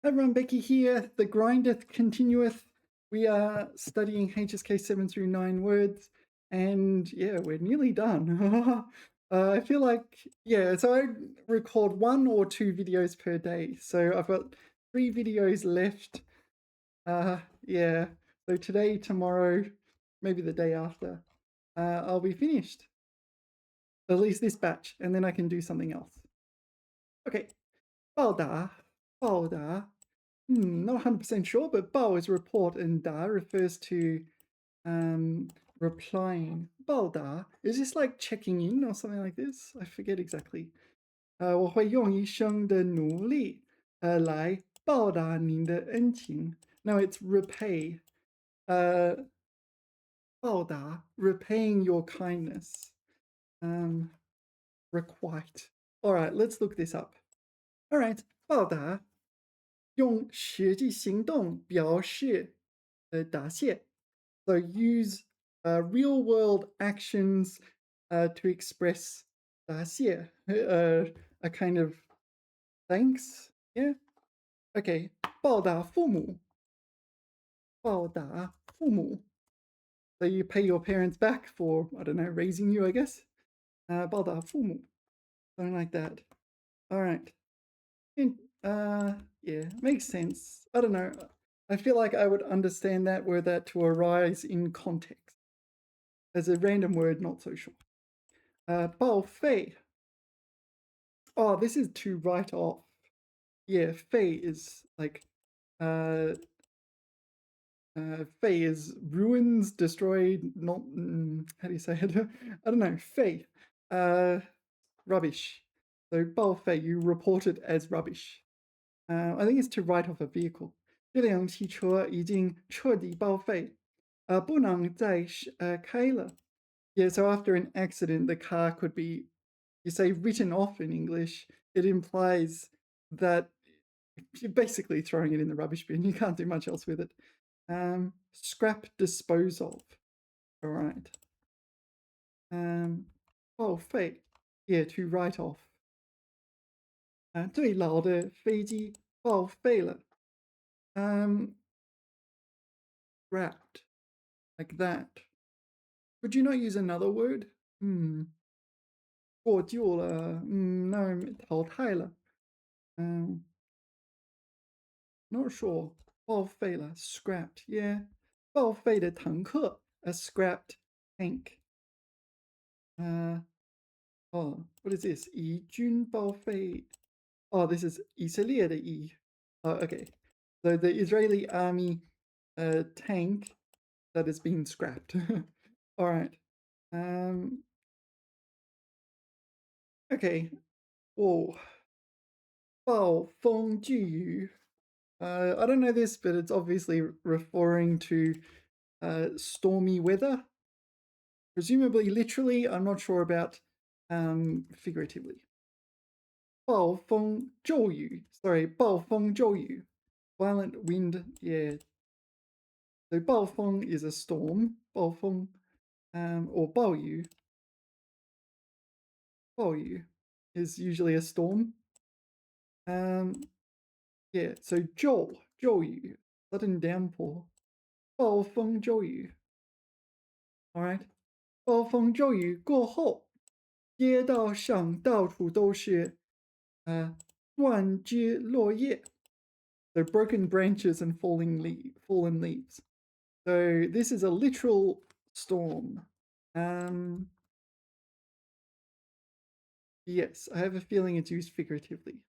Hi everyone, Becky here. The grindeth continueth. We are studying HSK 7 through 9 words, and yeah, we're nearly done. I feel like, so I record 1 or 2 videos per day. So I've got 3 videos left. Yeah, so today, tomorrow, maybe the day after, I'll be finished. At least this batch, and then I can do something else. Okay, 报答. Not 100% sure, but bao is report and da refers to replying. 报答 is this like checking in or something like this? I forget exactly. 我会用一生的努力来报答您的恩情. No, it's repay. 报答 repaying your kindness. Requite. All right, let's look this up. All right, 报答用实际行动表示答谢. So use real world actions to express 答谢, a kind of thanks. Yeah. Okay. 报答父母. 报答父母. So you pay your parents back for, I don't know, raising you, I guess. 报答父母. Something like that. All right. Yeah, makes sense. I don't know. I feel like I would understand that were that to arise in context. As a random word, not so sure. 报废. Oh, this is to write off. Yeah, 废 is like, fei is ruins, destroyed, not, how do you say it? I don't know, 废, rubbish. So 报废, you report it as rubbish. I think it's to write off a vehicle. 这辆汽车已经彻底报废，不能再开了. Yeah, so after an accident, the car could be, you say written off in English, it implies that you're basically throwing it in the rubbish bin. You can't do much else with it. Scrap, dispose of. All right. 报废, yeah, to write off. 最老的飞机报废了. Scrapped, like that. Could you not use another word? 过旧了, no, 淘汰了. Not sure. 报废了, scrapped, yeah. 报废的坦克, a scrapped tank. What is this? 以军报废. Oh, this is 以色列的以. Okay. So the Israeli army tank that has been scrapped. All right. Okay. Whoa. 暴风巨雨. I don't know this, but it's obviously referring to stormy weather. Presumably literally, I'm not sure about figuratively. 暴风骤雨. Sorry, 暴风骤雨. Violent wind, yeah. So 暴风 is a storm, 暴风, or 暴雨. 暴雨 is usually a storm. Yeah, so 骤雨, sudden downpour. 暴风骤雨. All right. 暴风骤雨过后，街道上到处都是断枝落叶. So broken branches and fallen leaves. So this is a literal storm. Yes, I have a feeling it's used figuratively.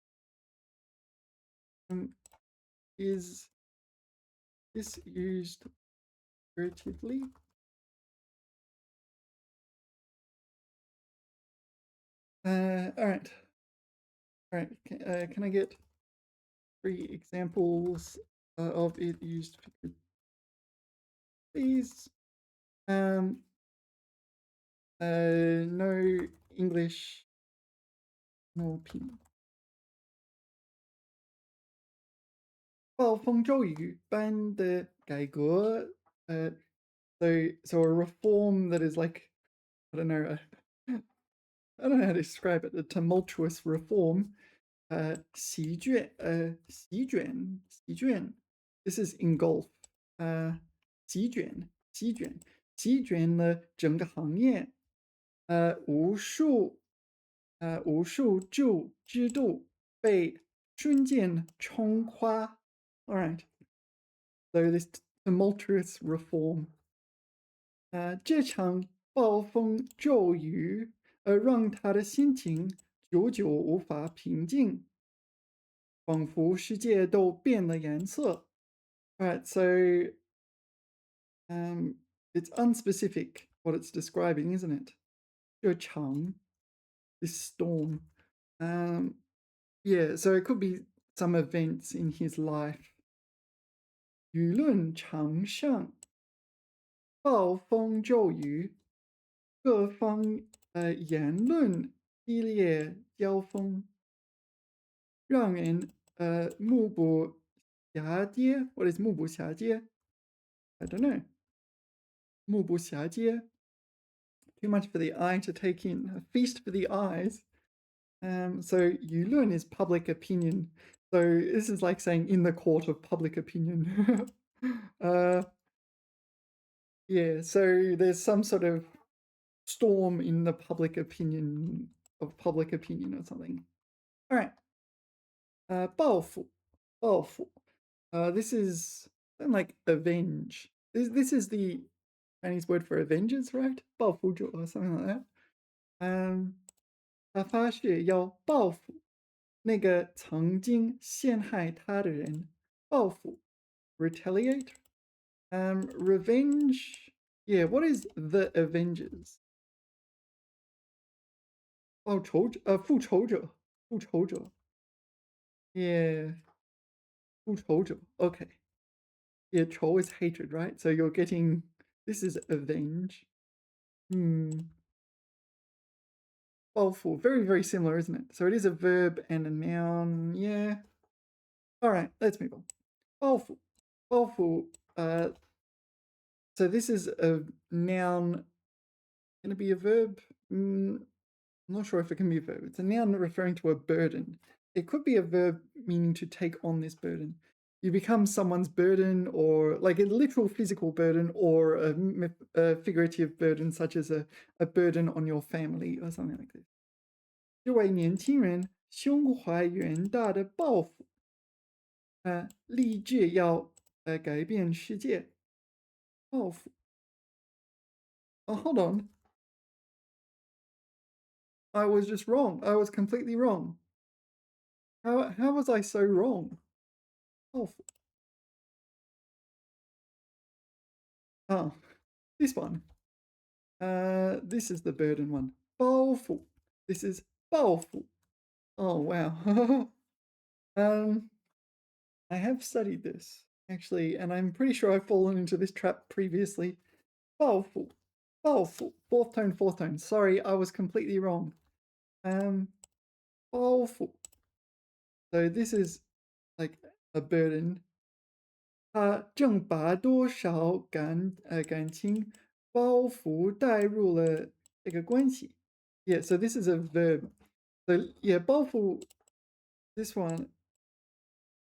Is this used figuratively? All right. Can I get 3 examples of it used figuratively, please? No English, no Pinyin. 暴风骤雨般的改革, so a reform that is like, I don't know how to describe it, a tumultuous reform. 席卷席卷 This is engulf 席卷席卷了整个行业，无数制度被瞬间冲垮。All right, so this tumultuous reform. 这场暴风骤雨，让他的心情久久无法平静，仿佛世界都变了颜色。Alright, so um, it's unspecific what it's describing, isn't it? 这场 this storm. Um, yeah, so it could be some events in his life. 舆论场上暴风骤雨，各方言论激烈交锋，让人目不暇接。What is 目不暇接？ I don't know. 目不暇接 Too much for the eye to take in. A feast for the eyes. So 舆论 is public opinion. So this is like saying in the court of public opinion. Yeah, so there's some sort of storm in the public opinion of public opinion or something. All right. 报复 This is something like avenge. This is the Chinese word for avengers, right? 报复者 or something like that. 他发誓要报复那个曾经陷害他的人。报复 retaliate. Revenge. Yeah, what is the Avengers? 复仇者 Yeah, 复仇者 Okay. Yeah, 仇 is hatred, right? So you're getting this is avenge. 报复 very, very similar, isn't it? So it is a verb and a noun. Yeah. All right, let's move on. 报复 so this is a noun. Can it be a verb? I'm not sure if it can be a verb. It's a noun referring to a burden. It could be a verb meaning to take on this burden. You become someone's burden, or like a literal physical burden, or a figurative burden, such as a burden on your family or something like this. 这位年轻人胸怀远大的抱负，立志要改变世界。抱负。Oh, hold on. I was just wrong. I was completely wrong. How was I so wrong? Awful. Oh, this one. This is the burden one. 包袱. This is 包袱. Oh wow. I have studied this actually, and I'm pretty sure I've fallen into this trap previously. 包袱. 包袱. Fourth tone. Sorry, I was completely wrong. 包袱. So this is like a burden. 他正把多少感情包袱带入了这个关系。Yeah, so this is a verb. So yeah, 包袱, this one,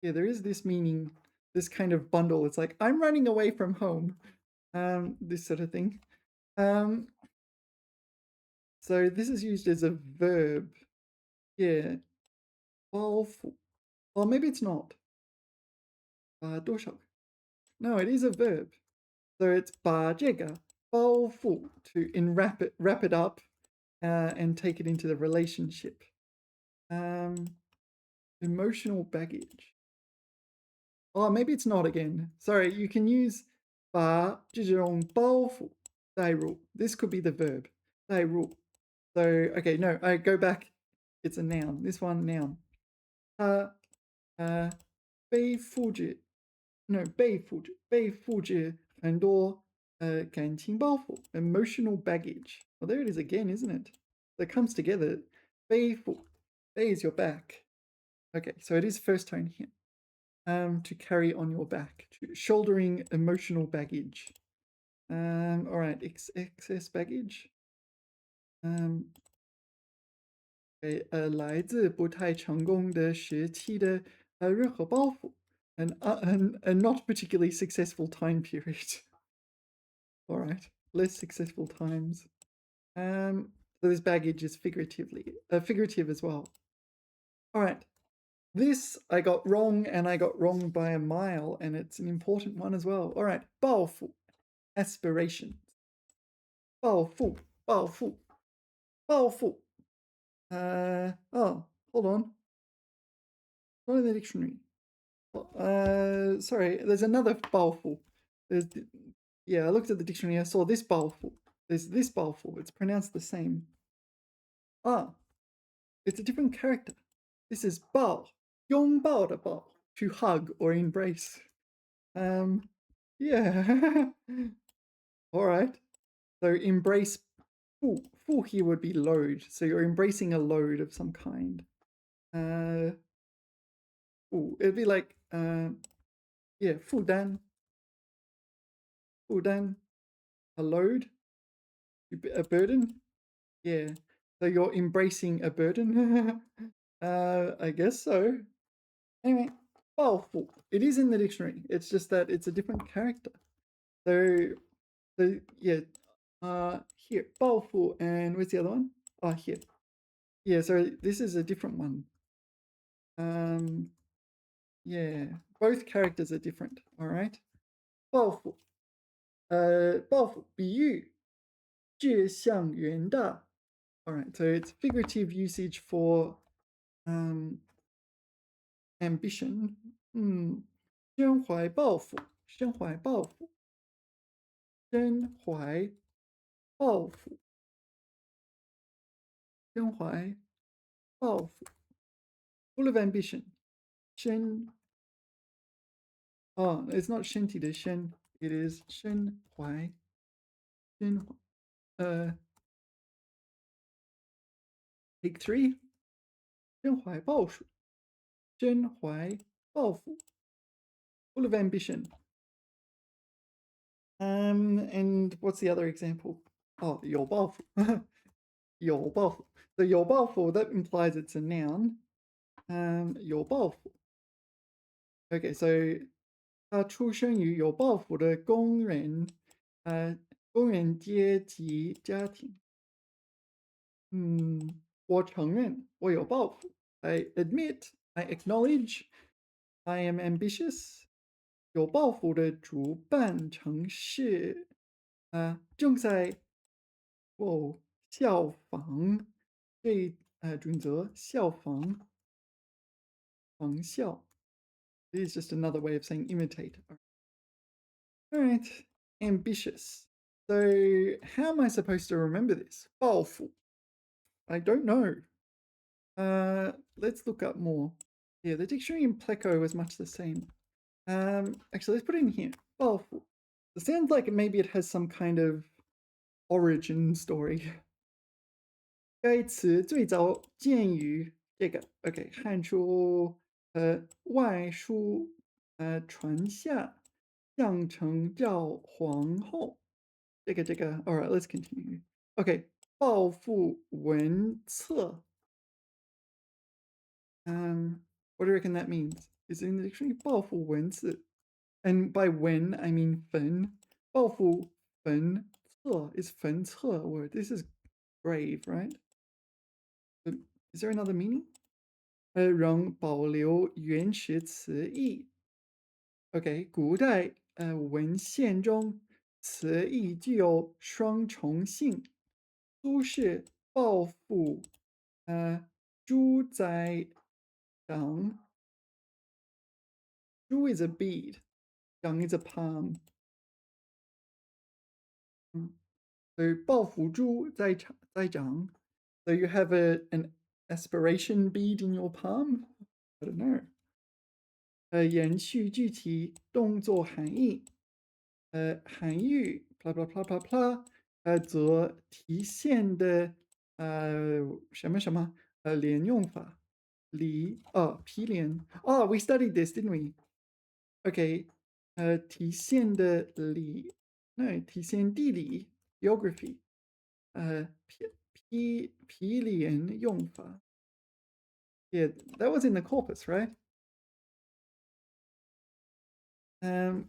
yeah, there is this meaning, this kind of bundle. It's like, I'm running away from home, this sort of thing. So this is used as a verb. Yeah, 包袱. Well, maybe it's not. 多少? No, it is a verb. So it's 把这个包袱 to wrap it up and take it into the relationship. Emotional baggage. Oh, maybe it's not again. Sorry, you can use 把这种包袱带入. This could be the verb. 带入. So, okay, no, I go back. It's a noun. This one, noun. 他背负着 No, 背负着很多感情包袱 emotional baggage. Well, there it is again, isn't it? That comes together. 背负 Bei is your back. Okay, so it is first tone here. To carry on your back, shouldering emotional baggage. All right, excess baggage. Okay, 来自不太成功的时期的任何包袱，an not particularly successful time period. All right, less successful times. So this baggage is figurative as well. All right, this I got wrong, and I got wrong by a mile, and it's an important one as well. All right, 抱负 aspirations. 抱负抱负抱负 oh, hold on. Not in the dictionary. Sorry, there's another 抱负. Yeah, I looked at the dictionary, I saw this 抱负. There's this 抱负. It's pronounced the same. Ah, it's a different character. This is 抱, 拥抱的抱, to hug or embrace. Yeah. All right. So embrace 负 here would be load. So you're embracing a load of some kind. It'd be like yeah, 负担, a load, a burden. Yeah. So you're embracing a burden. I guess so. Anyway, 抱负. It is in the dictionary. It's just that it's a different character. So yeah. Here, 抱负, and where's the other one? Oh, here. Yeah, so this is a different one. Yeah, both characters are different. All right. 抱负, 抱负, 比喻, 志向远大. All right, so it's figurative usage for ambition. 身怀抱负, 身怀抱负, 身怀抱负, 身怀抱负, full of ambition. 身 Oh, it's not 身体的身, it is 身怀. 身 Take 3. 身怀抱负. 身怀抱负. Full of ambition. And what's the other example? Oh, 有抱负. 有抱负. So 有抱负, that implies it's a noun. 有抱负. Okay, so 他出生于有抱负的工人阶级家庭。我承认我有抱负。I admit, I acknowledge, I am ambitious. 有抱负的主办城市正在效仿这准则，效仿仿效。This is just another way of saying imitate. All right, ambitious. So how am I supposed to remember this? 抱负. I don't know. Let's look up more. Yeah, the dictionary in Pleco was much the same. Actually, let's put it in here. 抱负. It sounds like maybe it has some kind of origin story. 该词最早见于这个 OK 汉书外书传下象征赵皇后这个 Alright, let's continue. OK 抱负文册 what do you reckon that means? Is it in the dictionary? 抱负文字 and by when I mean 坟抱负坟册 is 坟册 word. This is grave, right? Is there another meaning? 仍保留原始词义 OK 古代文献中词义具有双重性苏轼抱负猪宰长 猪 is a bead 长 is a palm so 抱负猪宰长 so you have an aspiration bead in your palm? I don't know. 延续具体动作含义，含义 blah blah blah blah blah，则体现的什么什么连用法，毗连we studied this didn't we? Okay，体现的体现地理 geography，毗连用法。Yeah, that was in the corpus, right? Give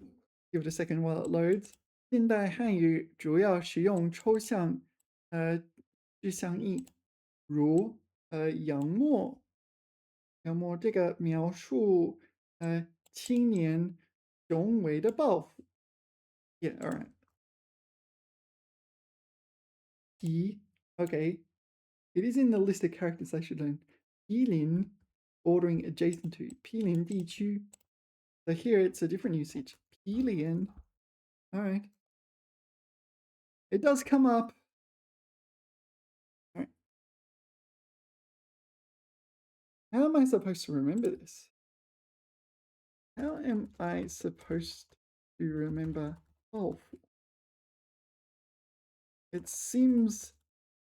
it a second while it loads. 现代汉语主要使用抽象具象义，如仰慕这个描述青年雄伟的抱负。Yeah, all right. 毗 okay. It is in the list of characters I should learn. 毗邻 bordering adjacent to 毗邻地区. So here it's a different usage. 毗邻. All right. It does come up. All right. How am I supposed to remember this? How am I supposed to remember? Oh, it seems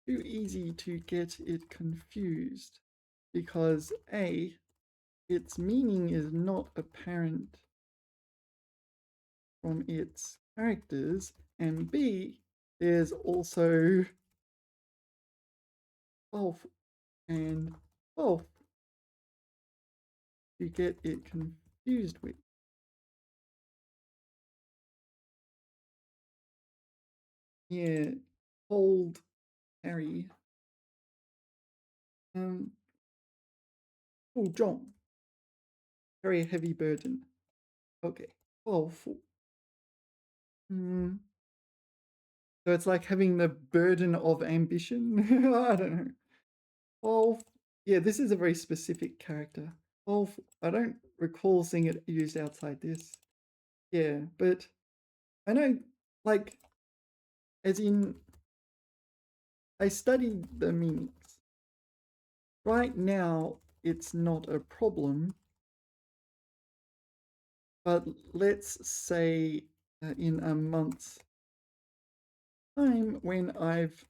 too easy to get it confused because A, its meaning is not apparent from its characters, and B, there's also both and both to get it confused with. Yeah, hold, carry. 负重, carry a heavy burden. Okay, 抱负. So it's like having the burden of ambition. I don't know. Oh, yeah, this is a very specific character. Oh, I don't recall seeing it used outside this. Yeah, but I know, like, as in, I studied the meanings. Right now, it's not a problem, but let's say in a month's time when I've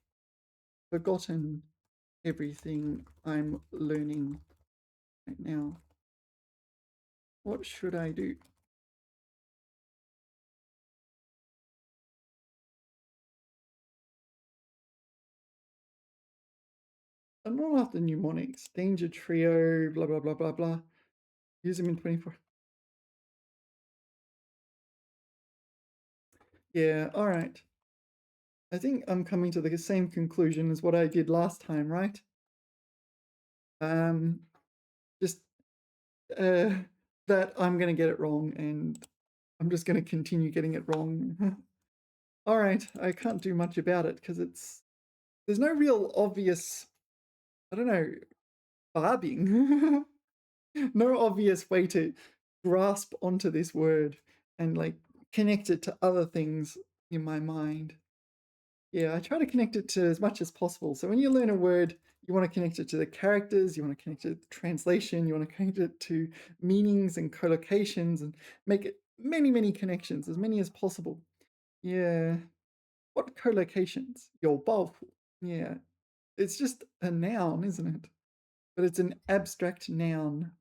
forgotten everything I'm learning right now, what should I do? I'm not after mnemonics. Danger trio, blah, blah, blah, blah, blah. Use them in 24. Yeah, all right. I think I'm coming to the same conclusion as what I did last time, right? Just that I'm going to get it wrong and I'm just going to continue getting it wrong. All right, I can't do much about it because there's no real obvious, I don't know, barbing. No obvious way to grasp onto this word and like connect it to other things in my mind. Yeah, I try to connect it to as much as possible. So when you learn a word, you want to connect it to the characters, you want to connect it to translation, you want to connect it to meanings and collocations and make it many, many connections, as many as possible. Yeah. What collocations? 有抱负. Yeah. It's just a noun, isn't it? But it's an abstract noun.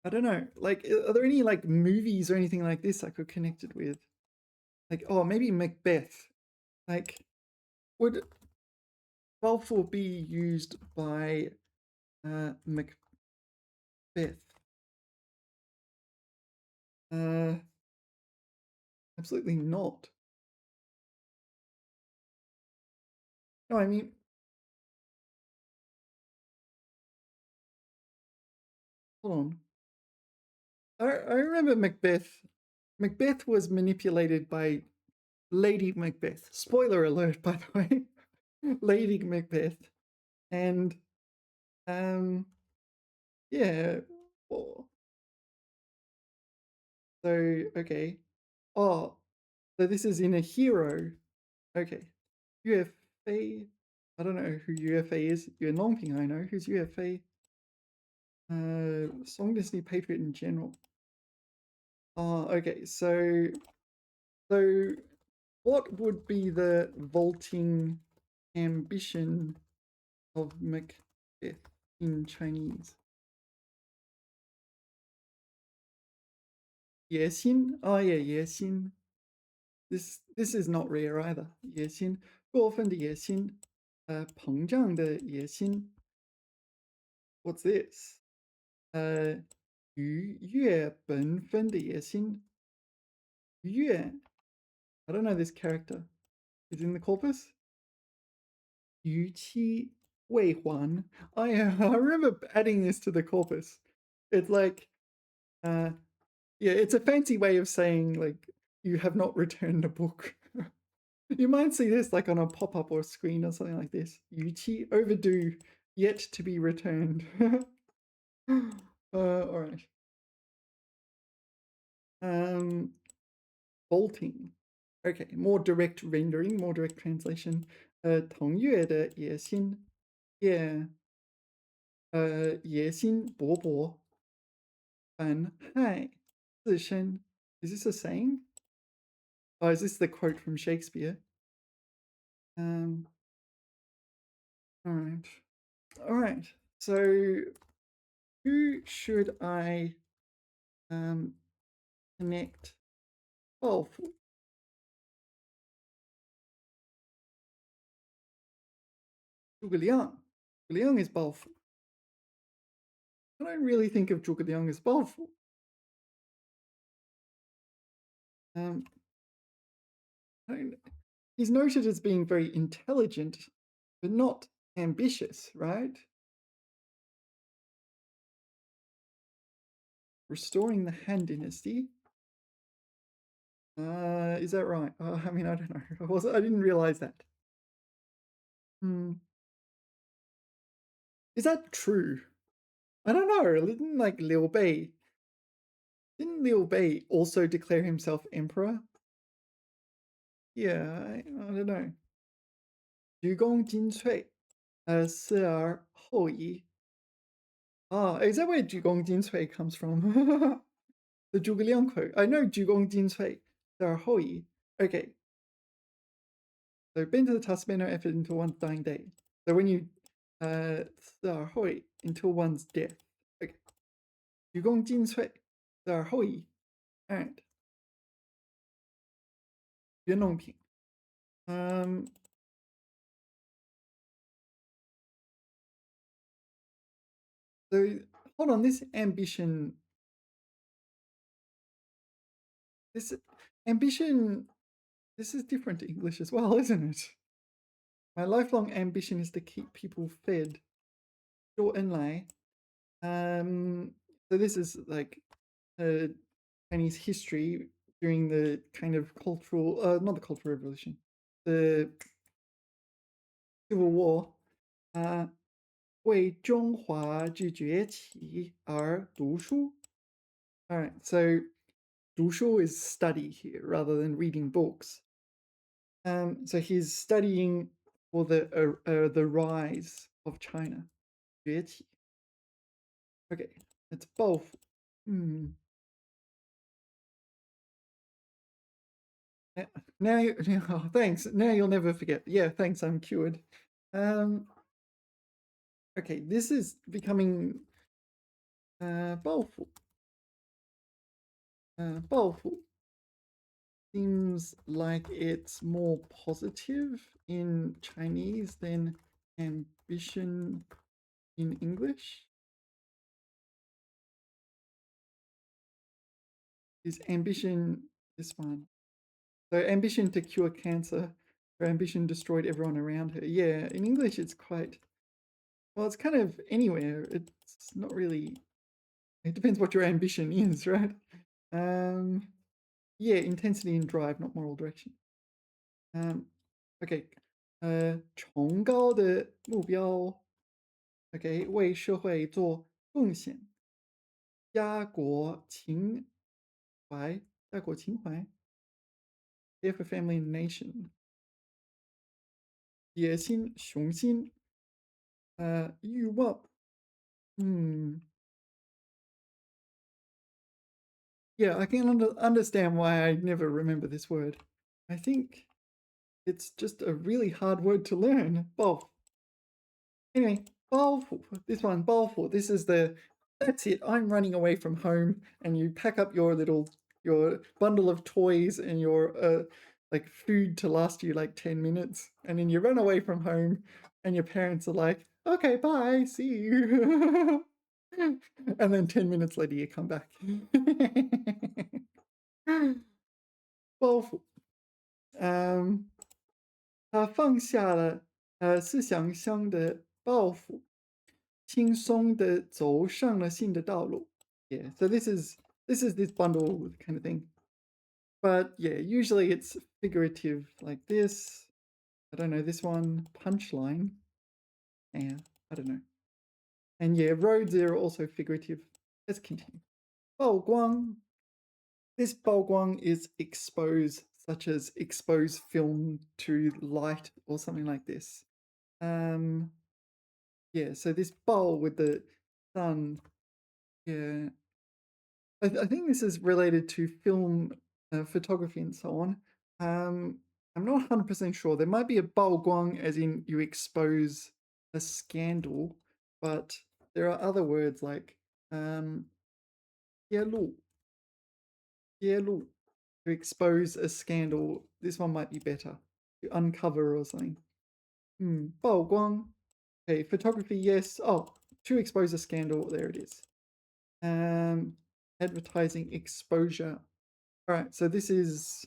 I don't know. Like, are there any like movies or anything like this I could connect it with? Like, oh, maybe Macbeth. Like, would Balfour be used by Macbeth? Uh, Absolutely not. No, I mean, hold on. I remember Macbeth. Macbeth was manipulated by Lady Macbeth. Spoiler alert, by the way. Lady Macbeth. And, yeah. Oh, so, okay. Oh, so this is in a hero. Okay. UFA. I don't know who UFA is. Yuan Longping, I know. Who's UFA? Song Disney Patriot in general. Oh, okay. So what would be the vaulting ambition of Macbeth in Chinese? 野心? Oh yeah, 野心. This is not rare either. 野心, 过分的野心.膨胀的野心。What's this? 愉悦本分的野心。愉悦 I don't know this character. Is in the corpus? 逾期未还. I remember adding this to the corpus. It's like, yeah, it's a fancy way of saying like you have not returned a book. You might see this like on a pop-up or screen or something like this. 逾期 overdue, yet to be returned. All right. Bolting. Okay, more direct rendering, more direct translation. 同月的野心，野野心勃勃，反害自身. Is this a saying? Oh, is this the quote from Shakespeare? All right, all right. So, who should I connect? Oh, 诸葛亮. 诸葛亮 is 抱负. I don't really think of 诸葛亮 as 抱负. He's noted as being very intelligent, but not ambitious, right? Restoring the Han Dynasty. Is that right? I mean, I don't know. I didn't realize that. Is that true? I don't know. Didn't like Liu Bei? Didn't Liu Bei also declare himself emperor? Yeah, I don't know. 鞠躬尽瘁，死而后已. Ah, is that where 鞠躬尽瘁 comes from? The 诸葛亮 quote. I know 鞠躬尽瘁，死而后已. Okay. So been to the task, spend no effort until one's dying day. So when you 死而后已 until one's death. Okay. 鞠躬尽瘁，死而后已. Alright. 袁隆平. So hold on, this ambition. This ambition. This is different to English as well, isn't it? My lifelong ambition is to keep people fed. 周恩来. So this is like Chinese history during the kind of cultural, not the Cultural Revolution, the Civil War. 为中华之崛起而读书. All right, so 读书 is study here rather than reading books. So he's studying for the rise of China. 崛起. Okay, it's both. Now, oh, thanks. Now you'll never forget. Yeah, thanks. I'm cured. Okay, this is becoming 报复. 报复 seems like it's more positive in Chinese than ambition in English. Is ambition this one? So ambition to cure cancer, her ambition destroyed everyone around her. Yeah, in English it's quite, well, it's kind of anywhere. It's not really, it depends what your ambition is, right? Yeah, intensity and drive, not moral direction. Okay. 崇高的目标 Okay, 为社会做贡献 家国情怀 家国情怀 care for family and nation 野心雄心欲望 Yeah, I can understand why I never remember this word. I think it's just a really hard word to learn. 抱 Anyway, 包袱 this one, 包袱 this is that's it. I'm running away from home, and you pack up your bundle of toys and your like food to last you like 10 minutes, and then you run away from home, and your parents are like, okay, bye, see you. And then 10 minutes later, you come back. 包袱，他放下了思想上的包袱，轻松地走上了新的道路。Yeah, so this is this bundle kind of thing. But yeah, usually it's figurative like this. I don't know, this one, punchline. Yeah, I don't know. And yeah, roads are also figurative. Let's continue. 曝光. This 曝光 is expose, such as expose film to light or something like this. Yeah, so this bowl with the sun, yeah. I think this is related to film photography and so on. I'm not 100% sure. There might be a 曝光, as in you expose a scandal, but there are other words like 揭露, 揭露, to expose a scandal. This one might be better. To uncover or something. 曝光. Okay, photography, yes. Oh, to expose a scandal. There it is. Advertising exposure. All right, so this is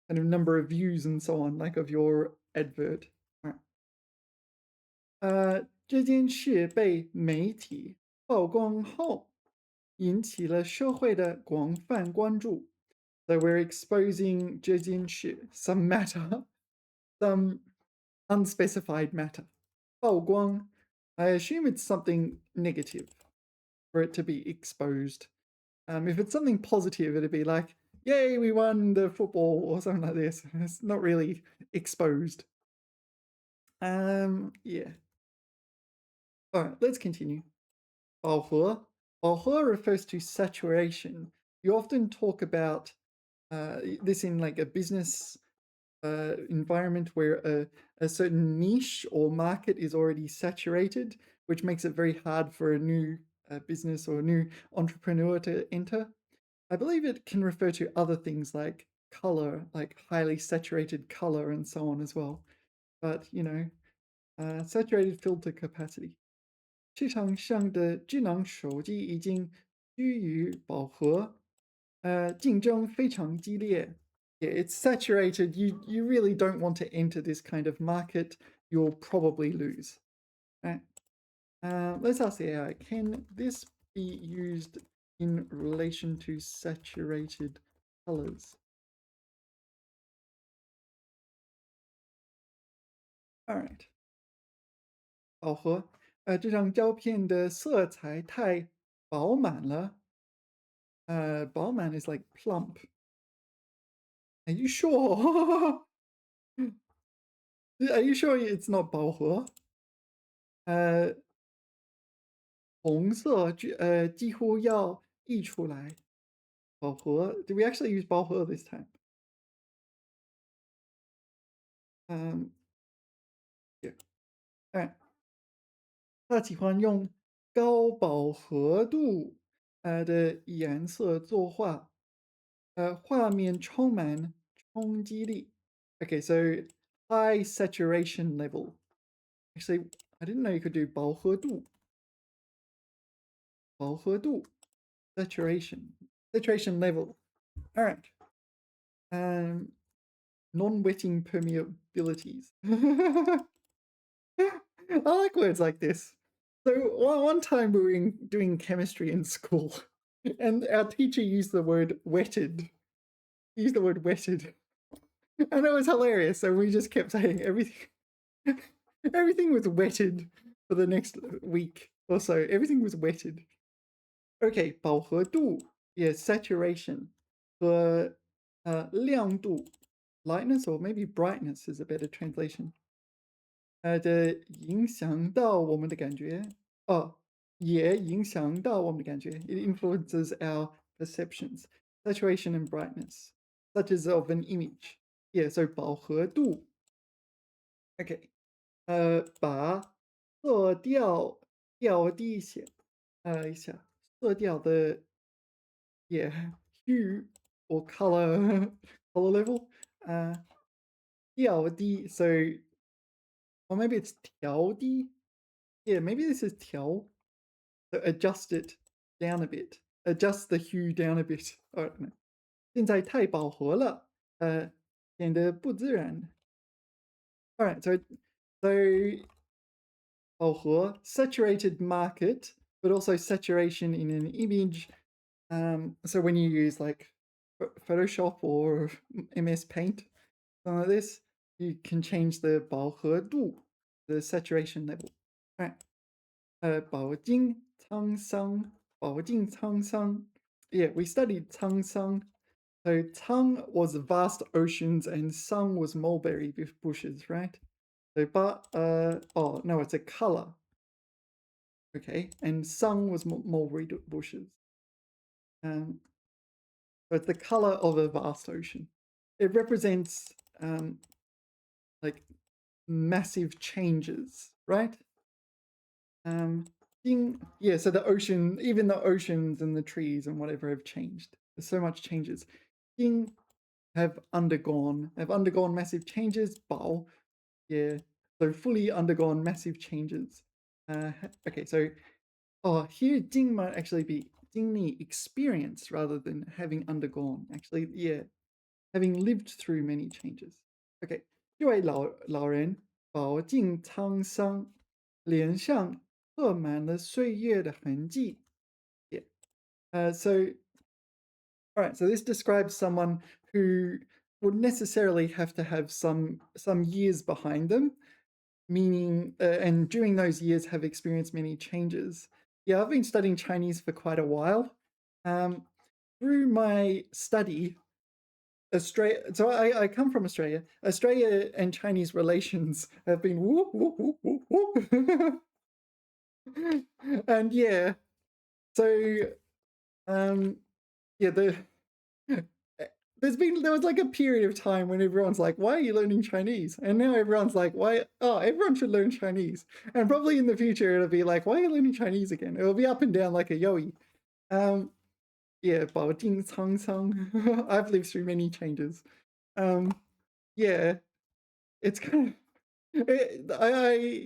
kind of number of views and so on, like of your advert. All right. 这件事被媒体曝光后，引起了社会的广泛关注。So we're exposing 这件事, some matter, some unspecified matter. 曝光, I assume it's something negative for it to be exposed. If it's something positive, it'd be like, yay, we won the football or something like this. It's not really exposed. Yeah. All right, let's continue. 饱和. 饱和 refers to saturation. You often talk about this in like a business environment where a certain niche or market is already saturated, which makes it very hard for a new business or a new entrepreneur to enter. I believe it can refer to other things like color, like highly saturated color and so on as well. But, saturated filter capacity. 市场上的智能手机已经趋于饱和，竞争非常激烈. Yeah, it's saturated. You really don't want to enter this kind of market. You'll probably lose. Right? Let's ask the AI, can this be used in relation to saturated colors? All right. 饱和，这张照片的色彩太饱满了。饱满 is like plump. Are you sure? Are you sure it's not 饱和？红色几乎要溢出来。饱和 Do we actually use 饱和 this time? Yeah. All right. 他喜欢用高饱和度的颜色作画，画面充满冲击力。Okay, so high saturation level. Actually, I didn't know you could do 饱和度. 饱和度 saturation level. All right. Non-wetting permeabilities. I like words like this. So one time we were doing chemistry in school, and our teacher used the word wetted. He used the word wetted, and it was hilarious. So we just kept saying everything. Everything was wetted for the next week or so. Everything was wetted. Okay, 饱和度, yeah, saturation. 和亮度, lightness or maybe brightness is a better translation. 的影响到我们的感觉，也影响到我们的感觉. It influences our perceptions, saturation and brightness, such as of an image. Yeah, so 饱和度. Okay. 把色调调低一些，色调的 yeah hue or color color level. 调低 so or maybe it's 调低. Yeah, maybe this is 调. So adjust it down a bit. Adjust the hue down a bit. I don't know. 现在太饱和了，显得不自然. All right, so 饱和 saturated market, but also saturation in an image. So when you use like Photoshop or MS Paint, something like this, you can change the 饱和度, the saturation level. All right. 饱经沧桑, 饱经沧桑. Yeah, we studied 沧桑. So Tang was vast oceans and Sang was mulberry bushes, right? So but oh no, it's a color. Okay, and Sang was mulberry bushes. So it's the color of a vast ocean. It represents like massive changes, right? Yeah, so the ocean, even the oceans and the trees and whatever have changed. There's so much changes. Ding have undergone massive changes. Bao, yeah, so fully undergone massive changes. Okay, so here Ding might actually be Dingni experience rather than having undergone. Actually, yeah, having lived through many changes. Okay, 这位老人饱经沧桑，脸上刻满了岁月的痕迹. Yeah. So, all right. So this describes someone who would necessarily have to have some years behind them, meaning, and during those years have experienced many changes. Yeah, I've been studying Chinese for quite a while. Through my study, Australia. So I come from Australia. Australia and Chinese relations have been whoop, whoop, whoop, whoop, whoop. And yeah, so yeah, there was like a period of time when everyone's like, why are you learning Chinese? And now everyone's like, why? Oh, everyone should learn Chinese. And probably in the future it'll be like, why are you learning Chinese again? It'll be up and down like a yo-yi. Yeah, 饱经沧桑. I've lived through many changes. Yeah, it's kind of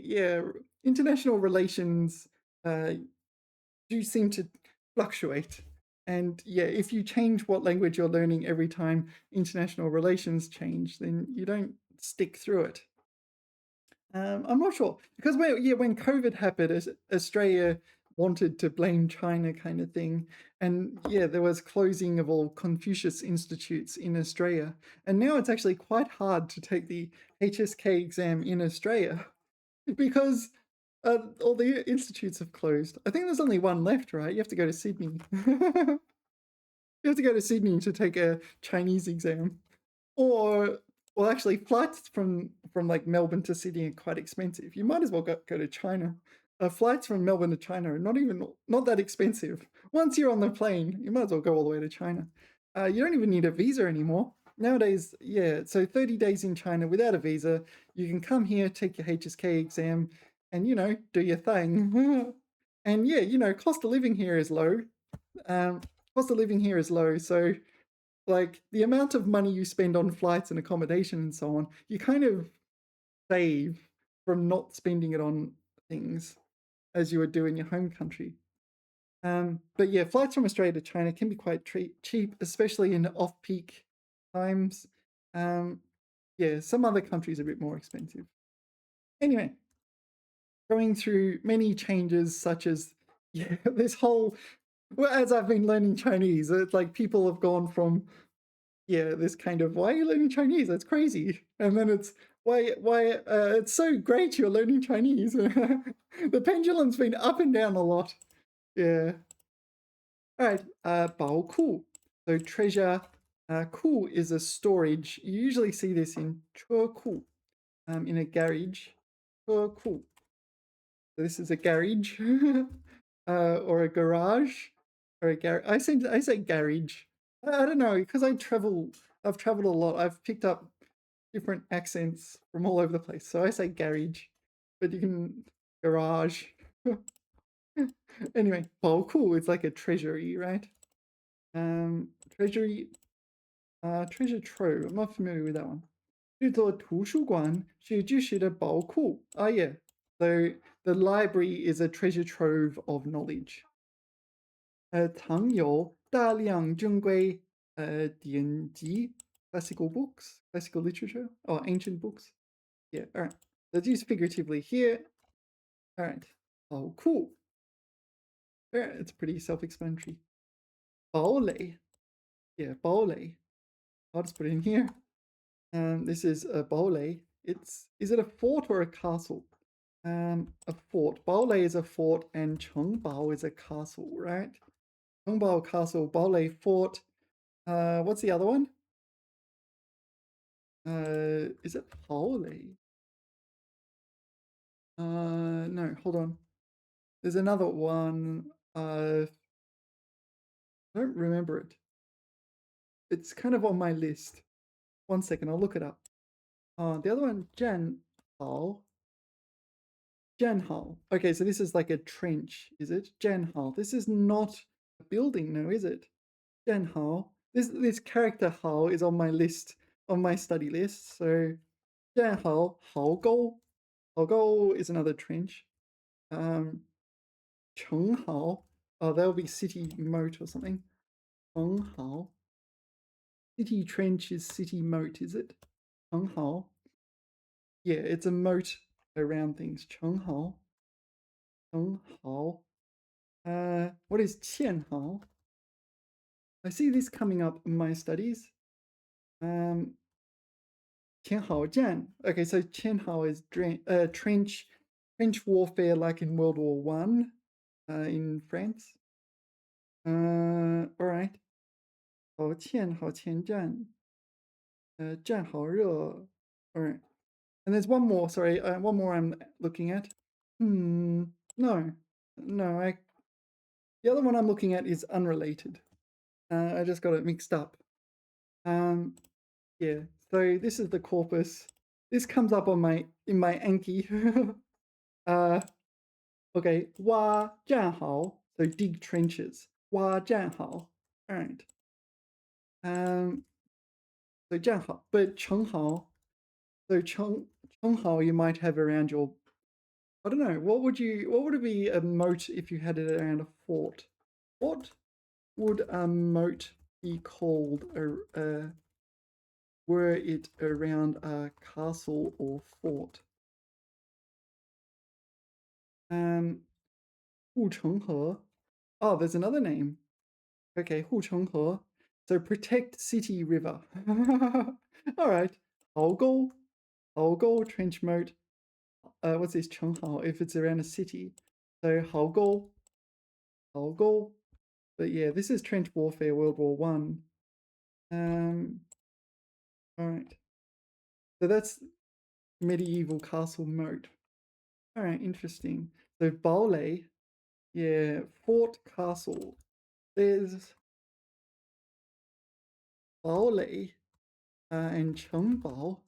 yeah, international relations do seem to fluctuate. And yeah, if you change what language you're learning every time international relations change, then you don't stick through it. I'm not sure because when COVID happened, Australia wanted to blame China, kind of thing, and yeah, there was closing of all Confucius institutes in Australia, and now it's actually quite hard to take the HSK exam in Australia because all the institutes have closed. I think there's only one left, right? You have to go to Sydney. You have to go to Sydney to take a Chinese exam. Or, well, actually, flights from like Melbourne to Sydney are quite expensive. You might as well go to China. Flights from Melbourne to China are not that expensive. Once you're on the plane, you might as well go all the way to China. You don't even need a visa anymore. Nowadays, yeah, so 30 days in China without a visa, you can come here, take your HSK exam, and, do your thing. And yeah, cost of living here is low. Cost of living here is low, so like the amount of money you spend on flights and accommodation and so on, you kind of save from not spending it on things as you would do in your home country. But yeah, flights from Australia to China can be quite cheap, especially in off-peak times. Yeah, some other countries are a bit more expensive. Anyway, going through many changes such as this whole, well, as I've been learning Chinese, it's like people have gone from this kind of, why are you learning Chinese? That's crazy. And then it's why it's so great you're learning Chinese. The pendulum's been up and down a lot. Yeah. All right. 宝库. So treasure. Ku is a storage. You usually see this in 车库, in a garage. 车库. So this is a garage, or a garage, or a garage. I say garage. I don't know because I've traveled a lot. I've picked up different accents from all over the place. So I say garage, but you can garage. Anyway, oh cool. It's like a treasury, right? Treasury, treasure trove. I'm not familiar with that one. 制作图书馆是知识的宝库. Oh yeah. So the library is a treasure trove of knowledge. 藏有大量珍贵典籍 classical books, classical literature, or ancient books. Yeah, all right. Let's use figuratively here. All right. Oh, cool. All right, it's pretty self-explanatory. 堡垒. Yeah, 堡垒. I'll just put it in here. This is a 堡垒. Is it a fort or a castle? A fort. 堡垒 is a fort, and 城堡 is a castle, right? 城堡 castle, 堡垒 fort. What's the other one? Is it 堡垒? No, hold on. There's another one. I don't remember it. It's kind of on my list. One second, I'll look it up. The other one, Hao. Hao. Okay, so this is like a trench, is it? Hao. This is not a building, no, is it? Hao. This character Hao is on my list, on my study list. So Hao, Haogou. Haogou is another trench. Chenghao. Oh, that'll be city moat or something. Chenghao. City trench is city moat, is it? Chenghao. Yeah, it's a moat around things. Chenghao. Chenghao. What is Qianhao? I see this coming up in my studies. Qianhao Jian. Okay, so Qianhao is trench warfare like in World War One in France. All right. 好欠好前站站好热 all right. And there's one more, sorry, one more I'm looking at. No, the other one I'm looking at is unrelated. I just got it mixed up. Yeah, so this is the corpus. This comes up on in my Anki. Okay, 挖战壕, so dig trenches. 挖战壕. All right. So 战壕, but 城壕. So 城壕 you might have around your. I don't know. What would it be a moat if you had it around a fort? What would a moat be called were it around a castle or fort? 护城河. Oh, there's another name. Okay, 护城河. So protect city river. All right. 壕沟 trench moat. What's this 城壕 if it's around a city? So 壕沟. But yeah, this is trench warfare World War One. All right. So that's medieval castle moat. All right, interesting. So 堡垒, yeah, fort castle. There's 堡垒 and 城堡.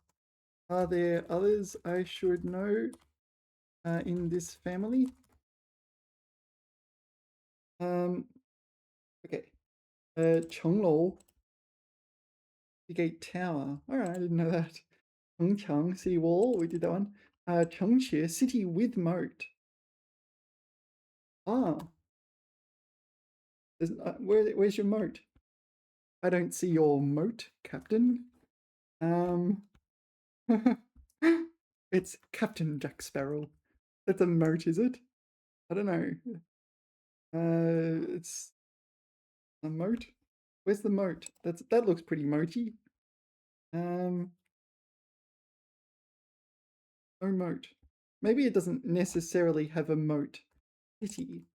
Are there others I should know in this family? Okay. 城楼, the gate tower. All right, I didn't know that. 城墙, city wall, we did that one. 城池, city with moat. Ah, where's your moat? I don't see your moat, Captain. It's Captain Jack Sparrow. That's a moat, is it? I don't know. It's a moat. Where's the moat? That looks pretty moaty. No moat. Maybe it doesn't necessarily have a moat. City.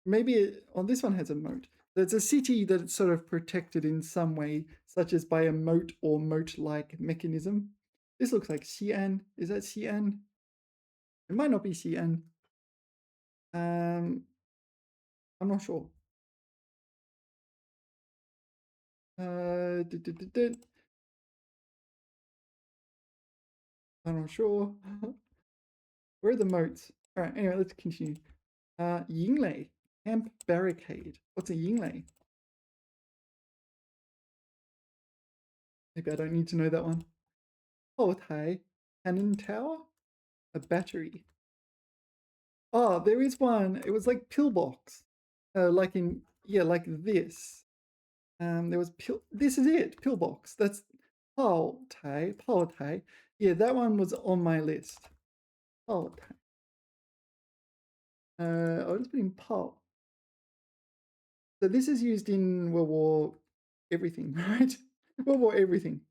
Maybe this one has a moat. There's a city that's sort of protected in some way, such as by a moat or moat-like mechanism. This looks like Xi'an. Is that Xi'an? It might not be Xi'an. I'm not sure. I'm not sure. Where are the moats? All right, anyway, let's continue. Yinglei, camp barricade. What's a Yinglei? Maybe I don't need to know that one. 炮台 cannon tower, a battery. Oh, there is one. It was like pillbox, like in yeah, like this. There was this is it, pillbox. That's 炮台. Yeah, that one was on my list. 炮台. I'll just put in 炮. So this is used in World War everything, right? World War everything.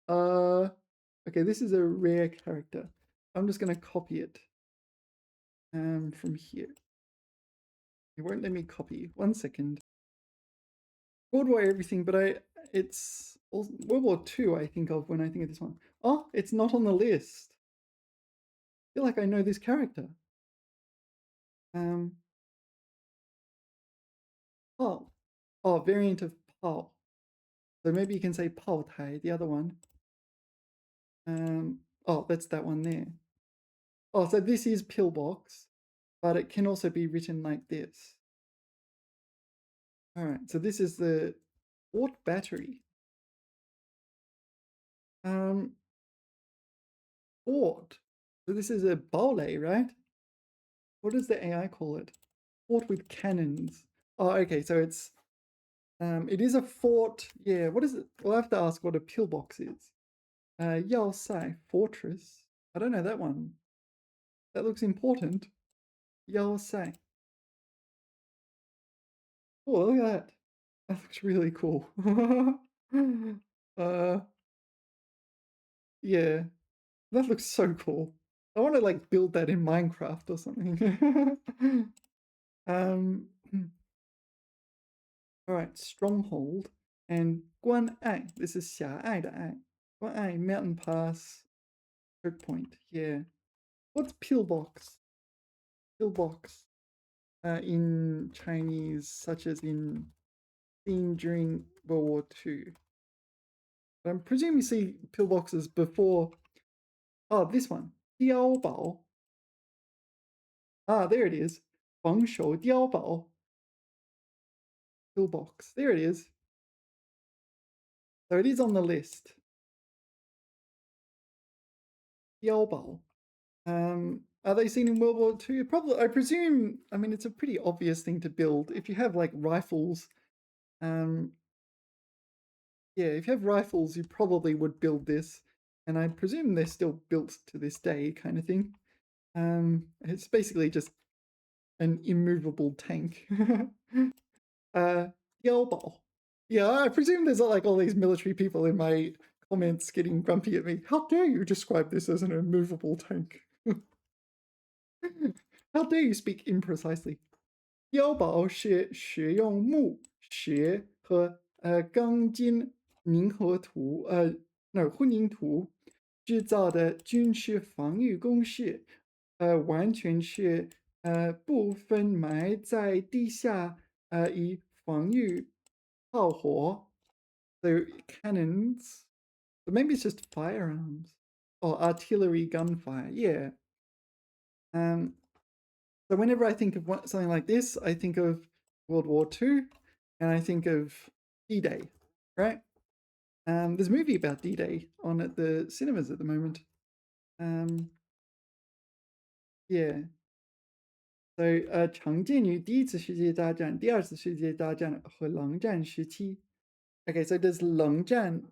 Okay, this is a rare character. I'm just gonna copy it from here. It won't let me copy. 1 second. World War everything, but it's World War II I think of when I think of this one. Oh, it's not on the list. I feel like I know this character. Um, Paul. Oh, variant of Paul. So maybe you can say Paul Tai, the other one. Oh, that's that one there. Oh, so this is pillbox, but it can also be written like this. All right, so this is the what battery? Fort. So this is a bole, right? What does the AI call it? Fort with cannons. Oh, okay, so it is a fort. Yeah, what is it? We'll have to ask what a pillbox is. Yao Sai, fortress. I don't know that one. That looks important. Yao Sai. Oh, look at that. That looks really cool. uh, yeah, that looks so cool. I want to like build that in Minecraft or something. um, all right, stronghold and Guan Ai. This is 狭隘的爱. Guan Ai mountain pass choke point. Yeah. What's pillbox? Pillbox in Chinese, such as in seen during World War II. I'm presuming you see pillboxes before. Oh, this one. 碉堡. Ah, there it is. 防守碉堡. Pillbox. There it is. So it is on the list. 碉堡. Are they seen in World War II? Probably, I presume, I mean, it's a pretty obvious thing to build. If you have like rifles, yeah, if you have rifles, you probably would build this. And I presume they're still built to this day, kind of thing. It's basically just an immovable tank. 碉堡. Yeah, I presume there's like all these military people in my comments getting grumpy at me. How dare you describe this as an immovable tank? How dare you speak imprecisely? 碉堡是使用木、石和钢筋混凝土制造的军事防御工事，完全是部分埋在地下以防御炮火 so cannons. But maybe it's just firearms or artillery gunfire. Yeah. So whenever I think of something like this, I think of World War II, and I think of D-Day, right? There's a movie about D-Day on at the cinemas at the moment. Yeah. So 常见于第一次世界大战、第二次世界大战和冷战时期. Okay, so does 冷战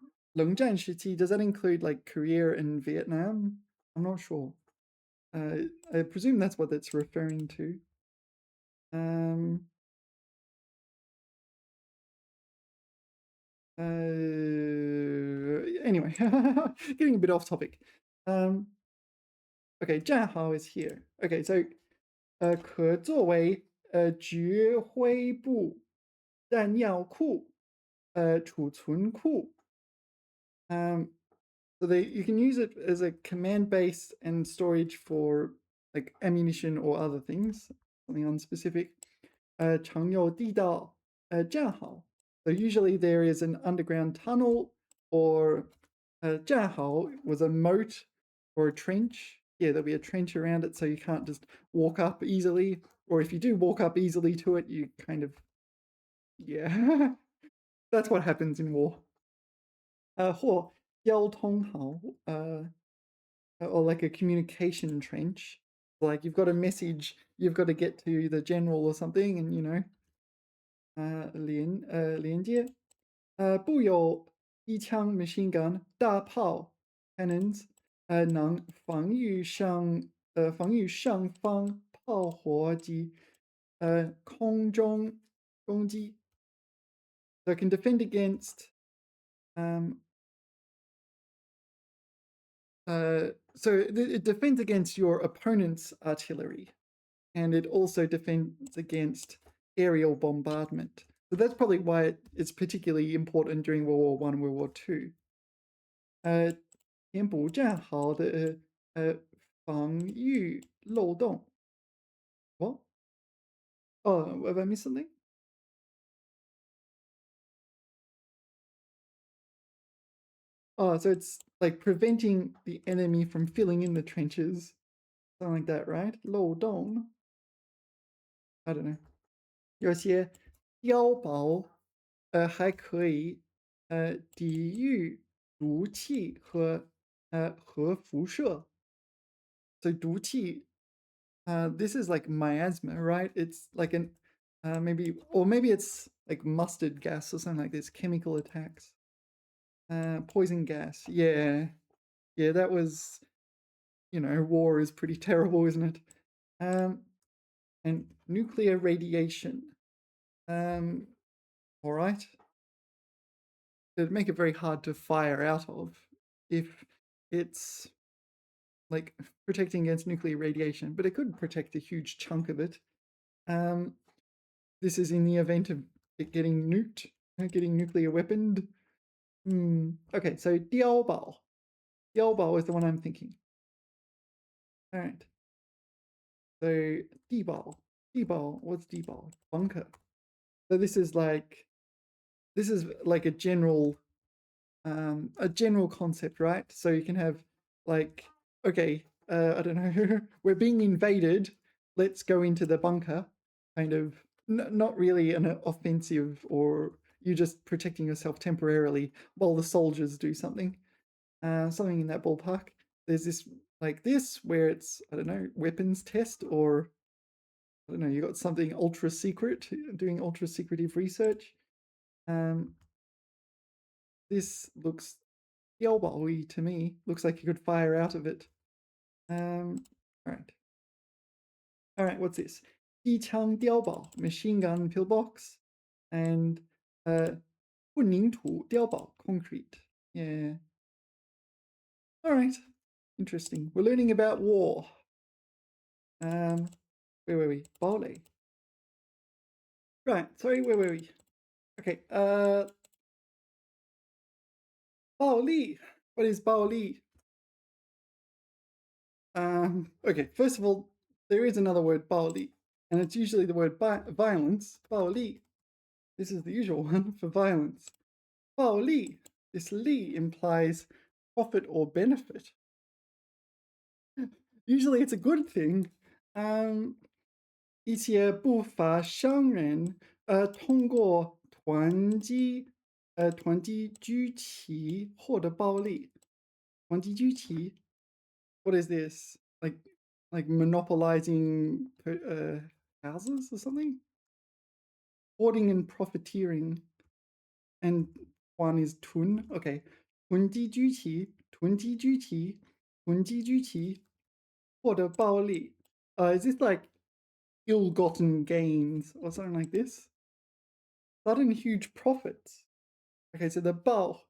时期, does that include like Korea and Vietnam? I'm not sure. I presume that's what it's referring to. Anyway, getting a bit off topic. Okay, 战壕 is here. Okay, so 可作为指挥部、弹药库、储存库. So you can use it as a command base and storage for like ammunition or other things, something unspecific. 常有地道战壕. So usually there is an underground tunnel or 战壕 was a moat or a trench. Yeah, there'll be a trench around it so you can't just walk up easily. Or if you do walk up easily to it, you kind of, yeah, that's what happens in war. 或交通壕 or like a communication trench. Like you've got a message, you've got to get to the general or something, and连接布有一枪 machine gun 大炮 cannons 能防御上方炮火及空中攻击 so it can defend against um so it defends against your opponent's artillery and it also defends against aerial bombardment. So that's probably why it's particularly important during World War One and World War Two. 填补战壕的防御漏洞。What? Oh, have I missed something? Oh, so it's like preventing the enemy from filling in the trenches. Something like that, right? 漏洞 I don't know. 有些碉堡还可以抵御毒气和核辐射。So 毒气 this is like miasma, right? It's like an maybe it's like mustard gas or something like this, chemical attacks. Poison gas. Yeah. Yeah, that was, war is pretty terrible, isn't it? And nuclear radiation. All right. It'd make it very hard to fire out of if it's like protecting against nuclear radiation, but it could protect a huge chunk of it. This is in the event of it getting nuked, getting nuclear weaponed. Okay, so 碉堡. 碉堡is the one I'm thinking. All right. So 地堡. 地堡, what's 地堡? Bunker. So this is like a general concept, right? So you can have like, okay, I don't know, we're being invaded. Let's go into the bunker. Kind of not really an offensive, or you're just protecting yourself temporarily while the soldiers do something. Something in that ballpark. There's this where it's, I don't know, weapons test, or I don't know, you got something ultra secret, doing ultra secretive research. This looks 碉堡 to me. Looks like you could fire out of it. All right. All right, what's this? 机枪碉堡 machine gun pillbox, and 混凝土碉堡 concrete. Yeah. All right. Interesting. We're learning about war. Where were we? 堡垒. Right. Sorry. Where were we? Okay. 暴力. What is 暴力? Okay. First of all, there is another word 暴力, and it's usually the word violence. 暴力. This is the usual one for violence. 暴力. This li implies profit or benefit. Usually it's a good thing. 一些不法商人通过团体聚集获得暴利。团体聚集 What is this? Like monopolizing houses or something? Hoarding and profiteering. And one is tun. Okay. 囤积居奇获得暴利. Is this like ill-gotten gains or something like this? Sudden huge profits. Okay, so the bao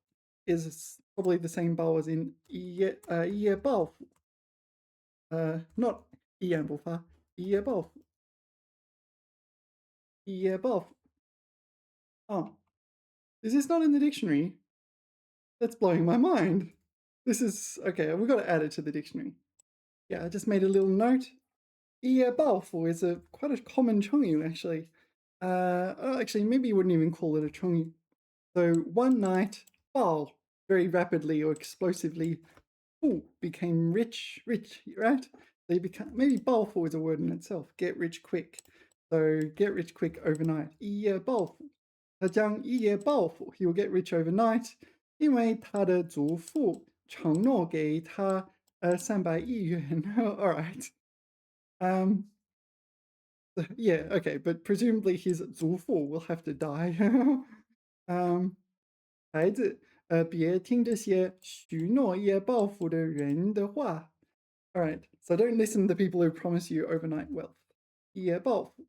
is probably the same bao as in 一夜暴富. Not 一言不发, 一夜暴富. 一夜暴富. Oh, is this not in the dictionary? That's blowing my mind. This is, okay, we've got to add it to the dictionary. Yeah, I just made a little note. 一夜暴富 is quite a common chongyu, actually. Actually, maybe you wouldn't even call it a chongyu. So one night, bao, very rapidly or explosively, fu became rich, right? They become, maybe baofu is a word in itself, get rich quick. So get rich quick overnight. 一夜暴富. 他将一夜暴富, he will get rich overnight, 因为他的祖父承诺给他300亿元. All right. Um, yeah, okay, but presumably his 祖父 will have to die. um, 孩子，别听这些许诺夜暴富的人的话. All right, so don't listen to the people who promise you overnight wealth. 夜暴富.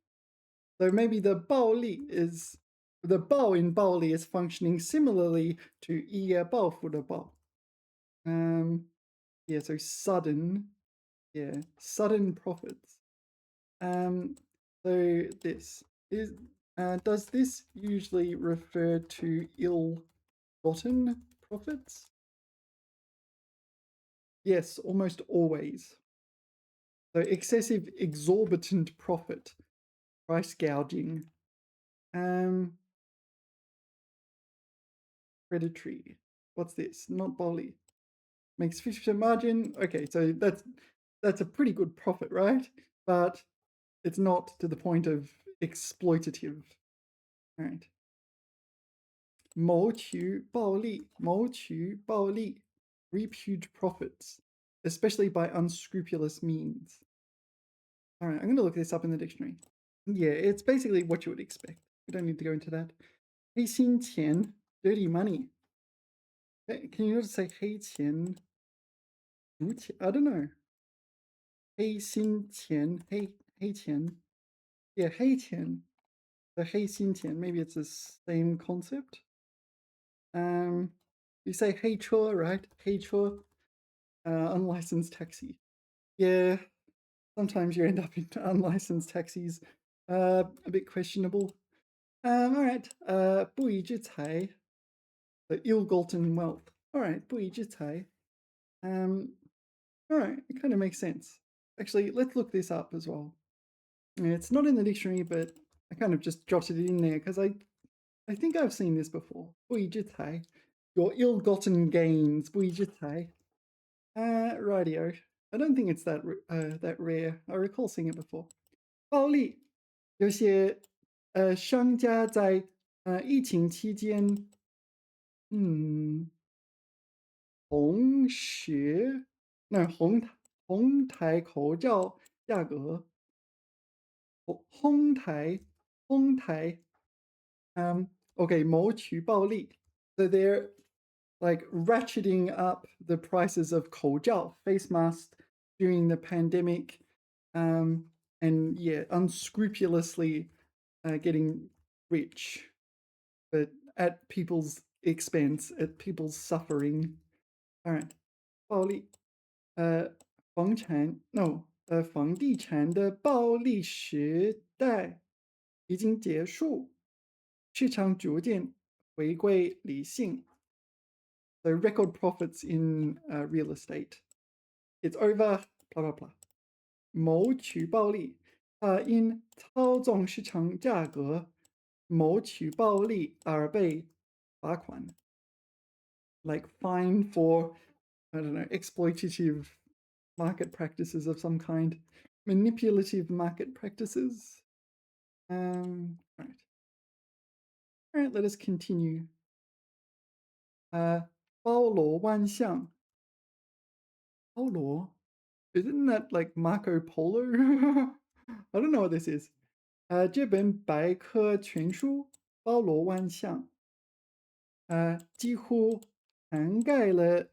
So maybe the 暴力 is the 暴 in 暴力 is functioning similarly to 夜暴富的暴. Yeah, so sudden, yeah, sudden profits. So this is does this usually refer to ill-gotten profits? Yes, almost always. So excessive, exorbitant profit, price gouging, predatory. What's this? Not Bali. Makes 50% margin. Okay, so that's a pretty good profit, right? But it's not to the point of exploitative. All right. 谋取暴利, reap huge profits, especially by unscrupulous means. All right, I'm going to look this up in the dictionary. Yeah, it's basically what you would expect. We don't need to go into that. 黑心钱, dirty money. Can you not say 黑钱? I don't know. 黑心钱, 黑钱. Yeah, 黑钱. The 黑心钱, maybe it's the same concept. You say 黑车, right? 黑车, unlicensed taxi. Yeah, sometimes you end up in unlicensed taxis. A bit questionable. All right. 不义之财, the ill-gotten wealth. All right, 不义之财. All right, it kind of makes sense. Actually, let's look this up as well. It's not in the dictionary, but I kind of just jotted it in there because I think I've seen this before. 不义之财, your ill-gotten gains. 不义之财. Rightio. I don't think it's that rare. I recall seeing it before. 暴利, 有些商家在疫情期间哄抬口罩价格，哄抬 okay, 谋取暴利. So they're like ratcheting up the prices of 口罩, face masks during the pandemic, and yeah, unscrupulously getting rich, but at people's expense, at people's suffering. All right, 暴利. 房地产的暴利时代已经结束，市场逐渐回归理性. So record profits in real estate. It's over, blah, blah, blah. 谋取暴利，因操纵市场价格谋取暴利而被罚款. Like fine for, I don't know, exploitative market practices of some kind, manipulative market practices. All right, let us continue. 包罗万象. Isn't that like Marco Polo? I don't know what this is. 这本百科全书包罗万象，几乎涵盖了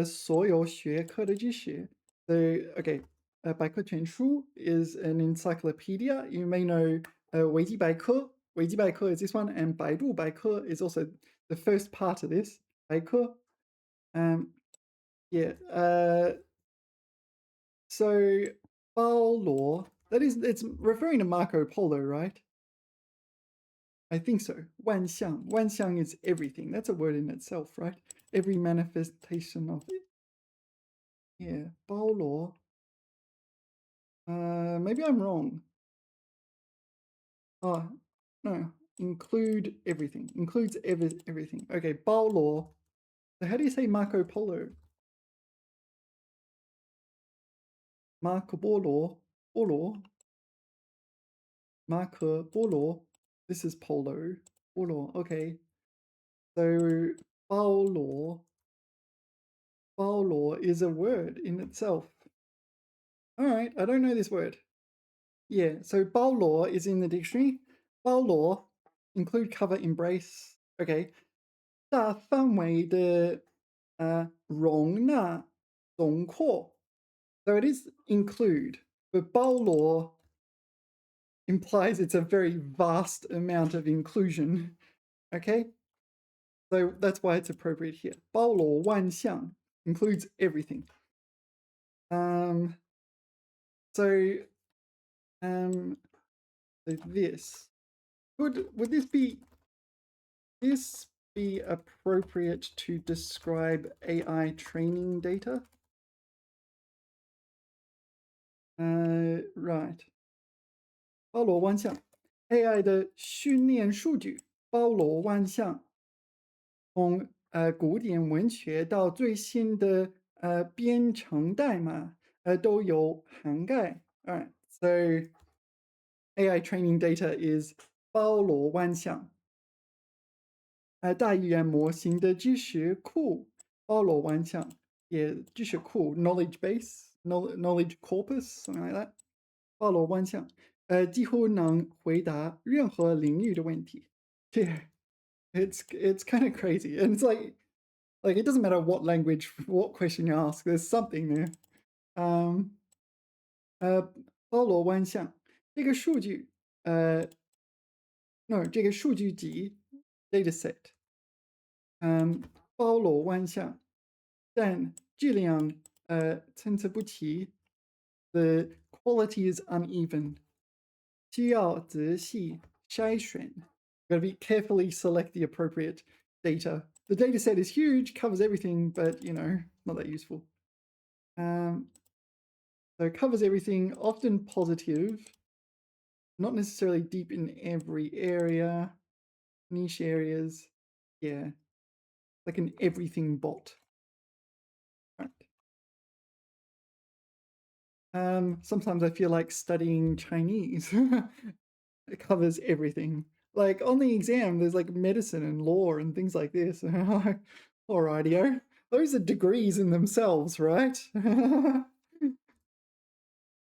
所有学科的知识. So, okay, 百科全书 is an encyclopedia. You may know 维基百科. 维基百科 is this one, and 百度百科 is also the first part of this. 百科. Yeah. So, 包罗, it's referring to Marco Polo, right? I think so. 万象. 万象 is everything. That's a word in itself, right? Every manifestation of it. Yeah. 包罗. Maybe I'm wrong. Oh, no. Include everything. Includes everything. Okay. 包罗. So how do you say Marco Polo? Marco Polo. Polo. Marco Polo. This is polo. Polo. Okay. So 包罗.包罗 is a word in itself. All right, I don't know this word. Yeah, so 包罗 is in the dictionary. 包罗 include, cover, embrace. Okay. 大范围的容纳总括. So it is include, but 包罗 implies it's a very vast amount of inclusion. Okay? So that's why it's appropriate here. 包罗万象 includes everything. So this would this be appropriate to describe AI training data? Right. 包罗万象 AI 的训练数据包罗万象，从古典文学到最新的编程代码都有涵盖。Alright, so AI training data is 包罗万象。大语言模型的知识库包罗万象，也知识库 knowledge base knowledge corpus something like that 包罗万象，几乎能回答任何领域的问题。Yeah, it's kind of crazy, and it's like it doesn't matter what language, what question you ask, there's something there. 包罗万象，这个数据no 这个数据集 data set 包罗万象，但质量参差不齐 the quality is uneven. 需要仔细筛选 Got to be carefully select the appropriate data. The data set is huge, covers everything, but not that useful. So it covers everything, often positive, not necessarily deep in every area, niche areas. Yeah, like an everything bot. Right. Sometimes I feel like studying Chinese. It covers everything. Like on the exam, there's like medicine and law and things like this. Alrighty, those are degrees in themselves, right? You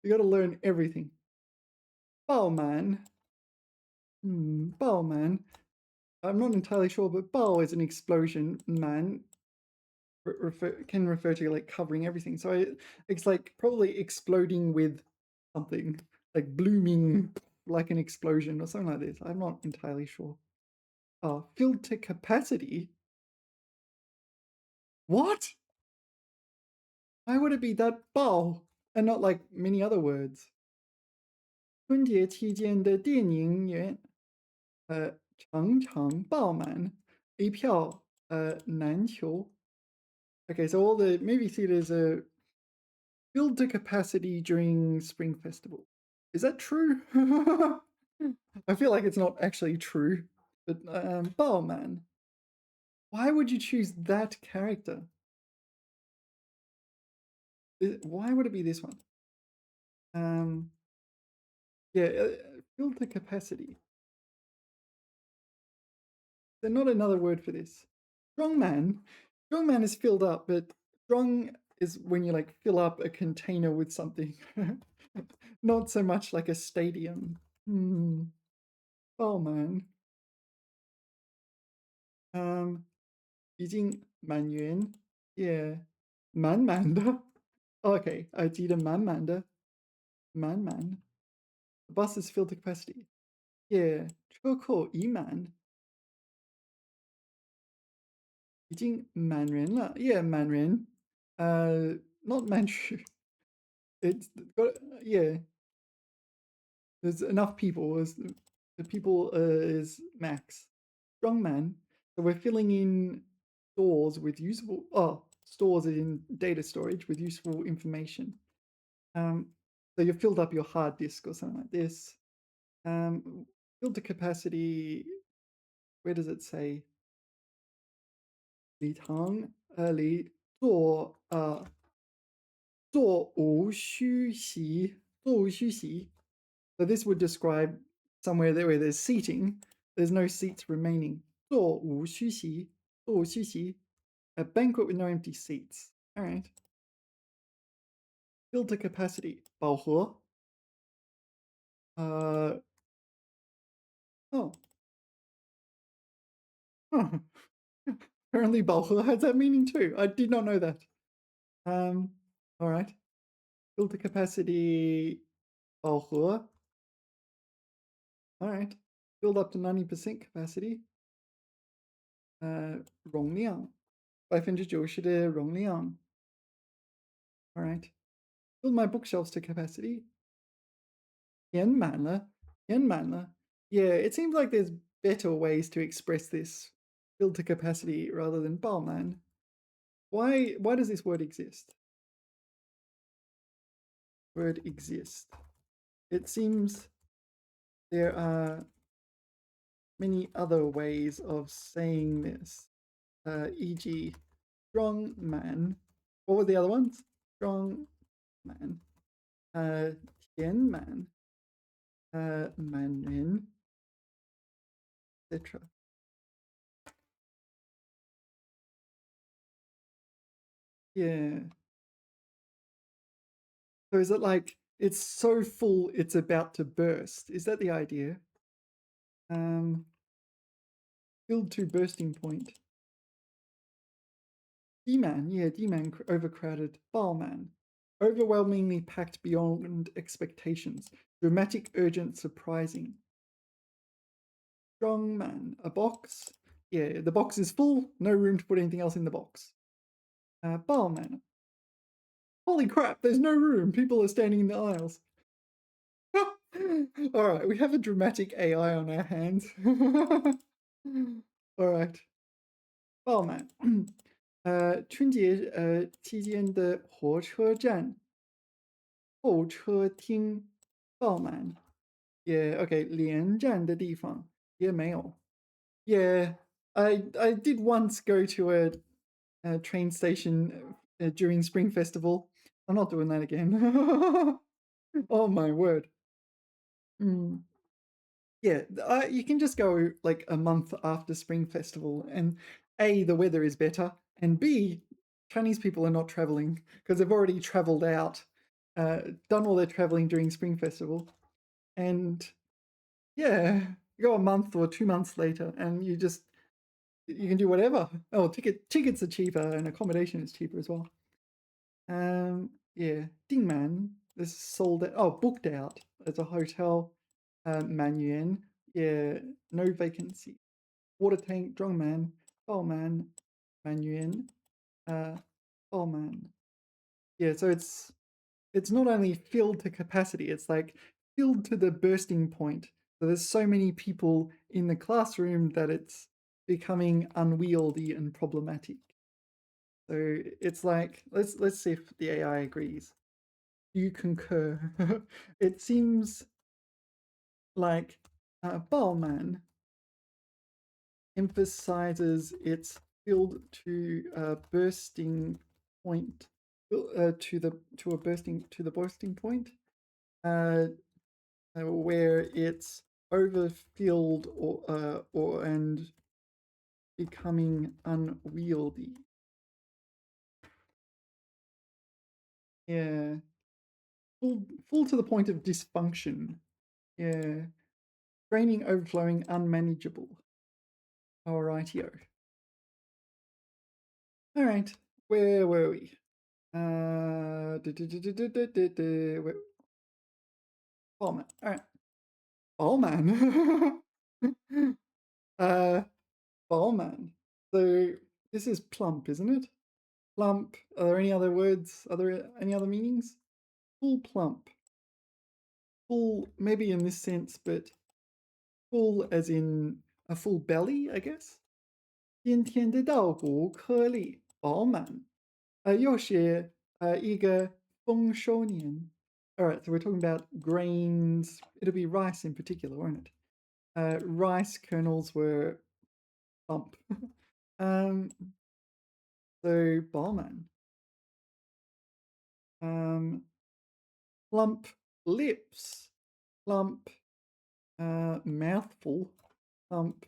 got to learn everything. 爆满, Hmm, 爆满. I'm not entirely sure, but 爆 is an explosion. Man can refer to like covering everything. So it's like probably exploding with something, like blooming like an explosion or something like this. I'm not entirely sure. Filled to capacity? What? Why would it be that 爆 and not like many other words? 春节期间的电影院常常爆满，一票难求。Okay, so all the movie theaters are filled to capacity during Spring Festival. Is that true? I feel like it's not actually true. But 爆满. Why would you choose that character? Why would it be this one? Yeah, filled to capacity. There's not another word for this. Strongman. Strongman is filled up, but strong is when you like fill up a container with something. Not so much like a stadium. Oh man. 已经满员 Yeah. 满满的 Okay, 记得满满的满满 The bus is filled to capacity. Yeah. 车库已满已经满人了 Yeah, 满人 not Manchu. It's got yeah. There's enough people. The people is max. Strongman. So we're filling in stores with usable. Stores in data storage with useful information. So you've filled up your hard disk or something like this. Filled to capacity. Where does it say? 礼堂里座无虚席 So this would describe somewhere there where there's seating, there's no seats remaining. 座无虚席 A banquet with no empty seats. All right. Filter capacity. 饱和. Uh, oh. Huh. Apparently 饱和 has that meaning too. I did not know that. All right. Filter capacity. 饱和. All right. Filled up to 90% capacity. 容量. 90%的容量. All right. Fill my bookshelves to capacity. 填满了. 填满了. Yeah, it seems like there's better ways to express this. Filled to capacity rather than 爆满. Why does this word exist? Word exist. It seems there are many other ways of saying this. E.g., strong man. What were the other ones? Strong man. 填满. 满人. Etc. Yeah. So is it like it's so full it's about to burst? Is that the idea? Filled to bursting point. Demand, yeah, demand overcrowded. 爆满. Overwhelmingly packed beyond expectations. Dramatic, urgent, surprising. Strong man. A box. Yeah, the box is full. No room to put anything else in the box. 爆满. Holy crap, there's no room. People are standing in the aisles. All right, we have a dramatic AI on our hands. All right. 爆满. 春节期间的火车站候车厅爆满。Yeah, okay. 连站的地方也没有。Yeah, I did once go to a train station during Spring Festival. I'm not doing that again. Oh my word. Mm. Yeah, you can just go like a month after Spring Festival, and A, the weather is better, and B, Chinese people are not traveling because they've already traveled out, done all their traveling during Spring Festival. And yeah, you go a month or 2 months later, and you can do whatever. Oh, tickets are cheaper, and accommodation is cheaper as well. Yeah, 订满 is sold out. Oh, booked out. It's a hotel. 满员 yeah, no vacancy. Water tank, 装满 爆满 满员 爆满. Yeah, so it's not only filled to capacity, it's like filled to the bursting point. So there's so many people in the classroom that it's becoming unwieldy and problematic. So it's like let's see if the AI agrees. Do you concur? It seems like 爆满 emphasizes its filled to bursting point, to the bursting point, where it's overfilled or and becoming unwieldy. Yeah, full to the point of dysfunction. Yeah, draining, overflowing, unmanageable. Alrightio. All right, where were we? Ballman. All right, Ballman. uh, Ballman. So this is plump, isn't it? Plump. Are there any other words? Are there any other meanings? Full plump. Full, maybe in this sense, but full as in a full belly, I guess. 今天的稻谷颗粒饱满。又是一个丰收年. All right, so we're talking about grains. It'll be rice in particular, won't it? Rice kernels were plump. So Ballman. Plump lips. Plump mouthful. Plump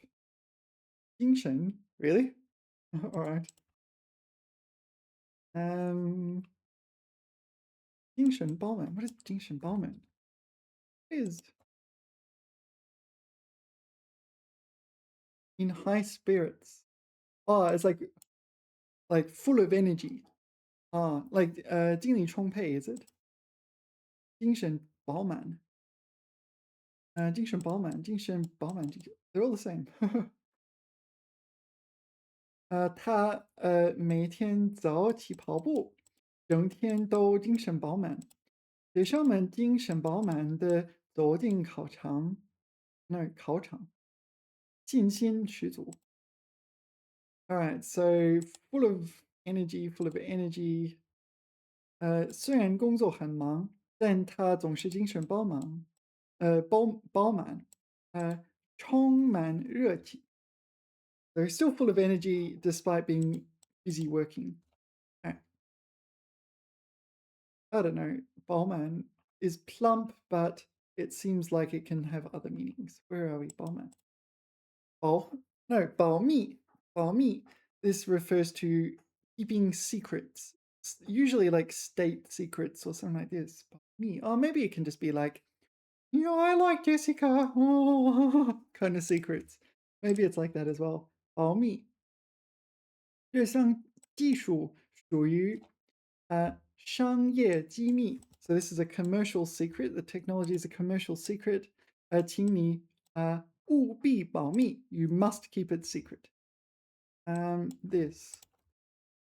精神. Really? All right. 精神饱满. What is 精神饱满? Is in high spirits. Oh, it's like full of energy. Like 精力充沛, is it? 精神饱满. 精神饱满, 精神饱满, they're all the same. 他每天早起跑步，整天都精神饱满。学生们精神饱满地走进考场，信心十足。All right, so full of energy, full of energy. 虽然工作很忙，但他总是精神饱满，充满热情。They're still full of energy despite being busy working. All right. I don't know. 饱满 is plump, but it seems like it can have other meanings. Where are we? 饱满. No, 保密. This refers to keeping secrets, usually like state secrets or something like this. 保密. Or maybe it can just be like, I like Jessica, kind of secrets. Maybe it's like that as well. 保密. 这项技术属于商业机密. So this is a commercial secret. The technology is a commercial secret. 请你务必保密. You must keep it secret. This.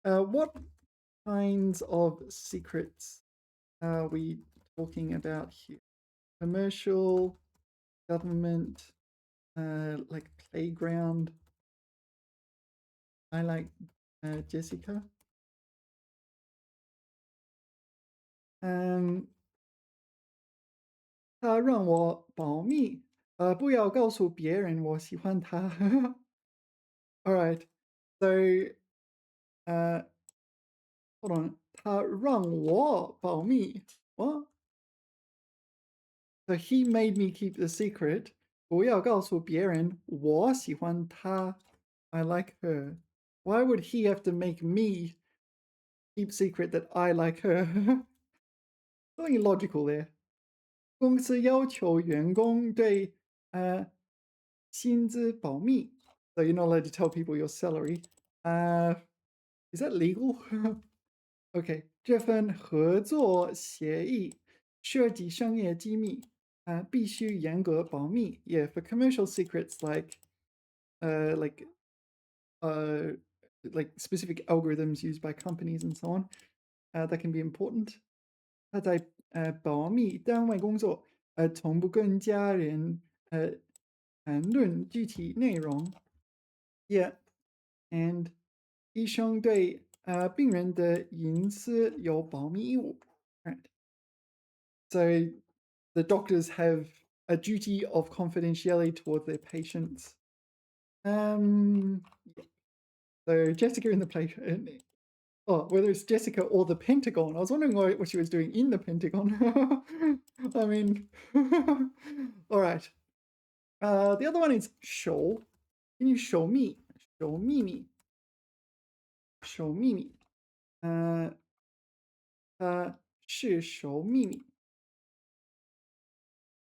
What kinds of secrets are we talking about here? Commercial, government, like playground. I like Jessica. 他让我保密，不要告诉别人我喜欢他。All right, so hold on. 他让我保密. What? So he made me keep the secret. 不要告诉别人我喜欢他. I like her. Why would he have to make me keep secret that I like her? Something illogical there. 公司要求员工对薪资保密. So you're not allowed to tell people your salary. Is that legal? Okay. 这份合作协议涉及商业机密，必须严格保密. Yeah, for commercial secrets like specific algorithms used by companies and so on, that can be important. 他在保密单位工作，从不跟家人谈论具体内容。Yeah, and 医生对病人的隐私有保密义务。Right. So the doctors have a duty of confidentiality toward their patients. So Jessica in the play. Whether it's Jessica or the Pentagon. I was wondering what she was doing in the Pentagon. I mean, all right. The other one is show. Can you show me? Show me. Show me. 是守秘密.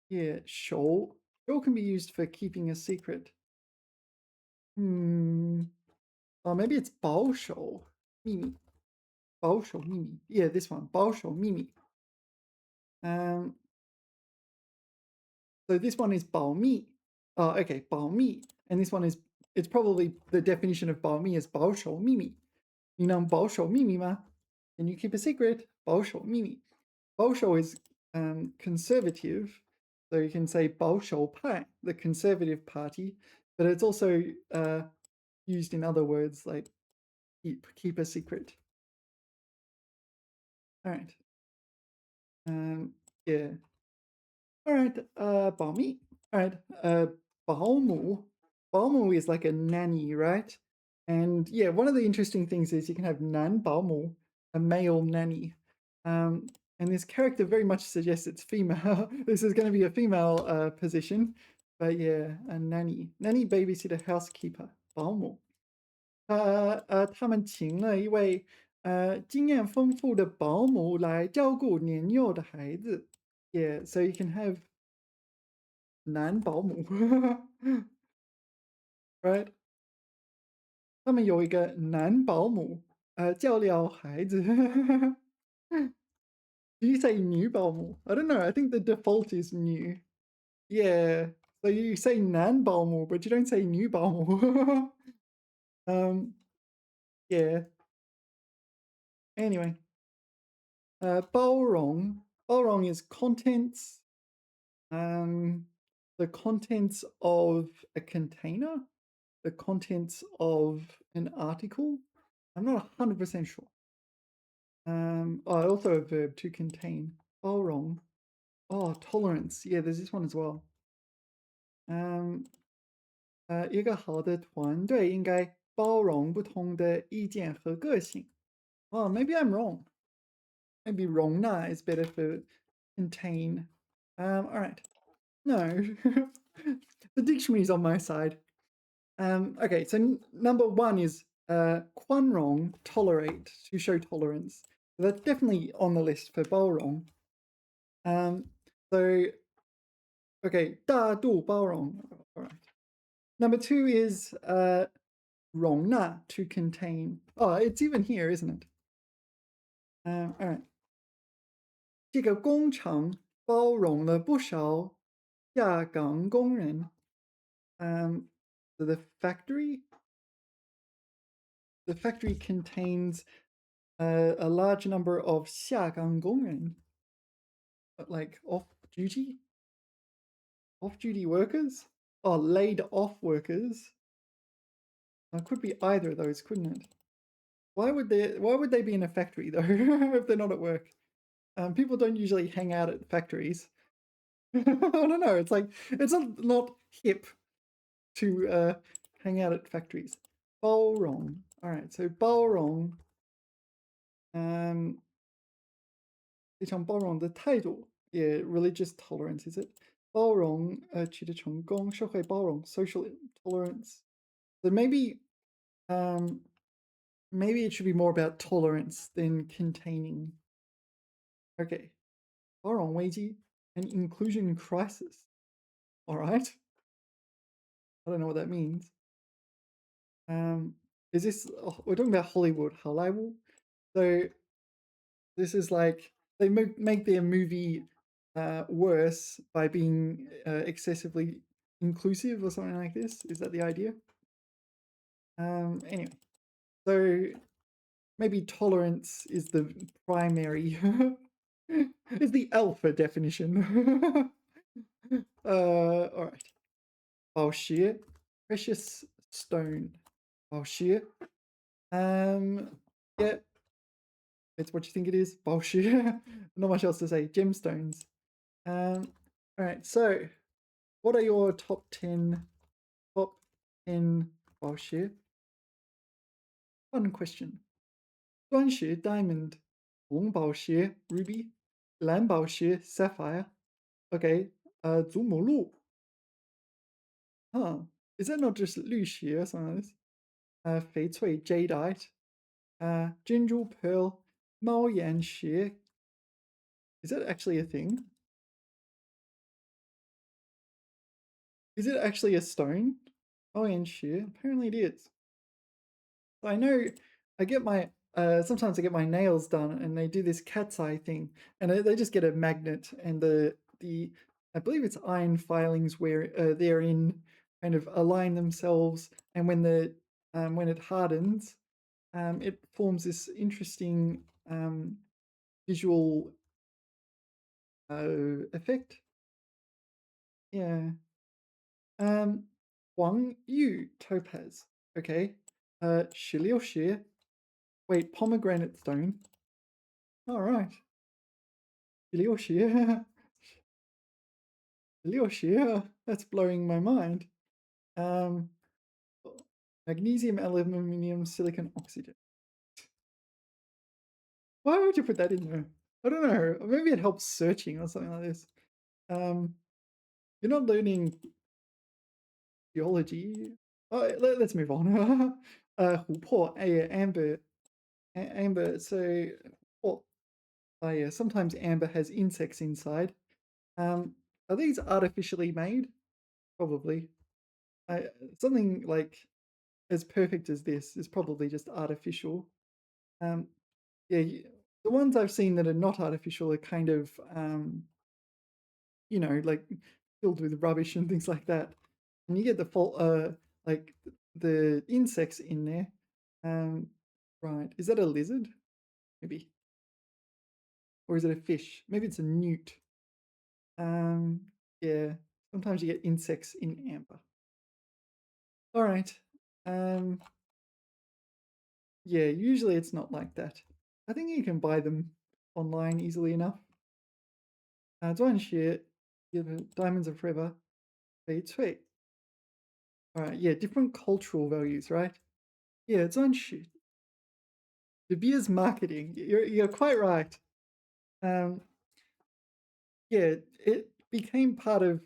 Yeah, show. Show can be used for keeping a secret. Or maybe it's 保守秘密. 保守秘密. Yeah, this one. 保守秘密. So this one is 保密. Oh, okay, 保密. And this one is, it's probably the definition of 保密 is 保守秘密. 你能保守秘密吗? Can you keep a secret? 保守秘密. 保守 is conservative. So you can say 保守派, the conservative party, but it's also used in other words like keep a secret. All right. Yeah. All right. 保密. All right. 保姆. 保姆 is like a nanny, right? And yeah, one of the interesting things is you can have 男保姆, a male nanny. And this character very much suggests it's female. This is going to be a female position. But yeah, a nanny. Nanny, babysitter, housekeeper. 保姆. 他们请了一位经验丰富的保姆来照顾年幼的孩子。Yeah, so you can have 男保姆，right？他们有一个男保姆，照料孩子。Do you say 女保姆? I don't know. I think the default is 女. Yeah. So you say 男保姆, but you don't say 女保姆. um, yeah. Anyway, 包容，包容 is contents. Um, the contents of a container, the contents of an article. I'm not 100% sure. Oh, also a verb to contain. 包容. Oh, tolerance. Yeah, there's this one as well. 一个好的团队应该包容不同的意见和个性。Oh, maybe I'm wrong. Maybe 容纳 is better for contain. All right. No, the dictionary's on my side. Okay, so number one is 宽容, tolerate, to show tolerance. So that's definitely on the list for 包容. So, okay, 大度包容. All right. Number two is 容纳, to contain. Oh, it's even here, isn't it? All right. 这个工厂包容了不少下岗工人. So the factory contains a large number of 下岗工人, like off-duty workers, or laid off workers. It could be either of those, couldn't it? Why would they be in a factory though if they're not at work? People don't usually hang out at factories. I don't know. It's like it's not hip to hang out at factories. 包容. All right, so 包容. 非常包容的态度. Yeah, religious tolerance, is it? 包容取得成功，社会包容 social tolerance. So maybe it should be more about tolerance than containing. Okay. 包容危机 and inclusion crisis. All right. I don't know what that means. Is this we're talking about Hollywood, 好莱坞? So this is like they make their movie worse by being excessively inclusive or something like this. Is that the idea? Anyway, so maybe tolerance is the primary, is the alpha definition. All right. 宝石, precious stone. 宝石. Yeah, it's what you think it is. 宝石. Not much else to say. Gemstones. All right. So, what are your top 10 宝石? Fun question. 钻石 diamond, 红宝石 ruby, 蓝宝石 sapphire. Okay. 祖母绿. Huh. Is that not just 绿石 or something like this? 翡翠 jadeite. 珍珠 pearl, 猫眼石. Is that actually a thing? Is it actually a stone? 猫眼石. Apparently it is. I know I get my sometimes I get my nails done and they do this cat's eye thing and they just get a magnet and the I believe it's iron filings where they're in kind of align themselves and when it hardens it forms this interesting visual effect. Yeah. Huang Yu topaz. Okay. 石榴石. Wait, pomegranate stone. All right. 石榴石. 石榴石. That's blowing my mind. Magnesium, aluminum, silicon, oxygen. Why would you put that in there? I don't know. Maybe it helps searching or something like this. You're not learning geology. Oh, let's move on. 琥珀, amber, Amber. So, well, oh yeah. Sometimes amber has insects inside. Um, are these artificially made? Probably. I, something like as perfect as this is probably just artificial. Um, yeah, the ones I've seen that are not artificial are kind of, like filled with rubbish and things like that. And you get the like the insects in there. Um, right. Is that a lizard? Maybe. Or is it a fish? Maybe it's a newt. Um, yeah. Sometimes you get insects in amber. All right. Um, yeah, usually it's not like that. I think you can buy them online easily enough. 钻石, diamonds are forever. 翡翠. All right, yeah, different cultural values, right? Yeah, 钻石. De Beers marketing. You're quite right. Um, yeah, it became part of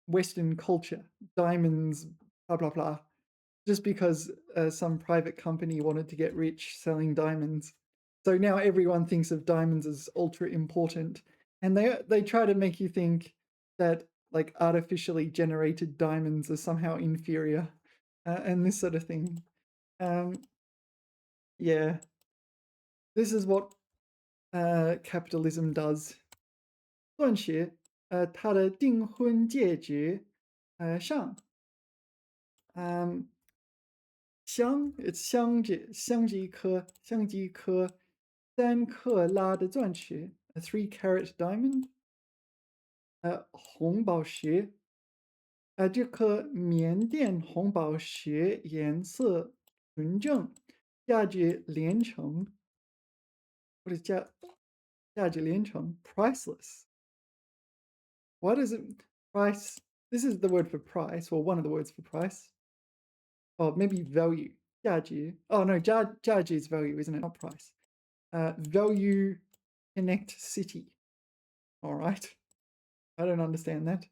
Western culture. Diamonds, blah blah blah. Just because some private company wanted to get rich selling diamonds. So now everyone thinks of diamonds as ultra important, and they try to make you think that like artificially generated diamonds are somehow inferior, and this sort of thing. Um, yeah, this is what capitalism does. 钻石，它的订婚戒指，上，嗯，it's 香吉科3克拉的钻石，a 3 carat diamond，红宝石，这颗缅甸红宝石颜色纯正，价值连城，或者价值连城 priceless。What is it? Price. This is the word for price, or one of the words for price. Or maybe value. 价值. Oh no, 价值 is value, isn't it? Not price. Value connect city. All right. I don't understand that.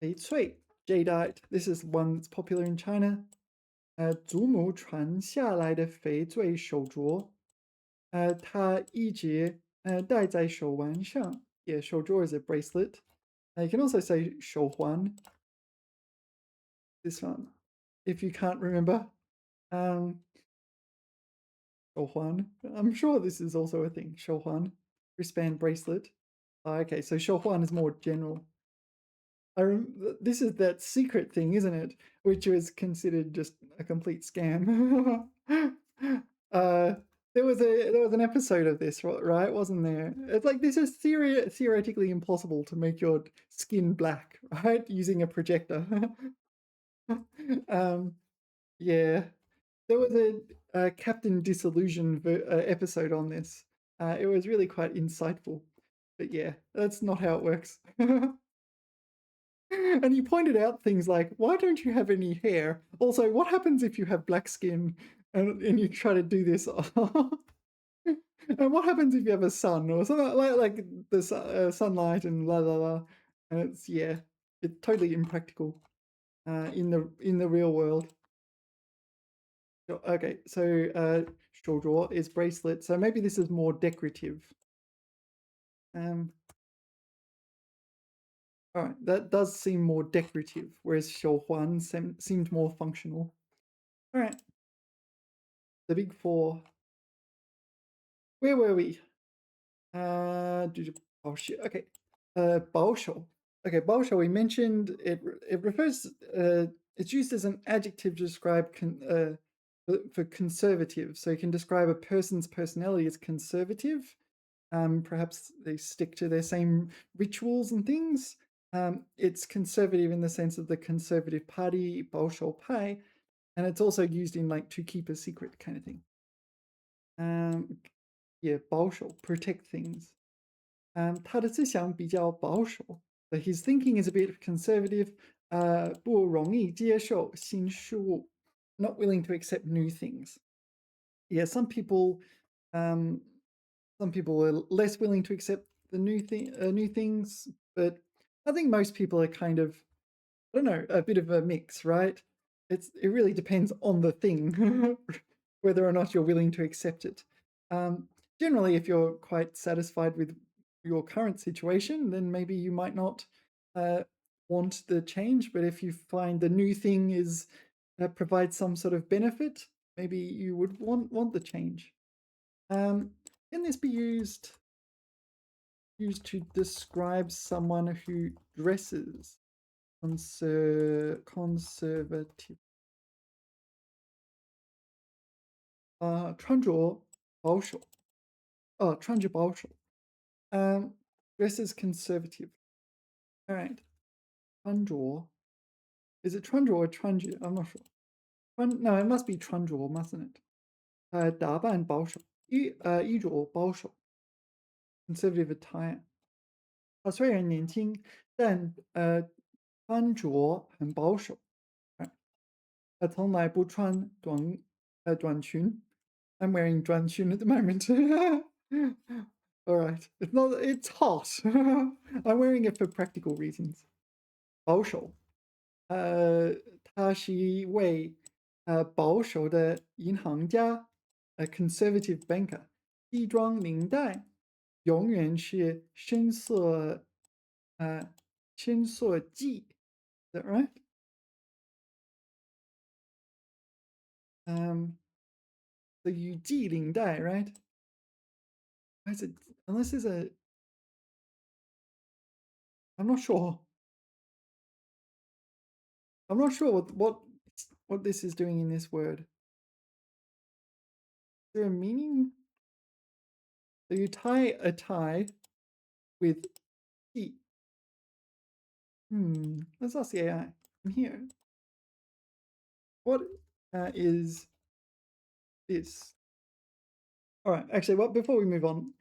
翡翠 jadeite. This is one that's popular in China. 祖母传下来的翡翠手镯，她一直戴在手腕上。Yeah, 手镯 is a bracelet. You can also say 手环. This one, if you can't remember. Um, 手环. I'm sure this is also a thing. 手环, wristband bracelet. Okay, so 手环 is more general. This is that secret thing, isn't it? Which was considered just a complete scam. uh, there was an episode of this, right? Wasn't there? It's like this is theoretically impossible to make your skin black, right? Using a projector. Yeah, there was a Captain Disillusion episode on this. It was really quite insightful. But yeah, that's not how it works. And you pointed out things like, why don't you have any hair? Also, what happens if you have black skin and you try to do this? And what happens if you have a sun or something like the sunlight and blah blah blah? And it's totally impractical in the real world. Okay, so 手镯 is bracelet, so maybe this is more decorative. All right, that does seem more decorative, whereas 手环 seemed more functional. All right, the big four. Where were we? Oh shit. Okay. 保守. Okay, 保守. We mentioned it. It refers. It's used as an adjective to describe for conservative. So you can describe a person's personality as conservative. Perhaps they stick to their same rituals and things. It's conservative in the sense of the Conservative Party, 保守派, and it's also used in like to keep a secret kind of thing. Yeah, 保守, protect things. 他的思想比较保守, but his thinking is a bit conservative. 不容易接受新事物, not willing to accept new things. Yeah, some people are less willing to accept the new things, but I think most people are kind of, I don't know, a bit of a mix, right? It really depends on the thing. whether or not you're willing to accept it. Generally, if you're quite satisfied with your current situation, then maybe you might not want the change. But if you find the new thing is provides some sort of benefit, maybe you would want the change. Can this be used to describe someone who dresses conservative? 穿着保守，穿着保守。Dresses conservative. All right. 穿着 is it 穿着 or 穿着? I'm not sure. No, it must be 穿着 mustn't it? 打扮保守，衣着保守 conservative attire. 虽然年轻，但穿着很保守。从来不穿短裙。I'm wearing 短裙 at the moment. All right. It's hot. I'm wearing it for practical reasons. 保守。他是一位保守的银行家，a conservative banker。西装领带永远是深色系。Is that right? So you 系领带 right? Why is it, unless there's a, I'm not sure. I'm not sure what this is doing in this word. Is there a meaning? So you tie a tie with 系. Let's ask the AI. I'm here. What is this? All right. Actually, before we move on,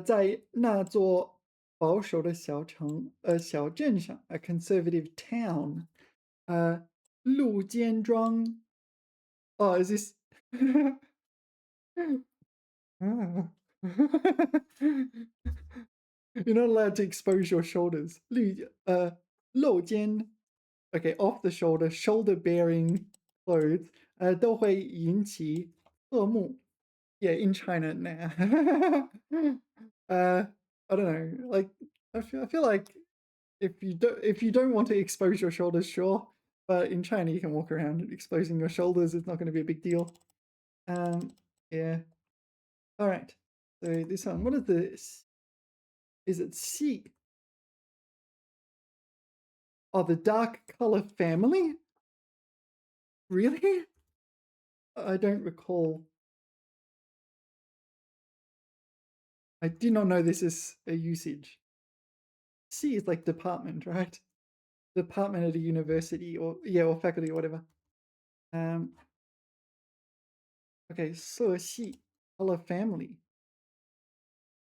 在那座保守的小镇上 a conservative town. 陆间庄 Oh, is this? Ah. You're not allowed to expose your shoulders. 露肩 okay, off the shoulder bearing clothes 都会引起侧目. Yeah, in China now. I don't know. Like I feel like if you don't want to expose your shoulders, sure. But in China, you can walk around exposing your shoulders. It's not going to be a big deal. Yeah. All right. So this one, what is this? Is it C? Oh, the dark color family? Really? I don't recall. I did not know this is a usage. C is like department, right? Department at a university or faculty or whatever. Okay, 色系 color family.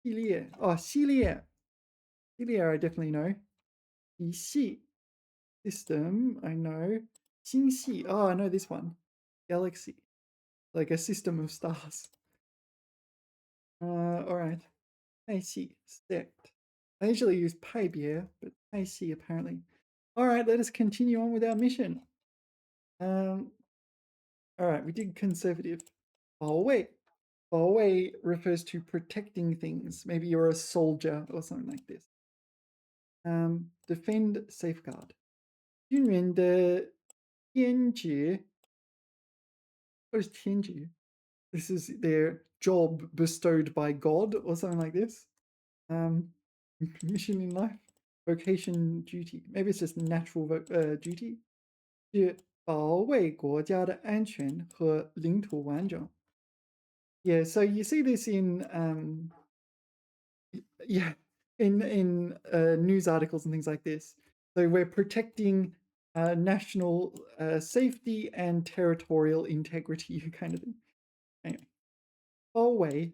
系列 oh 系列 I definitely know. 体系 system I know. 星系 oh I know this one. Galaxy, like a system of stars. All right. 派系 sect. I usually use 派别 but 派系 apparently. All right, let us continue on with our mission. All right, we did conservative. 保卫 保卫 refers to protecting things. Maybe you're a soldier or something like this. Defend, safeguard. 军人的天职 What is 天职? This is their job bestowed by God or something like this. Mission in life, vocation, duty. Maybe it's just natural duty. 是保卫国家的安全和领土完整. Yeah, so you see this in news articles and things like this. So we're protecting national safety and territorial integrity, kind of thing. Anyway, 包围.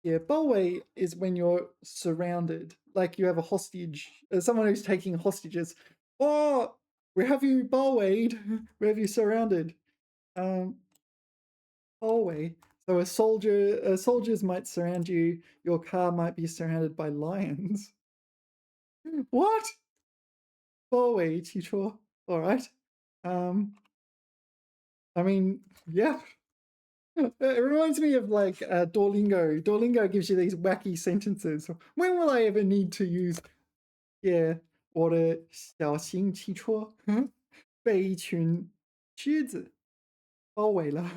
Yeah, 包围 is when you're surrounded, like you have a hostage, someone who's taking hostages. Oh, we have you 包围, we have you surrounded. 包围. So soldiers might surround you. Your car might be surrounded by lions. What? 包围汽车. All right. I mean, yeah. It reminds me of like Duolingo. Duolingo gives you these wacky sentences. When will I ever need to use, yeah, 我的小型汽车被一群狮子包围了?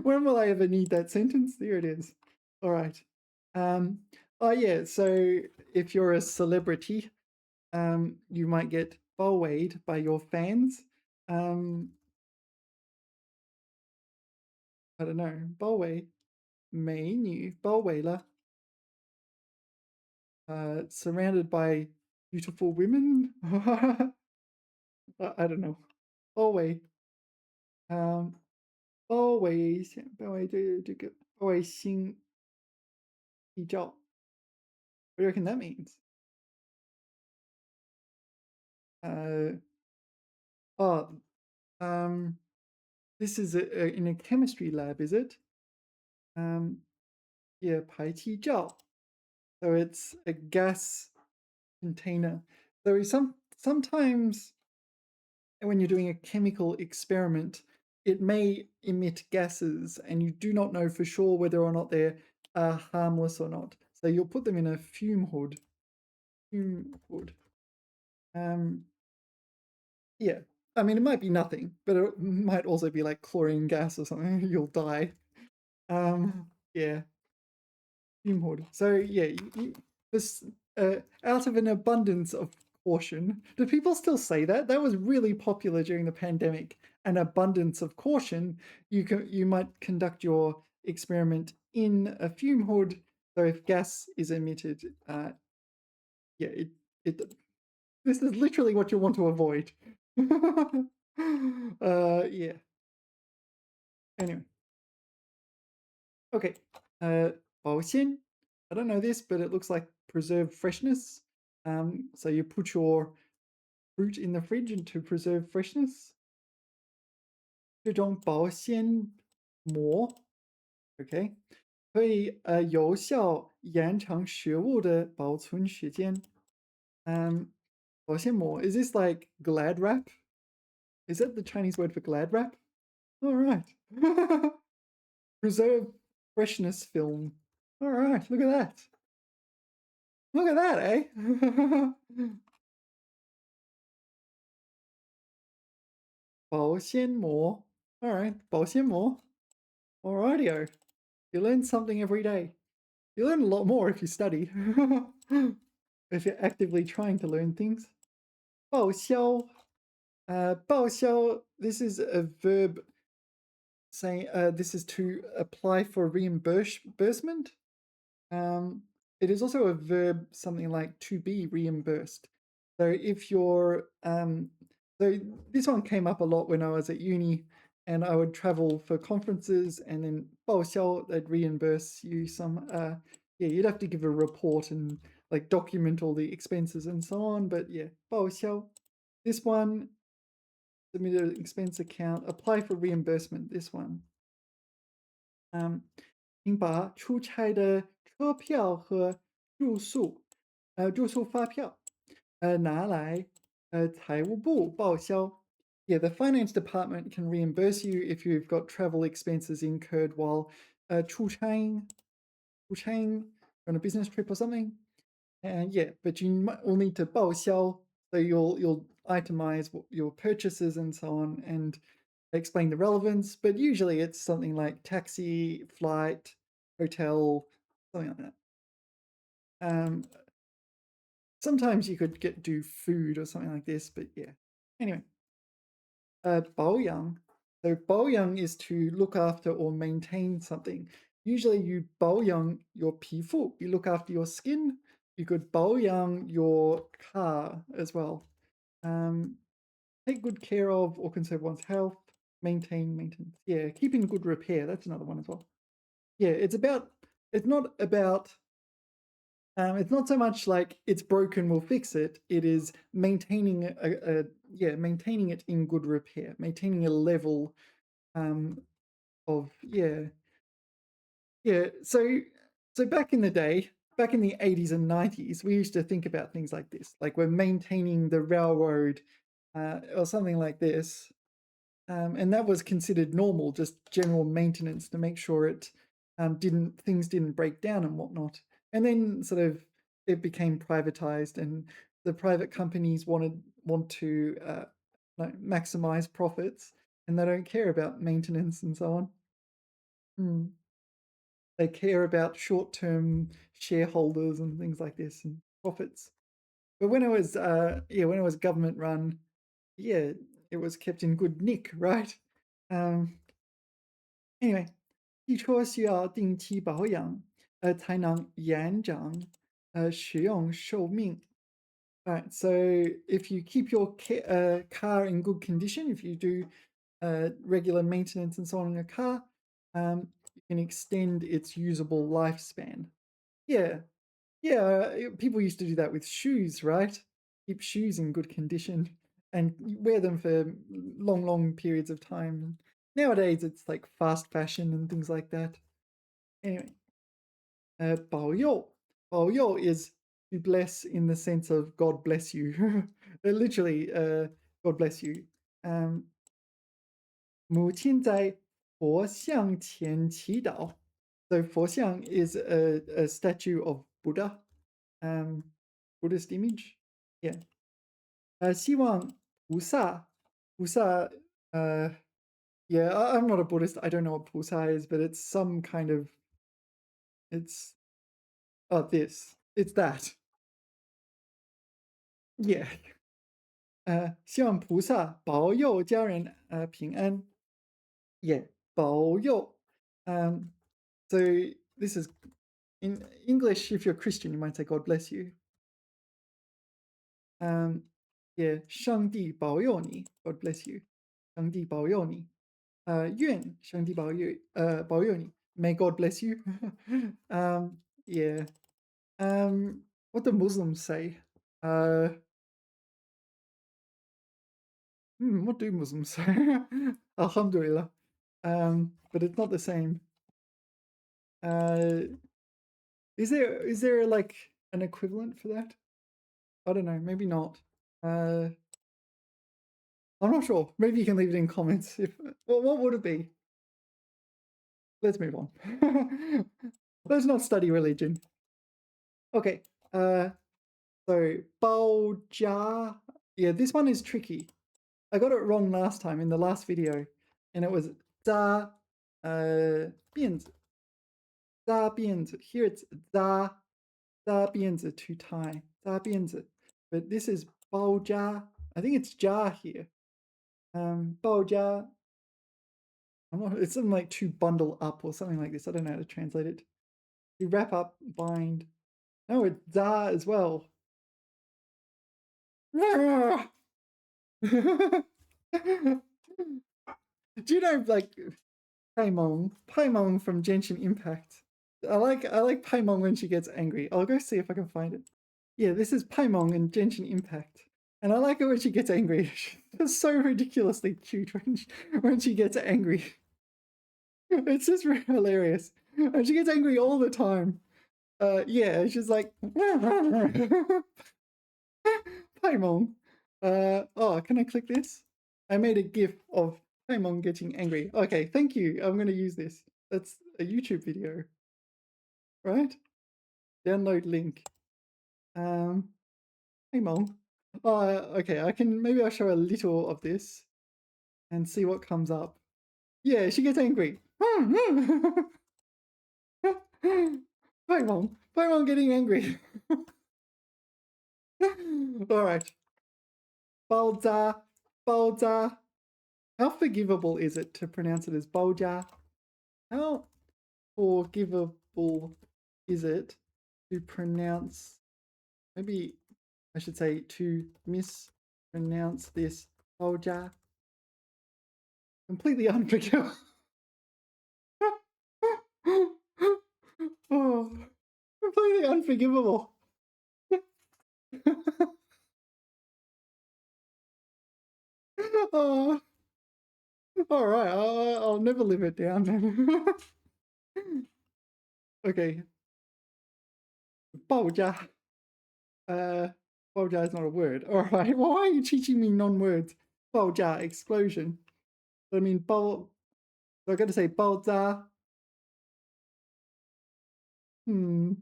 When will I ever need that sentence? There it is. All right. Um, oh yeah, so if you're a celebrity, you might get 包围 by your fans. I don't know. 包围美女包围了 surrounded by beautiful women. I don't know. 包围 um 包围这个包围新地照 What do you reckon that means? Uh, oh, um, this is in a chemistry lab, is it? Yeah, 排气罩. So it's a gas container. So sometimes when you're doing a chemical experiment, it may emit gases, and you do not know for sure whether or not they're harmless or not. So you'll put them in a fume hood. Fume hood. Yeah, I mean, it might be nothing, but it might also be like chlorine gas or something. You'll die. Yeah, fume hood. So yeah, this out of an abundance of caution. Do people still say that? That was really popular during the pandemic. An abundance of caution. You might conduct your experiment in a fume hood. So if gas is emitted, yeah, it this is literally what you want to avoid. Yeah. Anyway, okay. 保鲜. I don't know this, but it looks like preserved freshness. So you put your fruit in the fridge and to preserve freshness. 这种保鲜膜, okay, 可以有效延长食物的保存时间. 保鲜膜, is this like Glad wrap? Is that the Chinese word for Glad wrap? All right. Preserve freshness film. All right, look at that. Look at that, eh? 保鲜膜. All right, 保鲜膜. Alrighty-o. You learn something every day. You learn a lot more if you study. If you're actively trying to learn things. 报销. 报销, this is a verb saying this is to apply for reimbursement. It is also a verb, something like to be reimbursed. So if you're, so this one came up a lot when I was at uni, and I would travel for conferences, and then 报销, they'd reimburse you some. Yeah, you'd have to give a report and like document all the expenses and so on. But yeah, 报销. This one, submit an expense account, apply for reimbursement. This one. 请把出差的车票和住宿发票拿来财务部报销. Yeah, the finance department can reimburse you if you've got travel expenses incurred while 出差 on a business trip or something. And yeah, but you will need to 报销, so you'll itemize your purchases and so on, and explain the relevance. But usually it's something like taxi, flight, hotel, something like that. Sometimes you could do food or something like this, but yeah. Anyway, 保养. So 保养 is to look after or maintain something. Usually you 保养 your 皮肤, you look after your skin. You could 保养 your car as well. Take good care of or conserve one's health. Maintenance. Yeah, keep in good repair. That's another one as well. Yeah, it's not so much like it's broken, we'll fix it. It is maintaining maintaining it in good repair, maintaining a level of yeah. So back in the day, back in the 80s and 90s, we used to think about things like this, like we're maintaining the railroad or something like this. And that was considered normal, just general maintenance to make sure things didn't break down and whatnot. And then sort of it became privatized, and the private companies want to maximize profits, and they don't care about maintenance and so on. Mm. They care about short-term shareholders and things like this and profits. But when it was government run, yeah, it was kept in good nick, right? Um, anyway, 汽车需要定期保养，才能延长使用寿命。Right. So if you keep your car in good condition, if you do regular maintenance and so on in your car, you can extend its usable lifespan. Yeah, yeah. People used to do that with shoes, right? Keep shoes in good condition and wear them for long, long periods of time. Nowadays, it's like fast fashion and things like that. Anyway, 保佑 is to bless in the sense of God bless you. Literally, God bless you. 母亲在佛像前祈祷. So 佛像 is a statue of Buddha, Buddhist image. Yeah. 希望菩萨, yeah, I'm not a Buddhist. I don't know what 菩萨 is, but it's some kind of, it's, this. It's that. Yeah. 希望菩萨保佑家人平安. Yeah, 保佑. So this is in English. If you're Christian, you might say God bless you. Yeah, 上帝保佑你. God bless you. 上帝保佑你. 愿上帝保佑你. May God bless you. Yeah. What do Muslims say? What do Muslims say? Alhamdulillah. But it's not the same. Is there like an equivalent for that? I don't know. Maybe not. I'm not sure. Maybe you can leave it in comments. What would it be? Let's move on. Let's not study religion. Okay. So 包家. Yeah, this one is tricky. I got it wrong last time in the last video, and it was 辫子. Here it's 辫子 to tie. 辫子. But this is 包家. I think it's 家 here. 包家. It's something like to bundle up or something like this. I don't know how to translate it. To wrap up, bind. No, it's za as well. Do you know like Paimon from Genshin Impact? I like Paimon when she gets angry. I'll go see if I can find it. Yeah, this is Paimon in Genshin Impact. And I like it when she gets angry. She's so ridiculously cute when she gets angry. It's just hilarious. And she gets angry all the time. Yeah, she's like Paimon. Oh, can I click this? I made a GIF of Paimon getting angry. Okay, thank you. I'm going to use this. That's a YouTube video, right? Download link. Paimon. Oh, okay. Maybe I'll show a little of this and see what comes up. Yeah, she gets angry. Paimon getting angry. All right. 爆炸. How forgivable is it to pronounce it as 爆炸? How forgivable is it to pronounce, maybe I should say to mispronounce this 爆炸? Completely unforgivable. Oh, completely unforgivable. Oh, all right. I'll never live it down. Okay. 爆炸. 爆炸 is not a word. All right. Why are you teaching me non-words? 爆炸, explosion. I mean, so I got to say 爆炸. Hmm.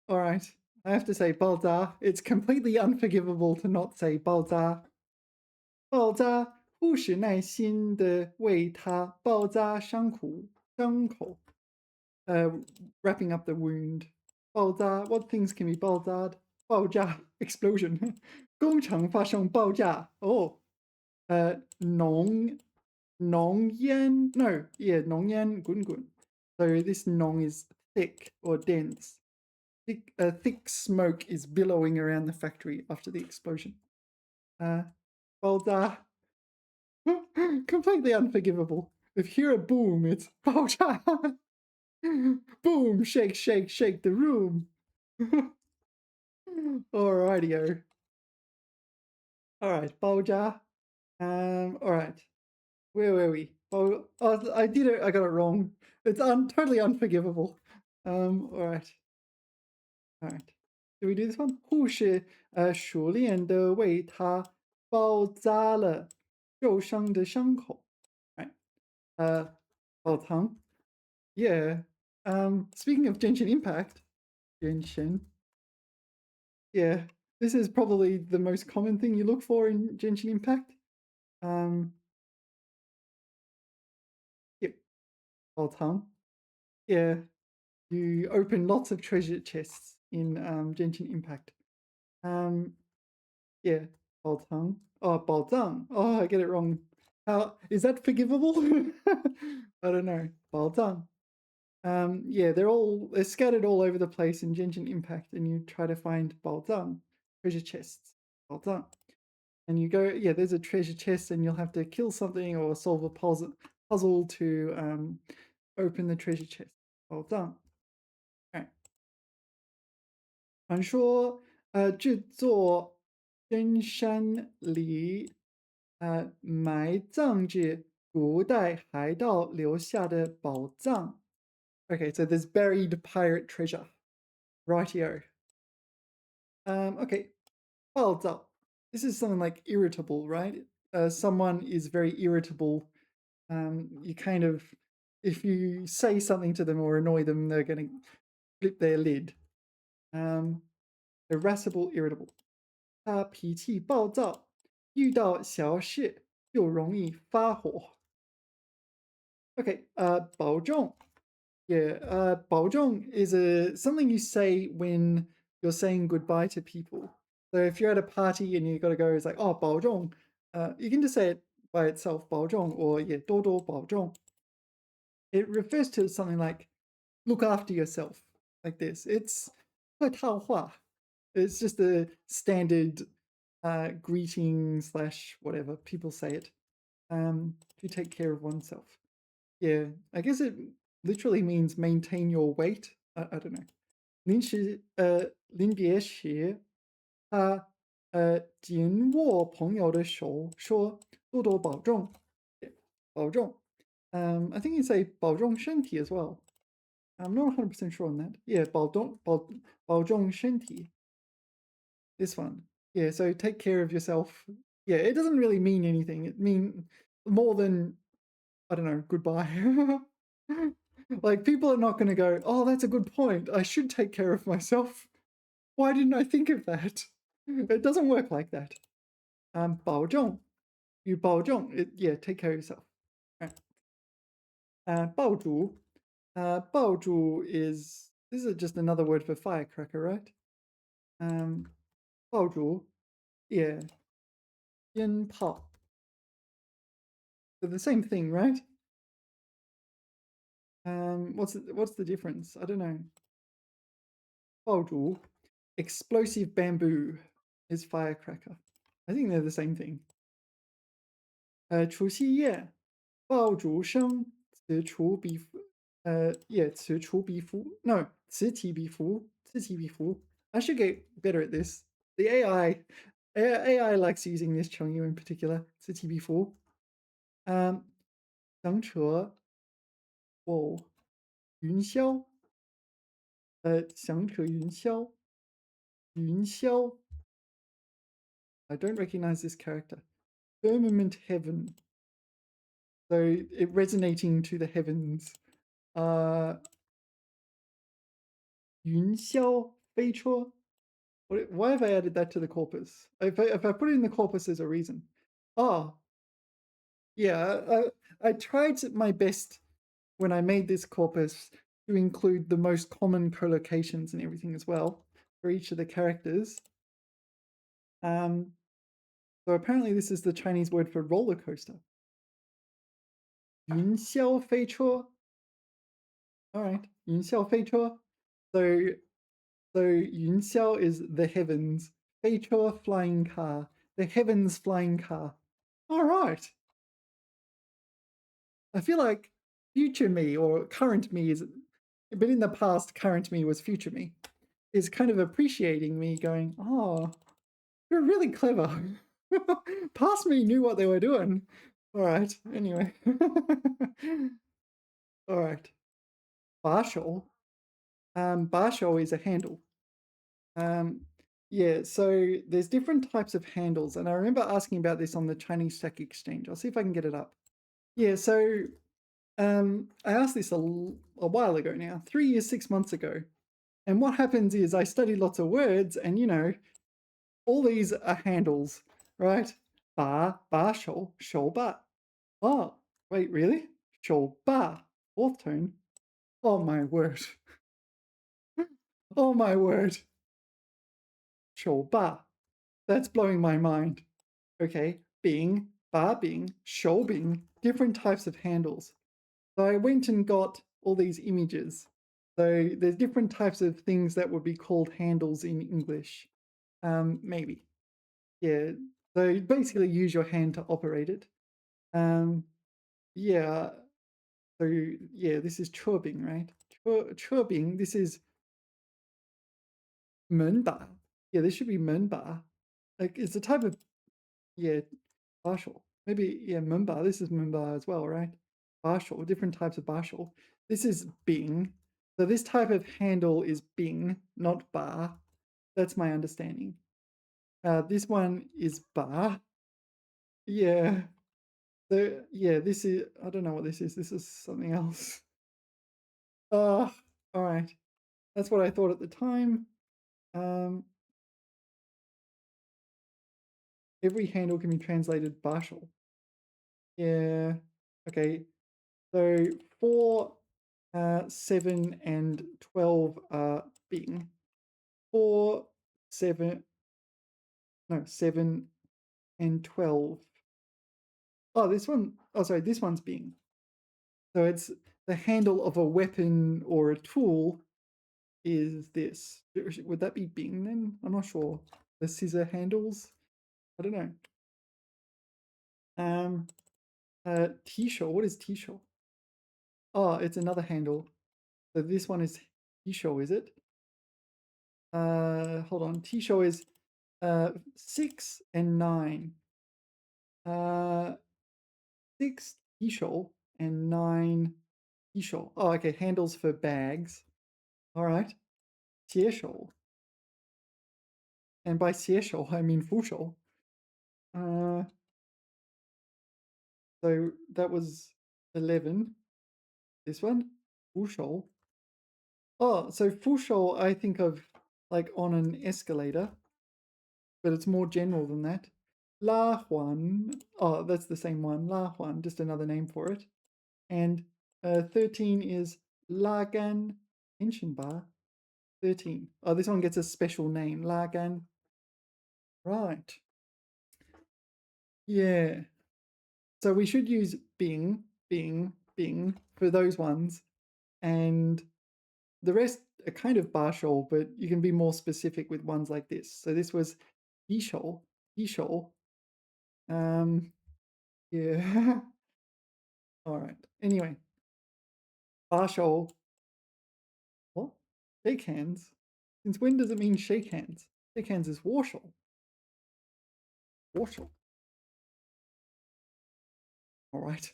All right. I have to say 爆炸. It's completely unforgivable to not say 爆炸.爆炸不是耐心的为他包扎伤口. Uh, wrapping up the wound. 爆炸 What things can be 爆炸?爆炸 explosion. 工厂发生爆炸. Oh, 浓烟 no, yeah, 浓烟滚滚. So this 浓 is thick or dense. Thick smoke is billowing around the factory after the explosion. 爆炸 completely unforgivable. If you hear a boom, it's 爆炸. Boom, shake, shake, shake the room. Alrighty-o. Alright, 爆炸. Alright. Where were we? Oh, I did it. I got it wrong. It's totally unforgivable. Alright. Alright. Do we do this one? 护士熟练的为他包扎了受伤的伤口. Right. 煲汤. Yeah. Speaking of Genshin Impact, Genshin. Yeah. This is probably the most common thing you look for in Genshin Impact. Yep. 煲汤. Yeah. You open lots of treasure chests in Genshin Impact. Yeah. 煲汤. Oh, 宝藏. Oh, I get it wrong. How is that forgivable? I don't know. 宝藏. Yeah, they're scattered all over the place in Genshin Impact, and you try to find 宝藏, treasure chests. 宝藏. And you go, yeah, there's a treasure chest, and you'll have to kill something or solve a puzzle to open the treasure chest. 宝藏. Right. 传说，这座深山里，埋葬着古代海盗留下的宝藏. Okay, so there's buried pirate treasure. Rightio. Okay, 暴躁. This is something like irritable, right? Someone is very irritable. You kind of, if you say something to them or annoy them, they're going to flip their lid. Irascible, irritable. 他脾气暴躁，遇到小事就容易发火. Okay, 保重. Yeah, 保重 is something you say when you're saying goodbye to people. So if you're at a party and you've got to go, it's like, oh, 保重. You can just say it by itself, 保重, or yeah, 多多保重. It refers to something like look after yourself, like this. It's 客套话. It's just a standard greeting slash whatever people say it to take care of oneself. Yeah, I guess it literally means maintain your weight. I don't know. 临别时，他紧握朋友的手，说多多保重，保重. I think you say 保重身体 as well. I'm not 100% sure on that. Yeah, 保重身体. This one. Yeah, so take care of yourself. Yeah, it doesn't really mean anything. It means more than, I don't know, goodbye. Like, people are not going to go, oh, that's a good point. I should take care of myself. Why didn't I think of that? It doesn't work like that. 保重. You 保重. Yeah, take care of yourself. Right. 爆竹. 爆竹 this is just another word for firecracker, right? 爆竹. Yeah. 鞭炮. They're the same thing, right? What's the difference? I don't know. 爆竹. Explosive bamboo is firecracker. I think they're the same thing. 除夕夜，爆竹声，此处彼伏。Yeah, 此处彼伏. No, 此起彼伏. 此起彼伏. I should get better at this. The AI likes using this 成语 in particular. 此起彼伏. 响彻 whoa 云霄. 响彻云霄. 云霄. I don't recognize this character. firmament heaven. So it resonating to the heavens. 云霄飞车. Why have I added that to the corpus? If I put it in the corpus, there's a reason. Oh, yeah. I tried my best when I made this corpus to include the most common collocations and everything as well for each of the characters. So apparently this is the Chinese word for roller coaster. 云霄飞车. All right, 云霄飞车. So 云霄 is the heavens, 飞车 flying car, the heavens flying car. All right. I feel like future me or current me is, but in the past, current me was future me, is kind of appreciating me going, oh, you're really clever. Past me knew what they were doing. All right, anyway. All right. Partial. Partial is a handle. Yeah, so there's different types of handles, and I remember asking about this on the Chinese Stack Exchange. I'll see if I can get it up. Yeah, so I asked this a while ago now, 3 years, 6 months ago. And what happens is I study lots of words, and all these are handles, right? Ba, shou ba. Oh, wait, really? Shou ba, fourth tone. Oh my word. Oh my word. Shou ba. That's blowing my mind. Okay, bing, ba bing, shou bing, different types of handles. So I went and got all these images. So there's different types of things that would be called handles in English. Maybe. Yeah. So basically use your hand to operate it. Yeah. So yeah, this is chirping, right? Chirping, this is 门把. Yeah, this should be 门把. Like it's a type of, yeah, partial. Maybe, yeah, 门把. This is 门把 as well, right? Partial, different types of partial. This is bing. So this type of handle is bing, not ba. That's my understanding. This one is ba. Yeah. So yeah, this is, I don't know what this is. This is something else. All right. That's what I thought at the time. Every handle can be translated partial. Yeah. Okay. So 4, 7, and 12 are bing. 4, 7, no, 7 and 12. Oh, this one, oh, sorry, this one's bing. So it's the handle of a weapon or a tool is this. Would that be bing then? I'm not sure. The scissor handles? I don't know. T-show, what is T-show? Oh, it's another handle. So this one is T-show, is it? Hold on. T-show is 6 and 9. 6 T-show and 9 T-show. Oh, okay. Handles for bags. All right. 斜手. And by 斜手, I mean 扶手. So that was 11. This one, 扶手. Oh, so 扶手, I think of like on an escalator, but it's more general than that. La Huan. Oh, that's the same one. La Huan, just another name for it. And 13 is La Gan Henshin Bar. 13. Oh, this one gets a special name. La Gan. Right. Yeah. So we should use Bing, Bing, Bing for those ones. And the rest are kind of partial, but you can be more specific with ones like this. So this was Yishou, Yishou. Yeah. All right. Anyway, partial. What? Shake hands? Since when does it mean shake hands? Shake hands is warshall. Warshall. All right.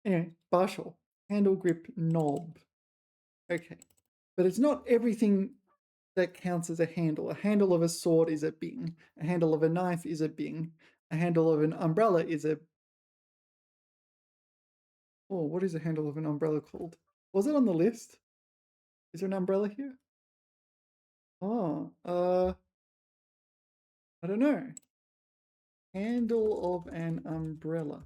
Anyway, partial. Handle grip knob. Okay. But it's not everything that counts as a handle. A handle of a sword is a bing. A handle of a knife is a bing. A handle of an umbrella is a... Oh, what is a handle of an umbrella called? Was it on the list? Is there an umbrella here? Oh, I don't know. Handle of an umbrella.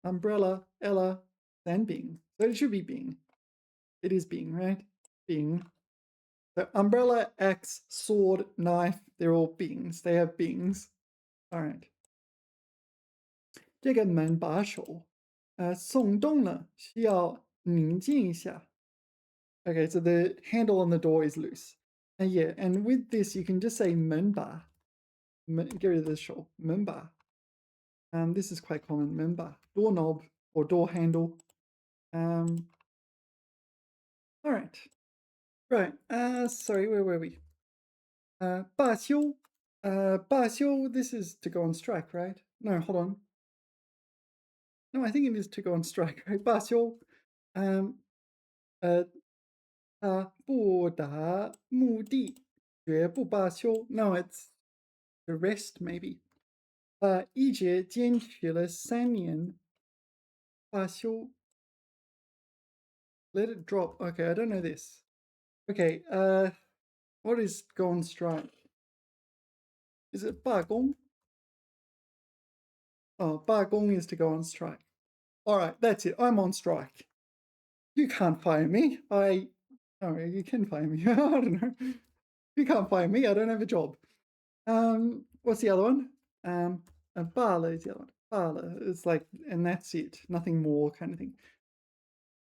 Umbrella, Ella, and Bing. So it should be Bing. It is Bing, right? Bing. So umbrella, axe, sword, knife, they're all Bings. They have Bings. All right. 这个门把手，松动了，需要拧紧一下。Okay, so the handle on the door is loose. And yeah, and with this, you can just say 门把. Get rid of the shawl. 门把. This is quite common. 门把. Doorknob or door handle. All right. Right. Sorry, where were we? 罢休. 罢休, this is to go on strike, right? No, hold on. No, I think it is to go on strike, right? 罢休. 不达目的，绝不罢休. No, it's the rest, maybe. 一直坚持了3年，罢休. Let it drop. Okay, I don't know this. Okay, what is go on strike? Is it 罢工? Oh, 罢工 is to go on strike. All right, that's it. I'm on strike. You can't fire me. Oh, you can fire me. I don't know. You can't fire me. I don't have a job. What's the other one? Bala is the other one. Bala. It's like, and that's it. Nothing more kind of thing.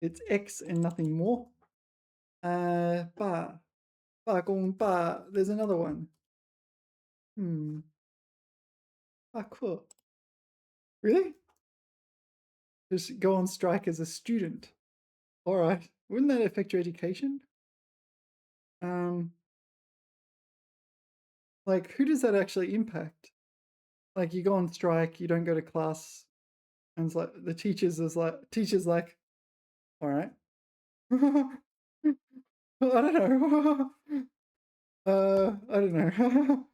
It's X and nothing more. Ba. Ba gong ba. There's another one. Ba ku. Really? Just go on strike as a student. All right. Wouldn't that affect your education? Like, who does that actually impact? Like, you go on strike, you don't go to class, and it's like the teachers like, all right. I don't know. I don't know.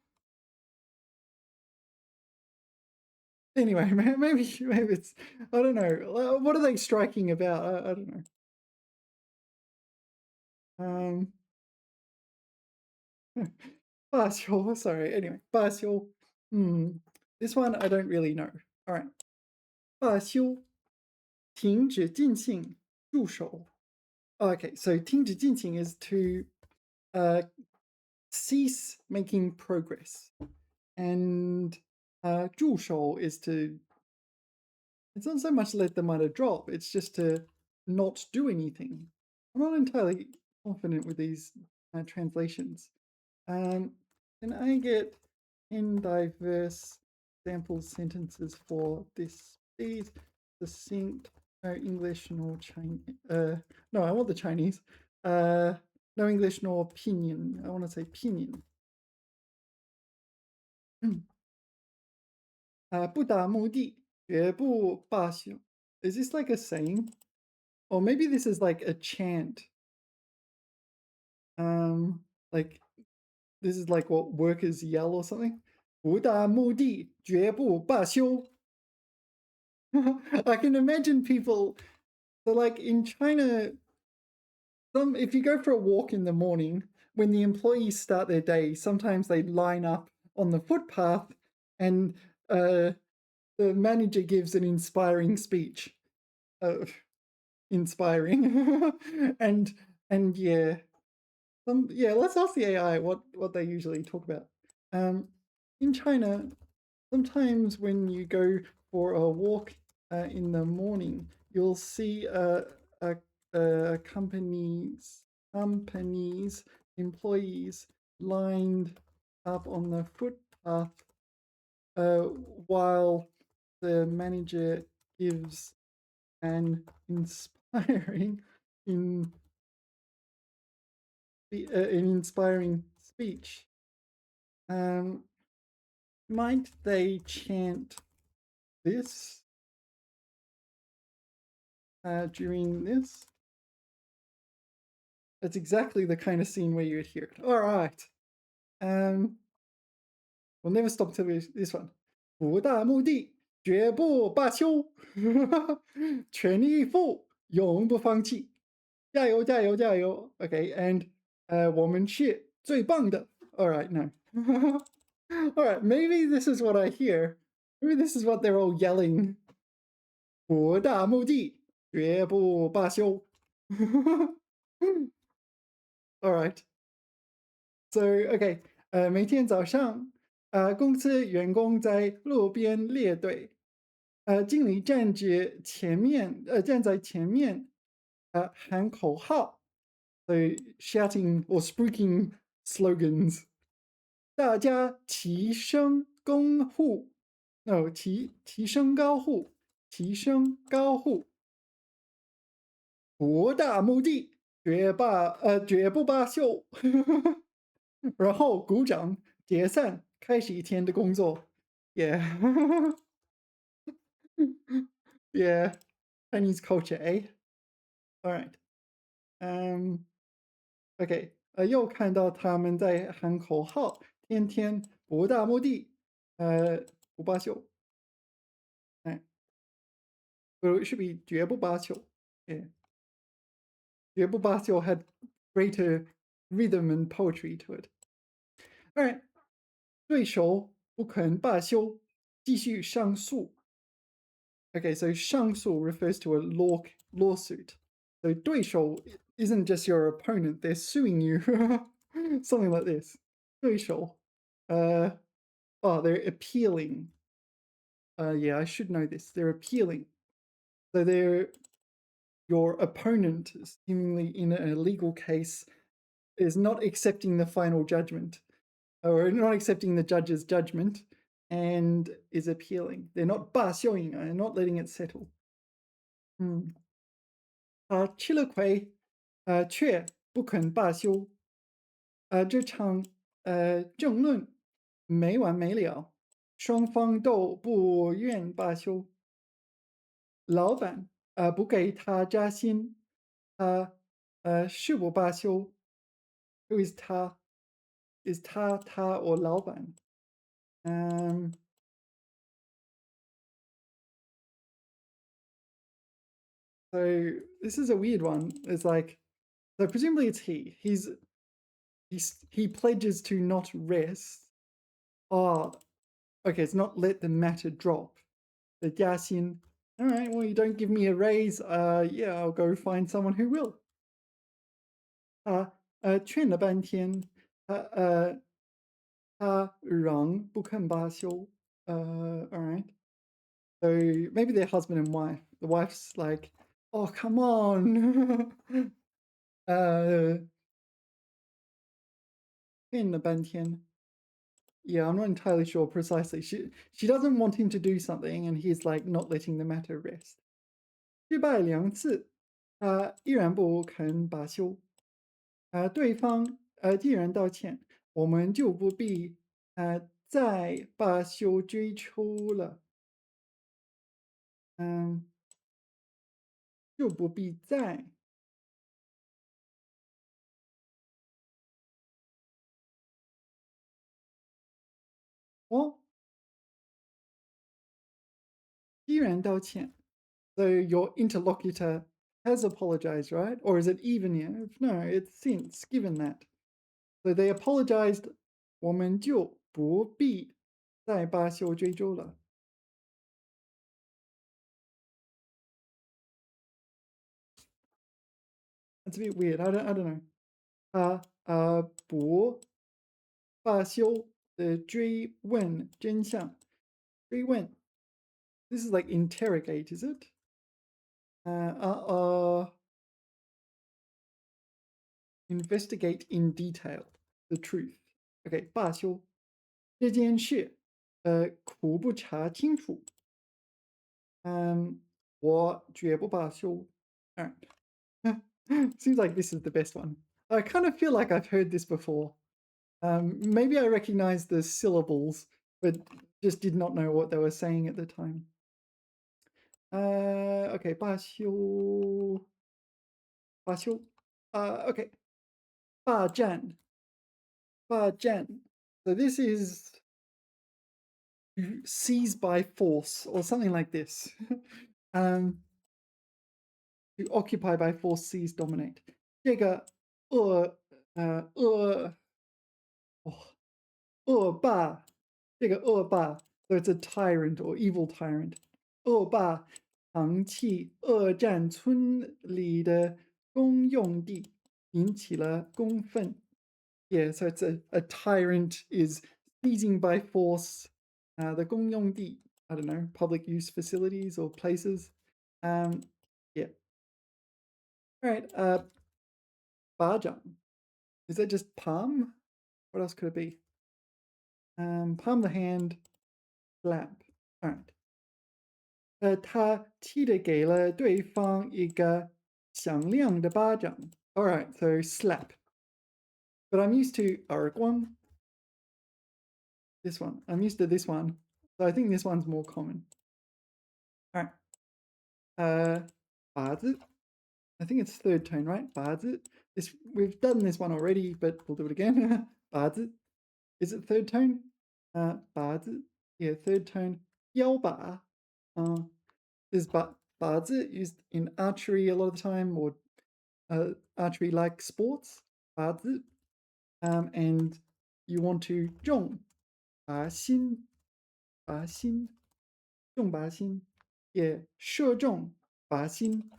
Anyway, maybe it's, I don't know. What are they striking about? I don't know. Partial, sorry. Anyway, partial. This one I don't really know. All right. 罢休，停止进行，助手. Okay, so 停止进行 is to cease making progress. And 助手 is to, it's not so much let the matter drop, it's just to not do anything. I'm not entirely confident with these translations. Can I get 10 diverse sample sentences for this, please? Succinct, no English nor Chinese. No, I want the Chinese. No English nor opinion. I want to say opinion. 不达目的，绝不罢休. Is this like a saying? Or maybe this is like a chant. Like this is like what workers yell or something. 不达目的，绝不罢休. I can imagine people. So like in China, if you go for a walk in the morning, when the employees start their day, sometimes they line up on the footpath and the manager gives an inspiring speech. Inspiring. and yeah. Let's ask the AI what they usually talk about. In China, sometimes when you go for a walk in the morning, you'll see companies employees lined up on the footpath while the manager gives an inspiring an inspiring speech. Might they chant this during this? That's exactly the kind of scene where you would hear it. All right. We'll never stop till this one. 不大目的，绝不罢休，全力以赴，永不放弃，加油加油加油！Okay, and 我们是最棒的。All right, no. All right, maybe this is what I hear. Maybe this is what they're all yelling. 不大目的，绝不罢休。All right. So, okay. 每天早上，公司员工在路边列队，经理站在前面，喊口号，so shouting or speaking slogans，大家齐声恭呼，no，齐声高呼，齐声高呼，不大目的，绝不罢休，然后鼓掌解散，开始一天的工作，yeah，yeah， Chinese culture，哎，all right，OK，又看到他们在喊口号，天天不大目的，不罢休，哎，should be 绝不罢休，yeah，绝不罢休 had greater rhythm and poetry to it. All right，对手不肯罢休，继续上诉。Okay, so 上诉 refers to a lawsuit. So 对手 isn't just your opponent; they're suing you. Something like this. 对手 oh, they're appealing. Yeah, I should know this. They're appealing. So they're your opponent, seemingly in a legal case, is not accepting the final judgment or not accepting the judge's judgment and is appealing. They're not 罢休, they're not letting it settle. 吃了亏，却不肯罢休。这场争论没完没了，双方都不愿罢休。老板不给他加薪，他誓不罢休。Who is 他？Is 他or 老板？So this is a weird one. It's like, so presumably it's he. He pledges to not rest. Oh, okay, it's not let the matter drop. The 加薪. All right, well, you don't give me a raise. Yeah, I'll go find someone who will. 劝了半天，他仍不肯罢休. All right. So maybe they're husband and wife. The wife's like, oh, come on. 劝了半天. Yeah, I'm not entirely sure precisely. She doesn't want him to do something, and he's like not letting the matter rest. 失败2次，依然不肯罢休。对方既然道歉，我们就不必再罢休追究了。就不必再。哦，依然道歉。So your interlocutor has apologized, right? Or is it even here? No, it's since, given that. So they apologized, 我们就不必再罢休追究了。That's a bit weird. I don't know. 不罢休的追问真相。追问 This is like interrogate, is it? Investigate in detail the truth. Okay, 罢休这件事，苦不查清楚。我绝不罢休。All right. Seems like this is the best one. I kind of feel like I've heard this before. Maybe I recognize the syllables, but just did not know what they were saying at the time. Okay, 罢休，罢休。Okay, 霸占，霸占. So this is to seize by force or something like this. um, to occupy by force, seize, dominate. 这个恶恶霸，这个恶霸 so it's a tyrant or evil tyrant. 恶霸藏弃二战村里的公用地，引起了公愤。Yeah, so it's a tyrant is seizing by force the 公用地, I don't know, public use facilities or places. Yeah. All right. 巴掌. Is that just palm? What else could it be? Palm the hand, slap. All right. 他踢的给了对方一个响亮的巴掌. All right, so slap. But I'm used to 耳光. This one. I'm used to this one. So I think this one's more common. All right. 把子. I think it's third tone, right? 把子. We've done this one already, but we'll do it again. 把子. Is it third tone? 把子. Yeah, third tone. 腰把. Is 把子 used in archery a lot of the time, or archery like sports? 把子. And you want to 中把心. 把心. 中把心. Yeah, 射中把心.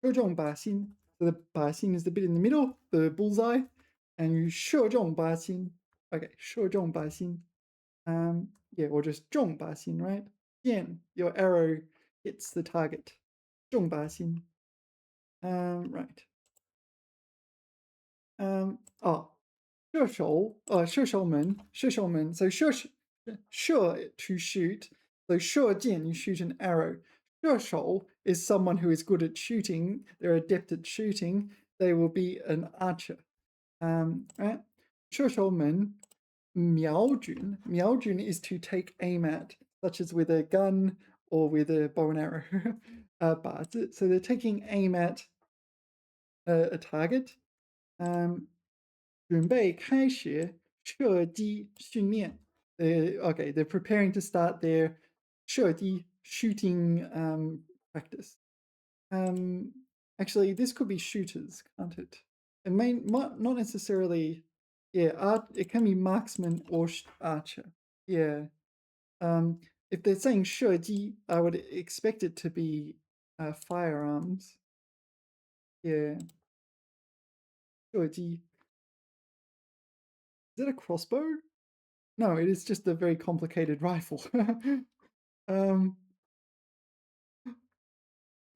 射中把心. So the 把心 is the bit in the middle, the bullseye, and you 射中把心. Okay, 射中把心. Yeah, or just 中把心, right? Again, your arrow hits the target. 中把心. Right. 射手, 射手门, 射手门. So 射 to shoot. So 射箭, you shoot an arrow. 射手 is someone who is good at shooting. They're adept at shooting. They will be an archer. Right? 射手门, 瞄准. 瞄准 is to take aim at, such as with a gun or with a bow and arrow. 靶子. So they're taking aim at a target. 准备开始射击训练. Okay, they're preparing to start their 射击 shooting practice. Actually, this could be shooters, can't it? It may not necessarily. Yeah, it can be marksman or archer. Yeah. If they're saying 射击, I would expect it to be firearms. Yeah. 射击. Is it a crossbow? No, it is just a very complicated rifle.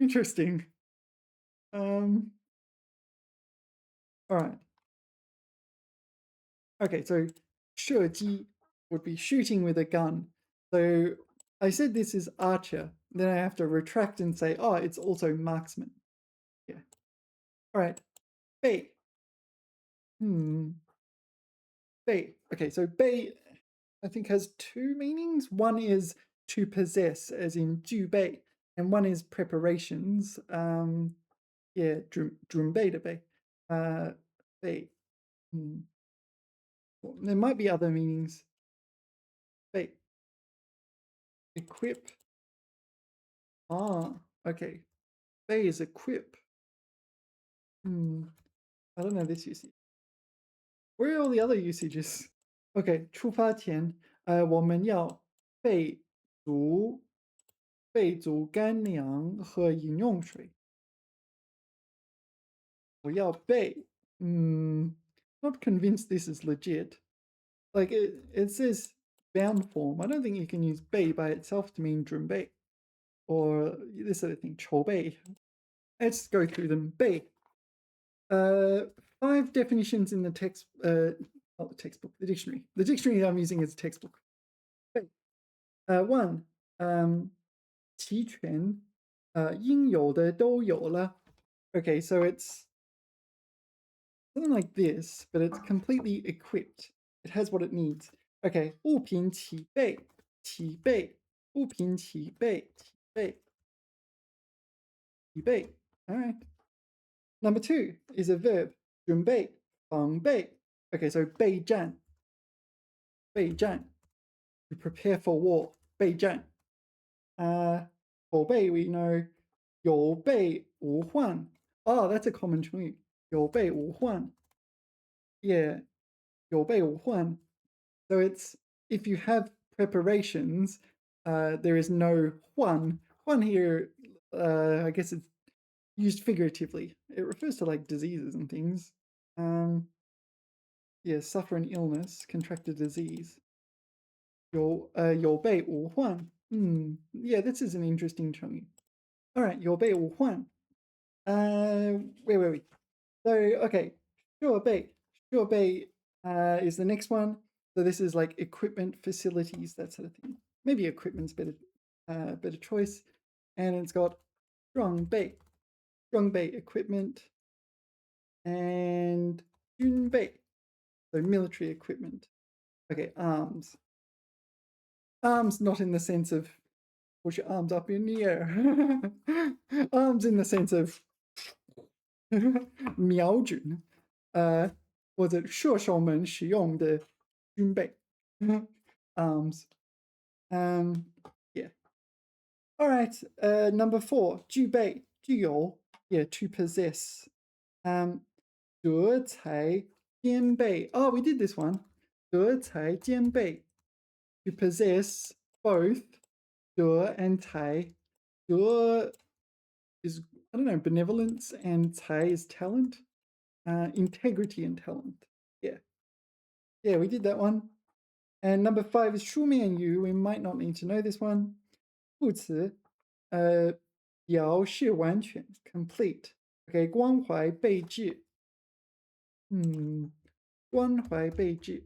Interesting. All right. Okay, so 射击 would be shooting with a gun. So I said this is archer. Then I have to retract and say, oh, it's also marksman. Yeah. All right. 背. Bei. Okay, so bei, I think, has two meanings. One is to possess, as in 具备, and one is preparations. Yeah, 准备的备. Bei. There might be other meanings. Bei. Equip. Okay. Bei is equip. I don't know this usage. Where are all the other usages? Okay, 出发前，我们要备足干粮和饮用水。我要备. Not convinced this is legit. Like it says bound form. I don't think you can use 备 by itself to mean 准备 or this other thing 筹备. Let's go through them. 备. 5 definitions in the text. Not the textbook, the dictionary. The dictionary I'm using is a textbook. 备. 1. 齐全. 应有的都有了. Okay, so it's something like this, but it's completely equipped. It has what it needs. Okay, 物品齐备, 齐备, 物品齐备, 齐备, 齐备. All right. Number 2 is a verb. 准备, 防备. Okay, so 备战. 备战. to prepare for war, 备战. 后备 we know 有备无患. Oh, that's a common 成语. 有备无患. Yeah, 有备无患. So it's if you have preparations, there is no 患. 患 here, I guess it's used figuratively. It refers to like diseases and things. Yeah, suffer an illness, contract a disease. 有备无患. Yeah, this is an interesting 成语. All right, 有备无患. Wait. So, okay, 设备 is the next one. So this is like equipment, facilities, that sort of thing. Maybe equipment's better choice. And it's got 装备 equipment, and 军备, so military equipment. Okay, arms. Arms not in the sense of push your arms up in the air. Arms in the sense of 瞄准, 或者射手们使用的军备 arms. Yeah. All right. Number 4, 具有 yeah, to possess. 德才兼备. Oh, we did this one. 德才兼备. To possess both 德 and 才. 德 is, I don't know, benevolence, and 才 is talent. Integrity and talent. Yeah. Yeah, we did that one. And number 5 is 书面语. We might not need to know this one. 副词, 表示完全 complete. Okay, 关怀备至. 关怀备至.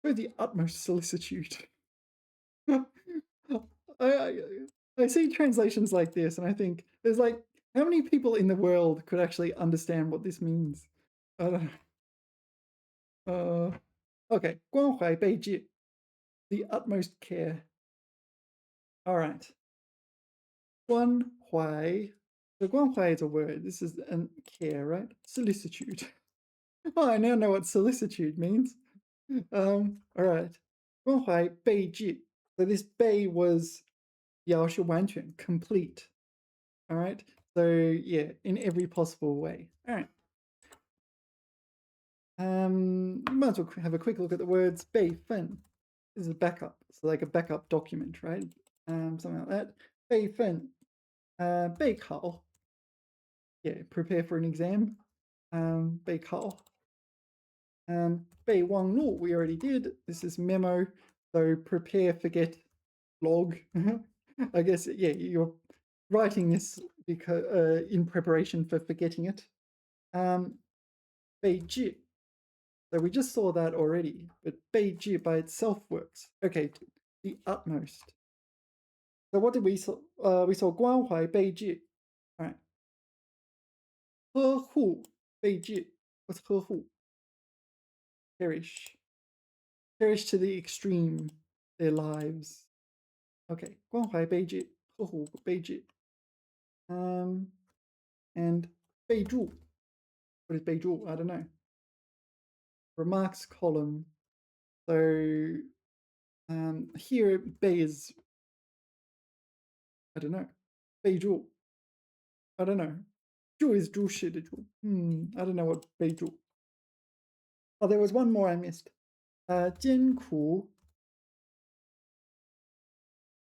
For the utmost solicitude. I see translations like this, and I think there's like, how many people in the world could actually understand what this means? I don't know. Okay, 关怀备至, the utmost care. All right. 关怀. So 关怀 is a word. This is care, right? Solicitude. Oh, I now know what solicitude means. All right. 关怀备至. So this 备 was 表示完全 complete. All right. So yeah, in every possible way. All right. Might as well have a quick look at the words 备份. This is a backup. So like a backup document, right? Something like that. 备份. 备考. Yeah, prepare for an exam. 备考. 备忘录 we already did. This is memo. So prepare, forget, log. I guess, yeah, you're writing this because in preparation for forgetting it. 备至. So we just saw that already, but 备至 by itself works. Okay, the utmost. So what did we saw? We saw 关怀备至. All right. 呵护备至. What's 呵护? Cherish. Cherish to the extreme their lives. Okay, 关怀备至, 呵护备至. And 备注. What is 备注? I don't know. Remarks column. So here 备 is, I don't know. 备注. I don't know. 注 is 注释的注. I don't know what 备注. Oh, there was one more I missed. 艰苦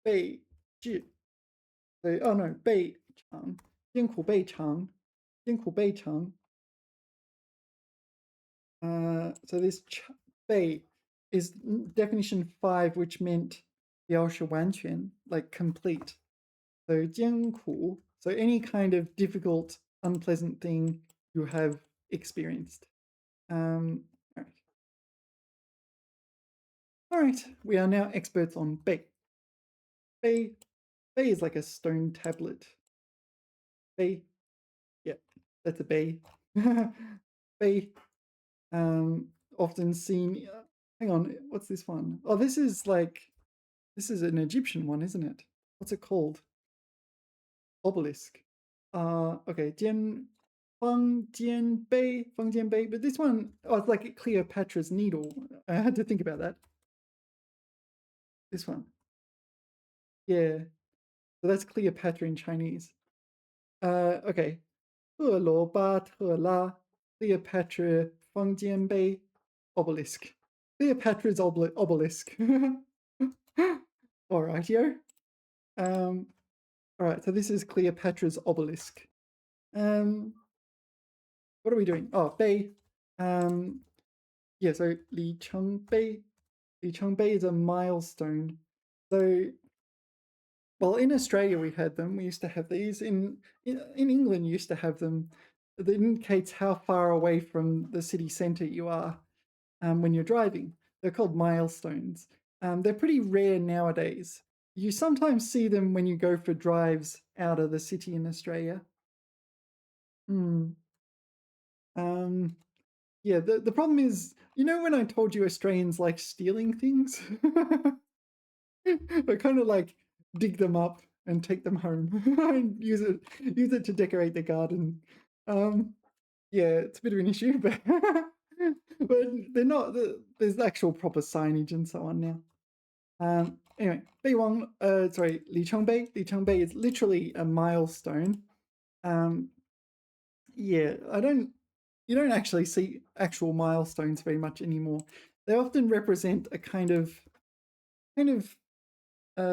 备至. Oh no, 备尝. 艰苦备尝. 艰苦备尝. So this 备 is definition 5, which meant 表示完全, like complete. So 艰苦, so any kind of difficult, unpleasant thing you have experienced. All right, we are now experts on 备. 备 is like a stone tablet. 备, yeah, that's a 备. 备, often seen. Hang on, what's this one? Oh, this is an Egyptian one, isn't it? What's it called? Obelisk. Okay, 坚 Feng Jian Bei, but this one, oh, it's like Cleopatra's Needle. I had to think about that. This one. Yeah. So that's Cleopatra in Chinese. Okay. 赫罗巴特拉 Cleopatra Feng Jian Bei obelisk. Cleopatra's obelisk. All right, yo. All right, so this is Cleopatra's obelisk. What are we doing? Oh, Bei. Yeah, so Li Cheng Bei. Li Cheng Bei is a milestone. So, well, in Australia we had them. We used to have these. In England, you used to have them. That indicates how far away from the city centre you are when you're driving. They're called milestones. They're pretty rare nowadays. You sometimes see them when you go for drives out of the city in Australia. Hmm. Yeah, the problem is, you know, when I told you Australians like stealing things? I kind of like dig them up and take them home and use it to decorate the garden. Yeah, it's a bit of an issue, but but they're not. There's actual proper signage and so on now. Anyway, Li Chongbei. Li Chongbei is literally a milestone. Um, yeah, you don't actually see actual milestones very much anymore. They often represent a kind of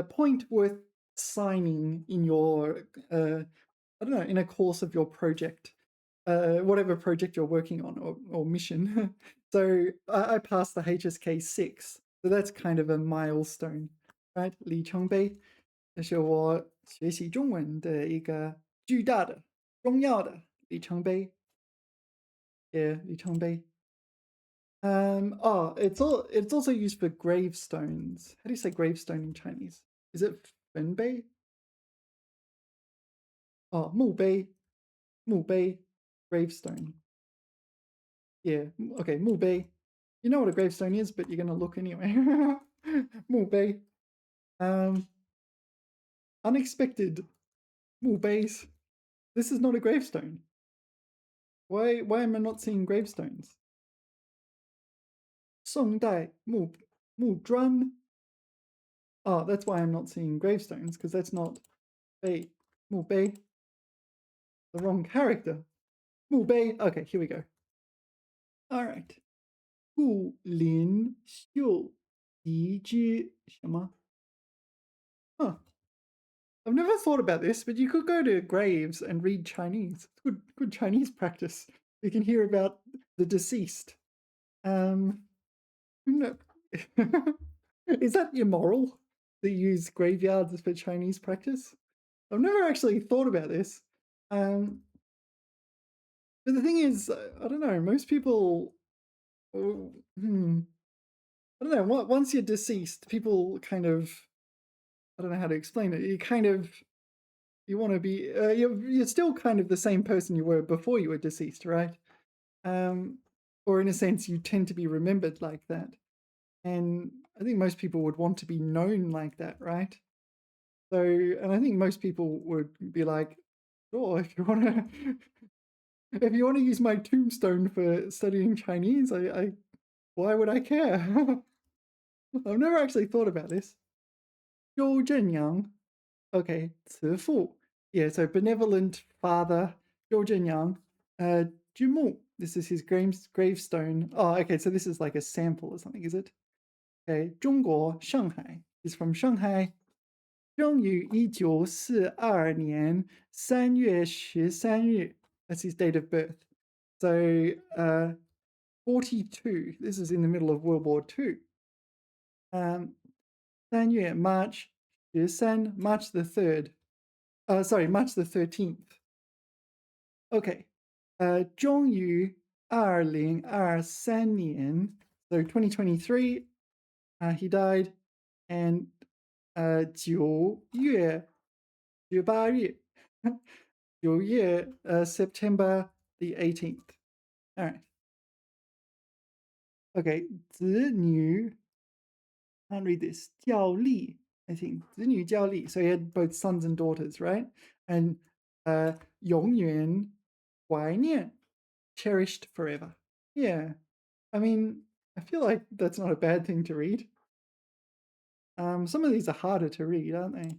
point worth signing in your, I don't know, in a course of your project, whatever project you're working on or mission. So I passed the HSK 6, so that's kind of a milestone, right? 里程碑，这是我学习中文的一个巨大的、重要的里程碑。Yeah, 里程碑。it's also used for gravestones. How do you say gravestone in Chinese? Is it Fenbei? Oh, 墓碑, gravestone. Yeah, okay, 墓碑. You know what a gravestone is, but you're gonna look anyway. 墓碑. Unexpected 墓碑s. This is not a gravestone. Why am I not seeing gravestones? 宋代木砖. Oh, that's why I'm not seeing gravestones, because that's not 碑, 墓碑. The wrong character. 墓碑. Okay, here we go. All right. 故林秀遗之什么? Huh. I've never thought about this, but you could go to graves and read Chinese. It's good Chinese practice. You can hear about the deceased. No. Is that immoral to use graveyards for Chinese practice? I've never actually thought about this. But the thing is, I don't know, most people, I don't know, once you're deceased, people kind of, I don't know how to explain it. You want to be, you're still kind of the same person you were before you were deceased, right? Or in a sense, you tend to be remembered like that. And I think most people would want to be known like that, right? So, and I think most people would be like, sure, if you want to, if you want to use my tombstone for studying Chinese, why would I care? I've never actually thought about this. 周正阳. Okay, 慈父. Yeah, so benevolent father, 周正阳. 君木. This is his gravestone. Oh, okay, so this is like a sample or something, is it? Okay, 中国 Shanghai. He's from Shanghai. 生于1942年3月13日. That's his date of birth. So, 42. This is in the middle of World War II. 3月 March 13, March the 3rd. Sorry, March the 13th. Okay. 终于2023年. So 2023, he died. And 9月18日. 9月, September the 18th. All right. Okay, 子女. Can't read this. 教力, I think. 子女教力. So he had both sons and daughters, right? And 永远怀念 cherished forever. Yeah. I mean, I feel like that's not a bad thing to read. Some of these are harder to read, aren't they?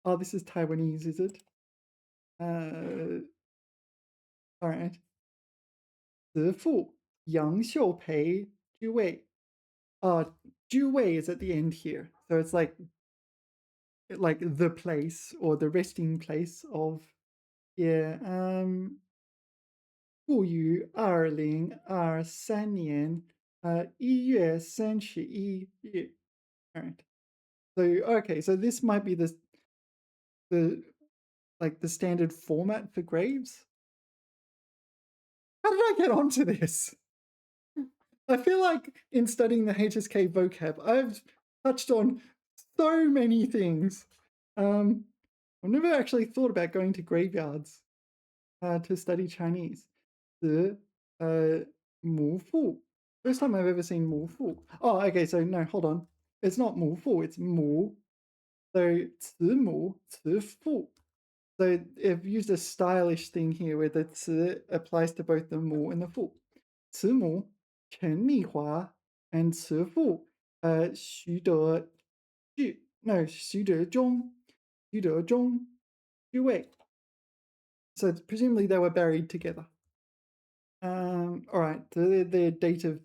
Oh, this is Taiwanese, is it? All right. 子父杨秀培居位. Ju Wei is at the end here. So it's like the place or the resting place of, yeah. 不于2023年1月31日. All right. So okay, so this might be the like the standard format for graves. How did I get onto this? I feel like in studying the HSK vocab, I've touched on so many things. I've never actually thought about going to graveyards to study Chinese. The mu fu. First time I've ever seen mu fu. Oh, okay, so no, hold on. It's not mu fu, it's mu. So 子母, 子父. So I've used a stylish thing here where the 子 applies to both the mu and the fu. 慈母陈丽华 and 慈父徐德志 no 徐德忠之位. So presumably they were buried together. All right, so their date of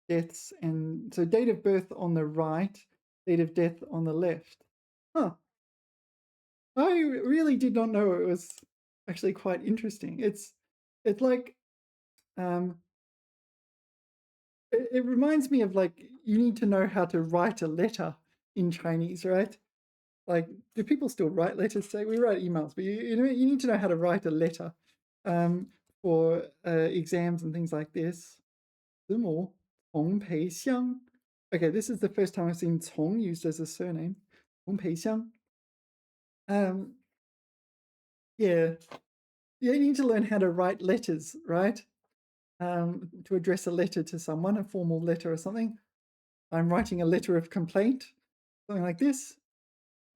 deaths, and so date of birth on the right, date of death on the left. Huh. I really did not know. It was actually quite interesting. It's like um it reminds me of like you need to know how to write a letter in Chinese, right? Like, do people still write letters? Say we write emails, but you need to know how to write a letter for exams and things like this. 子母洪培香. Okay, this is the first time I've seen Cong used as a surname. 洪培香. Yeah, you need to learn how to write letters, right? To address a letter to someone, a formal letter or something. I'm writing a letter of complaint, something like this.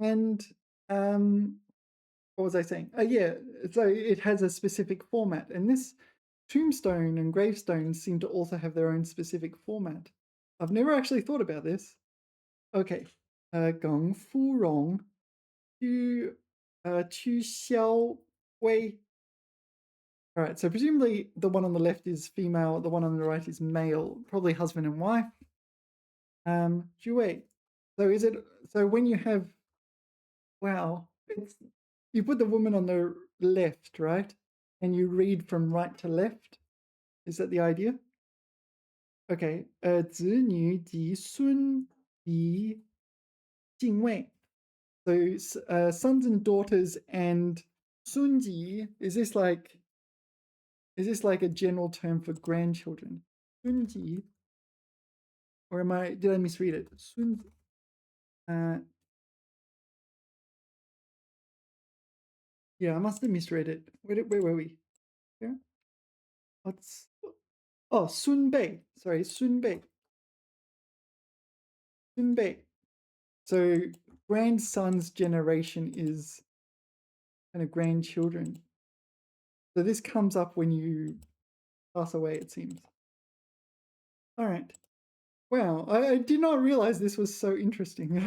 And what was I saying? Oh, yeah, so it has a specific format. And this tombstone and gravestones seem to also have their own specific format. I've never actually thought about this. Okay. 耿芙蓉屈萧薇. All right, so presumably the one on the left is female, the one on the right is male, probably husband and wife. 居位. So when you have, wow, you put the woman on the left, right? And you read from right to left. Is that the idea? Okay. 子女及孙及敬畏. So sons and daughters and 孙及, is this like a general term for grandchildren? 孙及, or did I misread it? 孙, yeah, I must have misread it. Where were we? Here? Sun Bei. Sorry, Sun Bei. Sun Bei. So grandson's generation is kind of grandchildren. So this comes up when you pass away, it seems. All right. Wow, I did not realize this was so interesting.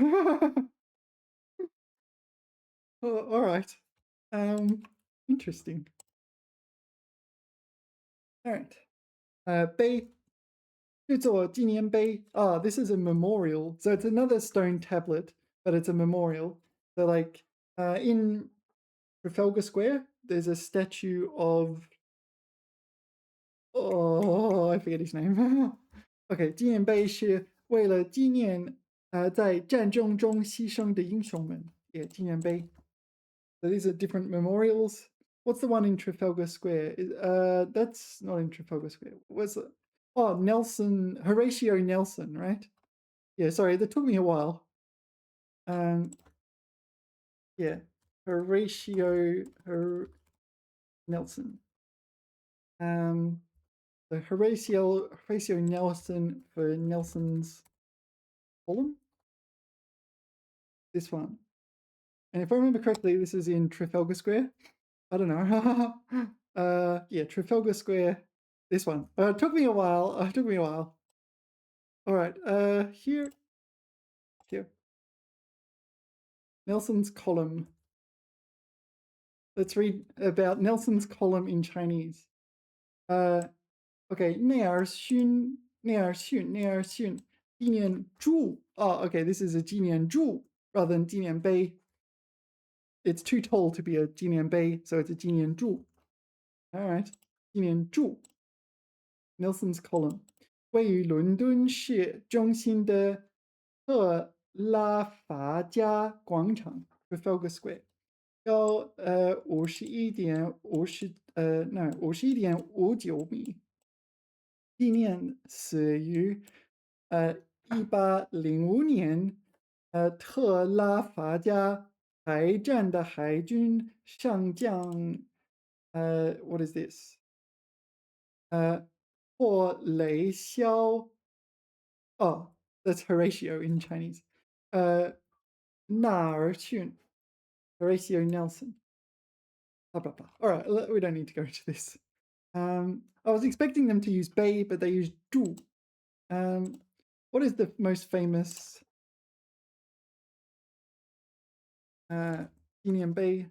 All right. Interesting. All right. 碑 做纪念碑. This is a memorial. So it's another stone tablet, but it's a memorial. So like in Trafalgar Square, there's a statue of, I forget his name. Okay, 纪念碑是为了纪念在战争中牺牲的英雄们. Yeah, 纪念碑. So these are different memorials. What's the one in Trafalgar Square? That's not in Trafalgar Square. What's it? Oh, Horatio Nelson, right? Yeah, sorry, that took me a while. Yeah, Horatio Nelson. So Horatio Nelson for Nelson's column. This one. And if I remember correctly, this is in Trafalgar Square. I don't know. Yeah, Trafalgar Square. This one. It took me a while. It took me a while. All right. Here. Nelson's column. Let's read about Nelson's column in Chinese. Okay. 内尔逊纪念柱. Oh, okay. This is a 纪念柱 rather than 纪念碑. It's too tall to be a 纪念碑, so it's a 纪念柱. All right. 纪念柱. Nelson's column. 位于伦敦市中心的特拉法加广场 （Trafalgar Square） 高51.59米，纪念死于1805年特拉法加海战的海军上将what is this？霍雷肖 Oh, that's Horatio in Chinese. Narshin, Horatio Nelson. Blah, blah, blah. All right, we don't need to go into this. I was expecting them to use Bei, but they used Zhu. What is the most famous Union Bei?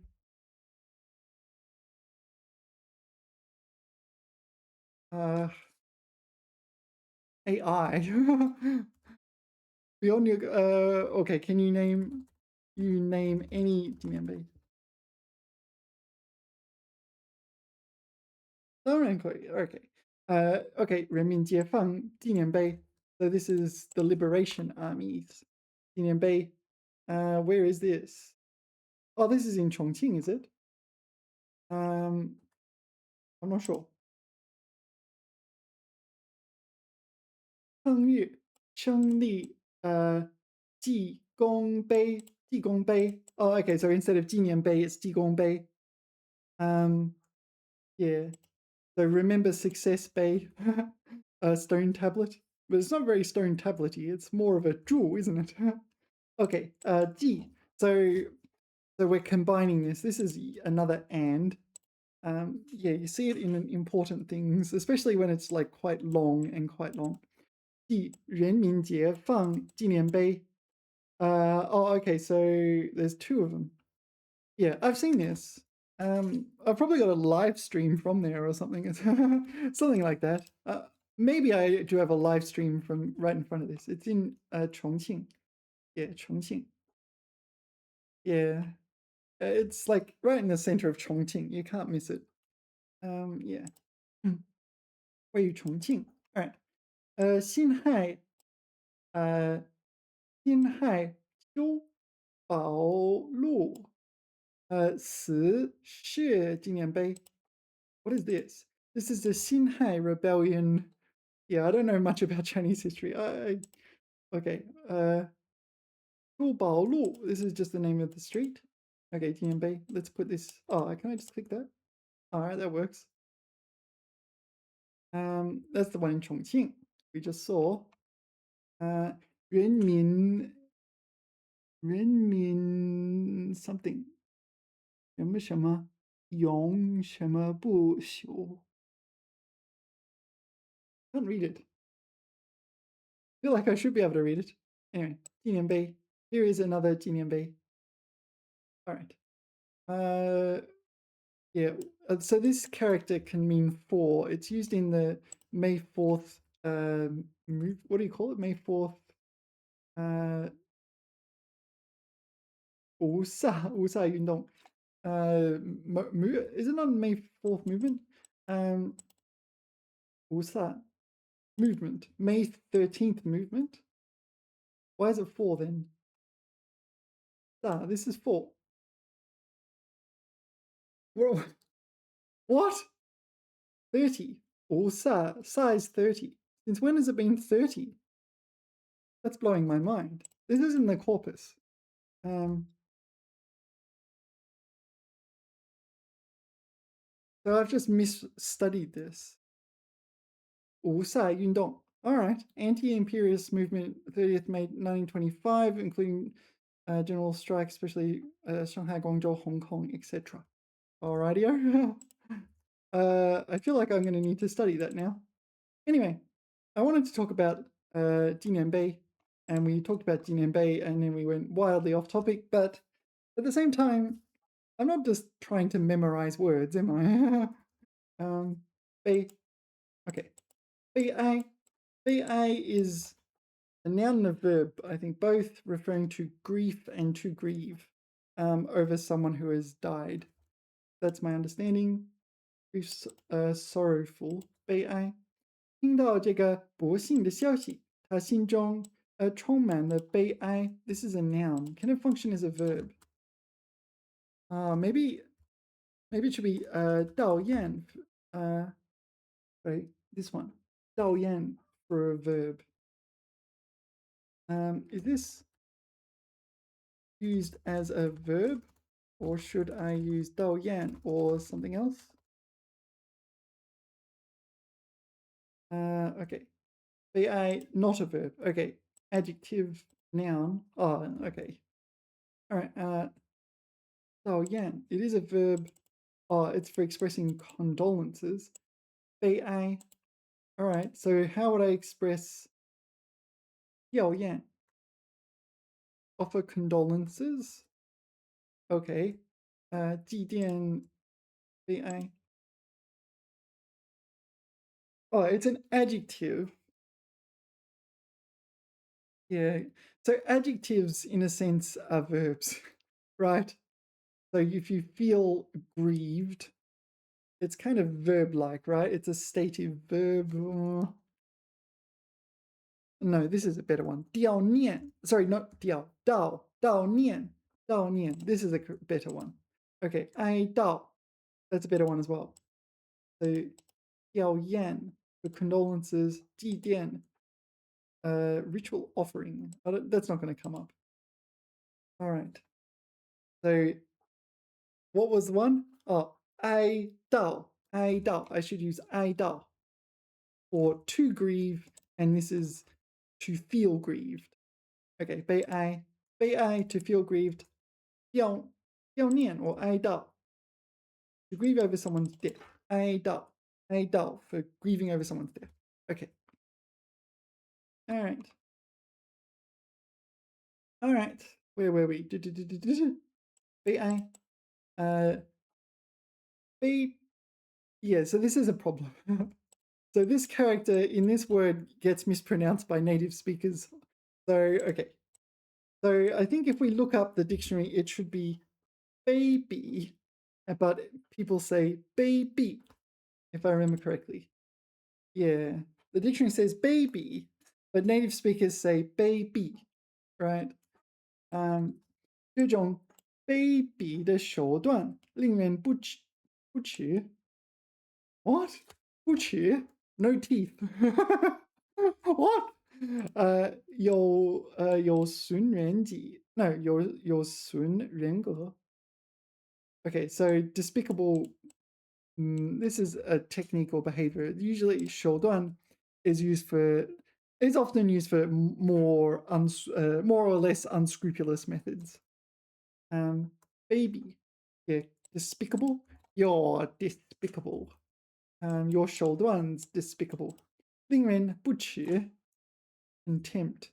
AI. Beyond your, okay, can you name any Union Bei? 当然可以. Okay. Okay, 人民解放纪念碑. So this is the Liberation Army's 纪念碑. Where is this? Oh, this is in Chongqing, is it? I'm not sure. 抗日胜利纪功碑. Oh, okay, so instead of 纪念碑, it's 纪功碑. Yeah. So remember Success Bay, a stone tablet, but it's not very stone tablety. It's more of a jewel, isn't it? Okay, G. So we're combining this. This is another and. Yeah, you see it in important things, especially when it's like quite long and quite long. 记人民解放纪念碑. Oh, okay, so there's two of them. Yeah, I've seen this. I've probably got a live stream from there or something. Something like that. Maybe I do have a live stream from right in front of this. It's in Chongqing. Yeah, Chongqing. Yeah. It's like right in the center of Chongqing. You can't miss it. Yeah. 位于重庆. All right. 辛亥修宝路死士纪念碑. What is this? This is the Xinhai Rebellion. Yeah, I don't know much about Chinese history. Okay. 珠宝路. This is just the name of the street. Okay, Tianbei. Let's put this. Oh, can I just click that? All right, that works. That's the one in Chongqing we just saw. 人民 something. 什么永什么不朽. Can't read it. Feel like I should be able to read it. Anyway, 纪念碑. Here is another 纪念碑. All right. Yeah. So this character can mean four. It's used in the May 4th move. What do you call it? May 4th. 五卅运动. Is it not May 4th movement? 五卅 movement. May 13th movement. Why is it 4 then? This is 4. What? 30. Size 30. Since when has it been 30? That's blowing my mind. This isn't the corpus. So I've just misstudied this. 五卅运动. All right. Anti-imperialist movement, 30th May 1925, including general strikes, especially Shanghai, Guangzhou, Hong Kong, etc. Alrighty. I feel like I'm going to need to study that now. Anyway, I wanted to talk about Bei, and we talked about Bei, and then we went wildly off topic, but at the same time, I'm not just trying to memorize words, am I? Bei, okay. Bei, Bei is a noun and a verb, I think, both referring to grief and to grieve over someone who has died. That's my understanding. Grief, sorrowful, 悲哀。听到这个不幸的消息，他心中充满了悲哀。This is a noun. Can it function as a verb? Maybe it should be 悼唁. Right, this one. 悼唁 for a verb. Is this used as a verb, or should I use 悼唁 or something else? Okay. Be not a verb. Okay. Adjective, noun. Oh, okay. All right. 悼唁. It is a verb. Oh, it's for expressing condolences. Be all right. So how would I express 悼唁? Offer condolences. Okay. 祭奠悲哀. Oh, it's an adjective. Yeah. So adjectives, in a sense, are verbs, right? So if you feel grieved, it's kind of verb-like, right? It's a stative verb. No, this is a better one. 悼念. Sorry, not 悼, 悼念. 悼念. This is a better one. Okay, 哀悼. That's a better one as well. So 悼唁, the condolences, 祭奠, ritual offering. That's not going to come up. All right. So what was the one? Oh, 哀悼. 哀悼. I should use 哀悼. Or to grieve, and this is to feel grieved. Okay, 悲哀 to feel grieved. 悼念 or 哀悼 to grieve over someone's death. 哀悼 for grieving over someone's death. Okay. All right. Where were we? 悲哀. Yeah, so this is a problem. So this character in this word gets mispronounced by native speakers. So, okay. So I think if we look up the dictionary, it should be baby, but people say baby, if I remember correctly. Yeah, the dictionary says baby, but native speakers say baby, right? 这种卑鄙的手段令人不齿 What? 不齿 No teeth. What? 有损人己 No, 有损人格 Okay, so despicable. This is a technique or behavior. Usually, 手段 is often used for more or less unscrupulous methods. Baby, yeah, despicable. You're despicable. Your 手段's despicable. 令人不齿 contempt.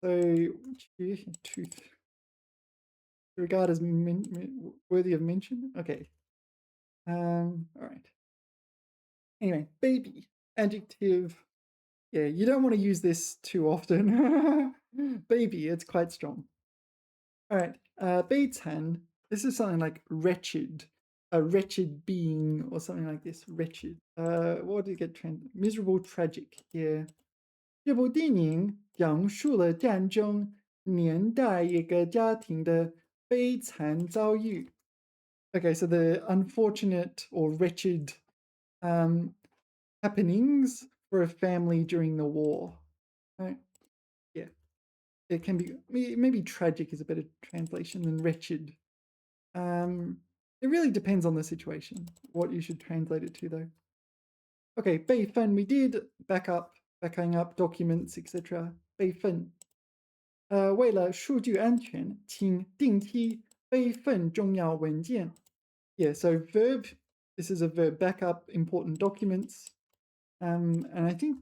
So, tooth. Regard as worthy of mention? Okay. All right. Anyway, baby, adjective. Yeah, you don't want to use this too often. Baby, it's quite strong. All right. 悲惨. This is something like wretched, a wretched being or something like this. Wretched. What did it get translated? Miserable, tragic. Yeah. 这部电影讲述了战争年代一个家庭的悲惨遭遇. Okay, so the unfortunate or wretched happenings for a family during the war. Right? Yeah. It can be, maybe tragic is a better translation than wretched. It really depends on the situation, what you should translate it to though. Okay, 备份, we did backing up documents, etc. 备份. 为了数据安全，请定期备份重要文件. Yeah, so verb, this is a verb backup, important documents. And I think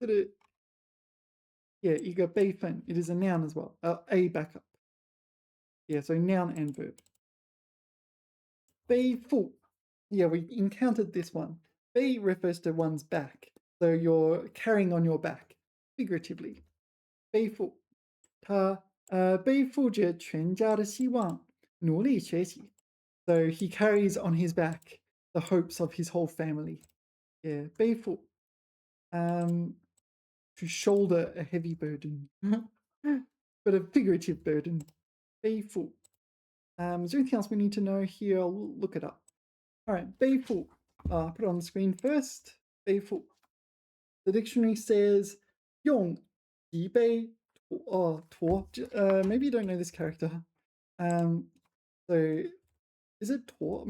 that it, yeah, you got 备份. It is a noun as well, a backup. Yeah, so noun and verb. 背负. Yeah, we encountered this one. 背 refers to one's back. So you're carrying on your back, figuratively. 背负. 他背负着全家的希望，努力学习. So he carries on his back the hopes of his whole family. Yeah, 背负. To shoulder a heavy burden, but a figurative burden. 背负. Is there anything else we need to know here? I'll look it up. All right, 背负. Put it on the screen first. 背负. The dictionary says 用脊背 maybe you don't know this character. So is it 驼?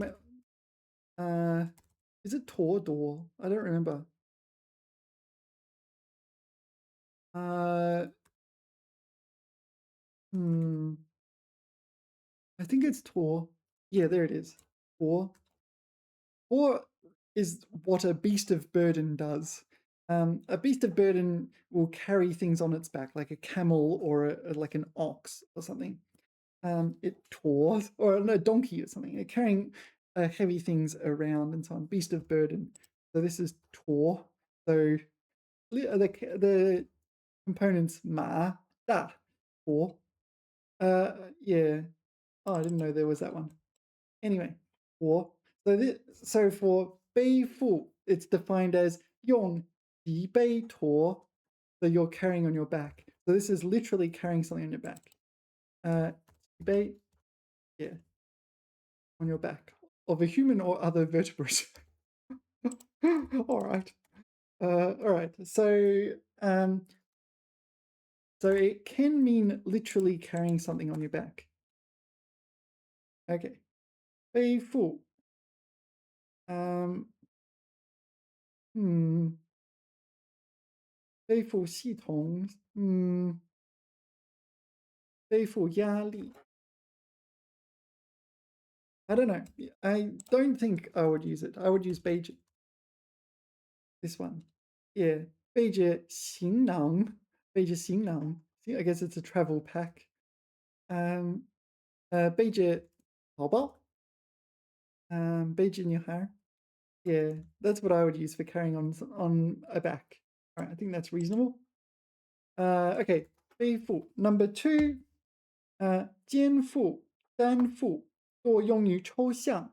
Is it 驼 door? I don't remember. Hmm. I think it's 驼. Yeah, there it is. 驼. Or is what a beast of burden does. A beast of burden will carry things on its back, like a camel or like an ox or something. It tours, or a donkey or something. They're carrying heavy things around and so on. Beast of burden. So this is tour. So the components ma, da, tour. Yeah. Oh, I didn't know there was that one. Anyway, 我 so for 背负, it's defined as 用脊背驮, so you're carrying on your back. So this is literally carrying something on your back. 脊背, yeah, on your back of a human or other vertebrate. All right. All right. So it can mean literally carrying something on your back. Okay. 背负. Hmm. 背负系统. Hmm. 背负压力. I don't know. I don't think I would use it. I would use Beijing. This one. Yeah. 背着行囊. 背着行囊. I guess it's a travel pack. 背着包包. 背着女孩. Yeah, that's what I would use for carrying on a back. All right, I think that's reasonable. Okay, 背负. Number 2, 肩负, 担负, 多用于抽象.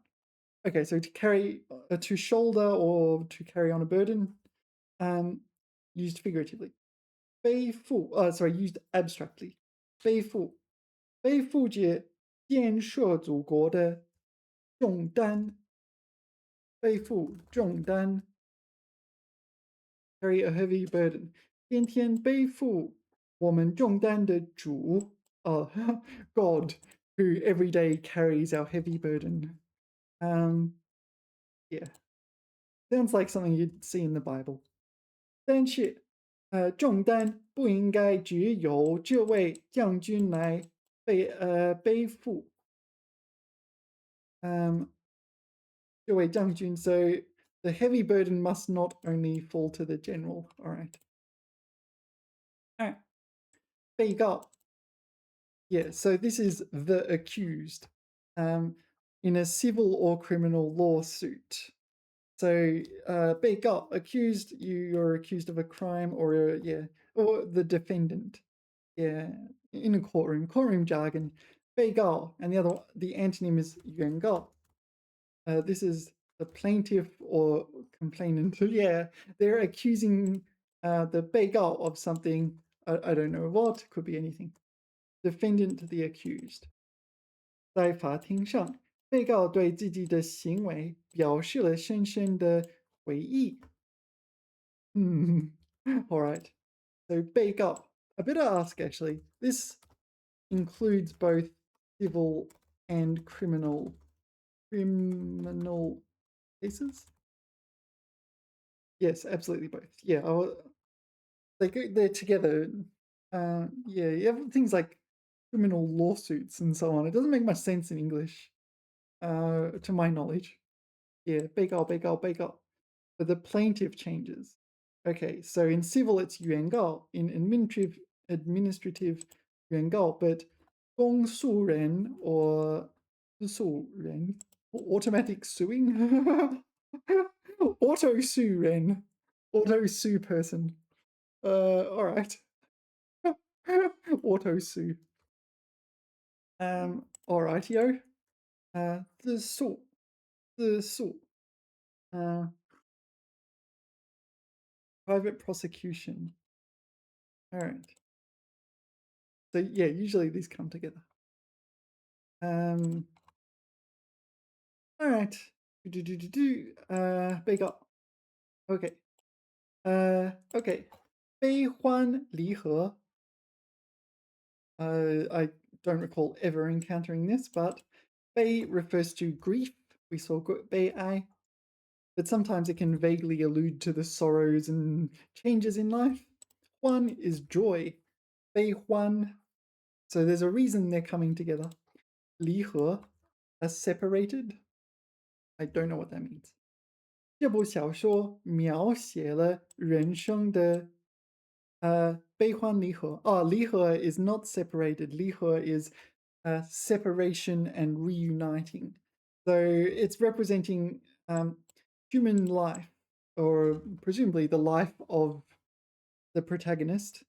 Okay, so to carry, to shoulder or to carry on a burden, used figuratively. 背负, used abstractly. 背负, 背负着建设祖国的重担. 背负重担. Carry a heavy burden. 天天背负我们重担的主, God, who every day carries our heavy burden. Yeah. Sounds like something you'd see in the Bible. 但是，重担不应该只由这位将军来背负。这位将军, so the heavy burden must not only fall to the general. All right. All right. 被告. Yeah, so this is the accused in a civil or criminal lawsuit. So, 被告, accused, you're accused of a crime or the defendant. Yeah, in a courtroom jargon. 被告, and the antonym is 原告. This is the plaintiff or complainant. Yeah, they're accusing the 被告 of something. I don't know what, could be anything. Defendant, the accused. 在法庭上，被告对自己的行为表示了深深的悔意。All right. So 被告. I better ask actually. This includes both civil and criminal cases. Yes, absolutely both. Yeah, they're together. Yeah, you have things like criminal lawsuits and so on. It doesn't make much sense in English. to my knowledge. Yeah, 被告,被告,被告. But the plaintiff changes. Okay, so in civil it's 原告, in administrative 原告, but 公诉人 or 诉人 automatic suing auto sue ren auto sue person. All right. Auto sue. All rightio. 自诉 private prosecution. All right. So yeah, usually these come together. All right. Big up. Okay. Okay. 悲欢离合. I don't recall ever encountering this, but 悲 refers to grief. We saw 悲哀, but sometimes it can vaguely allude to the sorrows and changes in life. 欢 is joy. 悲欢. So there's a reason they're coming together. 离合 are separated. I don't know what that means. 这部小说描写了人生的悲欢离合. Li He is not separated. Li He is separation and reuniting. So it's representing human life, or presumably the life of the protagonist.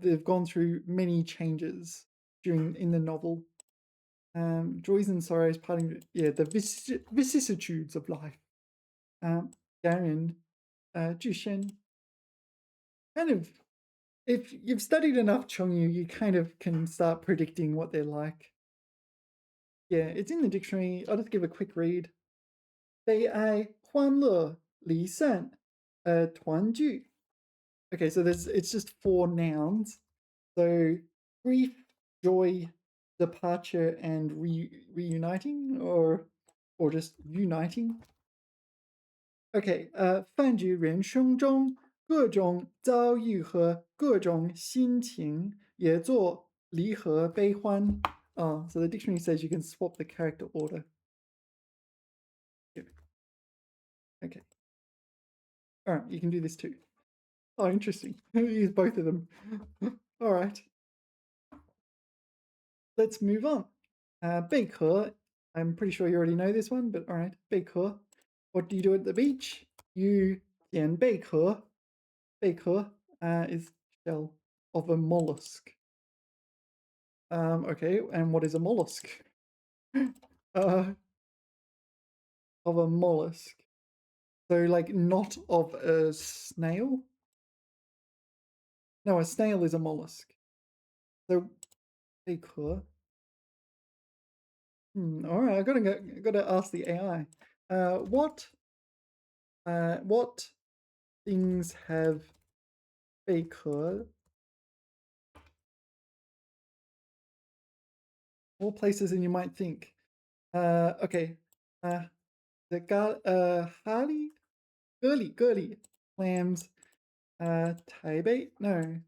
They've gone through many changes in the novel. Joys and sorrows, parting, yeah, the vicissitudes of life. Darren, Jushen, kind of, if you've studied enough Chongyu, you kind of can start predicting what they're like. Yeah, it's in the dictionary. I'll just give a quick read. 悲哀,欢乐,离散, 团聚. Okay, so it's just 4 nouns. So grief, joy, departure, and reuniting, or just uniting. Okay, 泛指人生中各种遭遇和各种心情，也作离合悲欢. So the dictionary says you can swap the character order. Okay. All right, you can do this too. Oh, interesting. Use both of them. All right. Let's move on. 贝壳. I'm pretty sure you already know this one, but all right. 贝壳. What do you do at the beach? You 捡贝壳. 贝壳 is shell of a mollusk. Okay, and what is a mollusk? Of a mollusk. So like not of a snail? No, a snail is a mollusk. So 贝壳. All right, I gotta ask the AI. What things have 贝壳? More places than you might think. Okay. The Harley, girly clams. Taipei. No,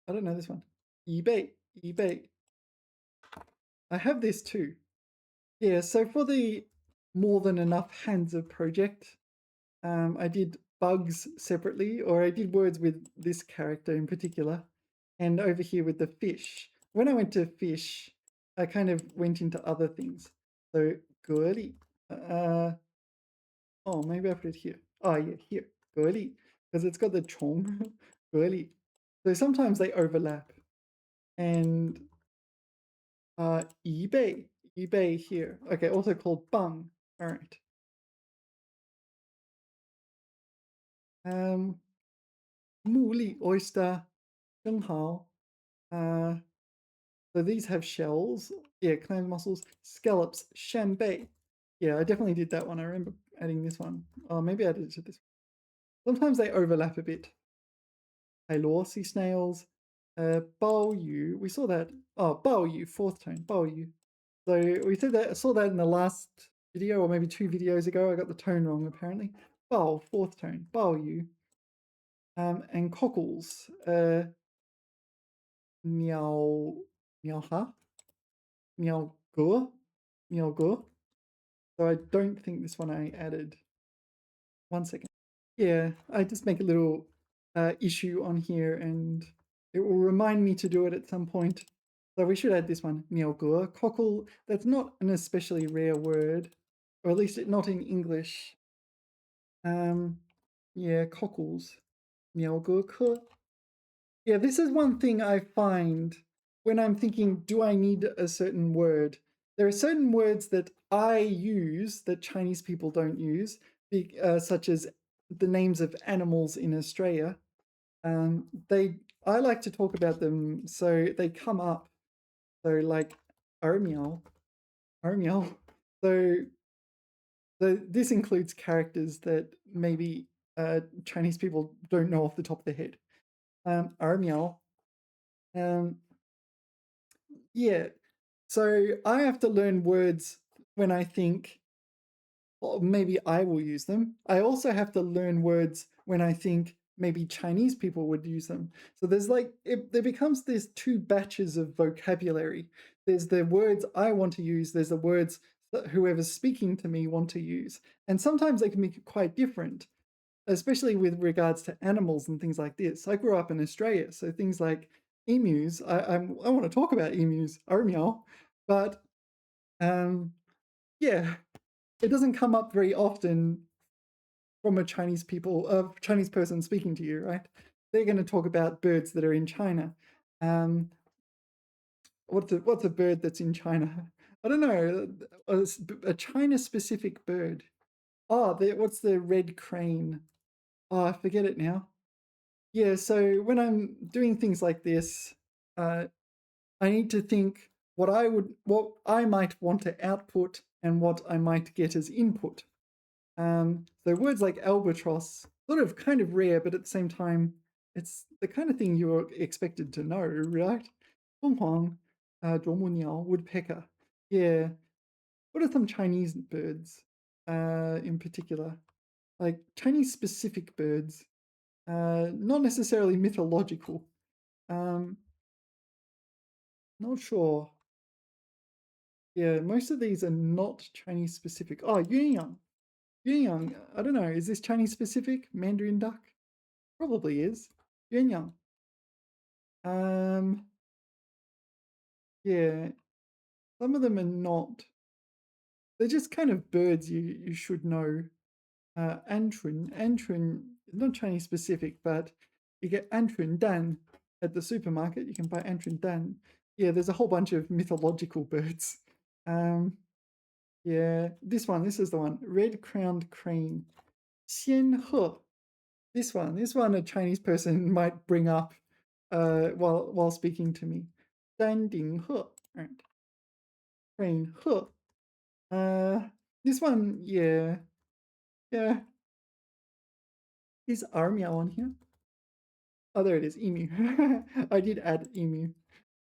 I don't know this one. eBay. I have this too. Yeah, so for the More Than Enough Hands-of project, I did bugs separately, or I did words with this character in particular, and over here with the fish. When I went to fish, I kind of went into other things. So girly. Oh, maybe I put it here. Oh yeah, here. Girly. Because it's got the chong. Girly. So sometimes they overlap. And eBay here. Okay, also called bung. All right. 牡蛎 oyster, 生蚝. So these have shells. Yeah, clam mussels, scallops, shanbei. Yeah, I definitely did that one. I remember adding this one. Oh, maybe I did it to this one. Sometimes they overlap a bit. Halor, sea snails. Baoyu. We saw that. Oh, Baoyu, 4th tone. Baoyu. So we saw that in the last video, or maybe 2 videos ago. I got the tone wrong apparently. Bao, 4th tone. Baoyu. And cockles. Miao ha? Miao ge? So I don't think this one I added. 1 second. Yeah, I just make a little issue on here and it will remind me to do it at some point. So we should add this one, Mediocre. Cockle, that's not an especially rare word, or at least not in English. Yeah, cockles. Mediocre. Yeah, this is one thing I find when I'm thinking, do I need a certain word? There are certain words that I use that Chinese people don't use, such as the names of animals in Australia. I like to talk about them so they come up. So like Armiel, Armiel. So this includes characters that maybe Chinese people don't know off the top of their head. Armiel. Um, Yeah. So I have to learn words when I think, well, maybe I will use them. I also have to learn words when I think maybe Chinese people would use them. So there's like, there becomes these two batches of vocabulary. There's the words I want to use, there's the words that whoever's speaking to me want to use. And sometimes they can be quite different, especially with regards to animals and things like this. I grew up in Australia, so things like emus, I want to talk about emus, meow, but yeah, it doesn't come up very often from a Chinese person speaking to you, right? They're going to talk about birds that are in China. Um, what's a bird that's in China? I don't know, a China-specific bird. Oh, what's the red crane? Oh, I forget it now. Yeah, so when I'm doing things like this, uh, I need to think what I might want to output and what I might get as input. So words like albatross, sort of kind of rare, but at the same time, it's the kind of thing you're expected to know, right? Huang, woodpecker. Yeah. What are some Chinese birds, in particular? Like Chinese specific birds, not necessarily mythological. Um, Not sure. Yeah, most of these are not Chinese specific. Oh, yuanyang. Yuanyang, I don't know. Is this Chinese specific? Mandarin duck? Probably is. Yuanyang. Um, yeah, some of them are not. They're just kind of birds you should know. Antun, not Chinese specific, but you get Antun Dan at the supermarket. You can buy Antun Dan. Yeah, there's a whole bunch of mythological birds. Um, Yeah, this is the one. Red-crowned crane. Xianhe. This one a Chinese person might bring up while speaking to me. Dandinghe. Right. Crane. He. Uh, this one, yeah. Yeah. Is Armiao on here? Oh, there it is. Emu. I did add emu.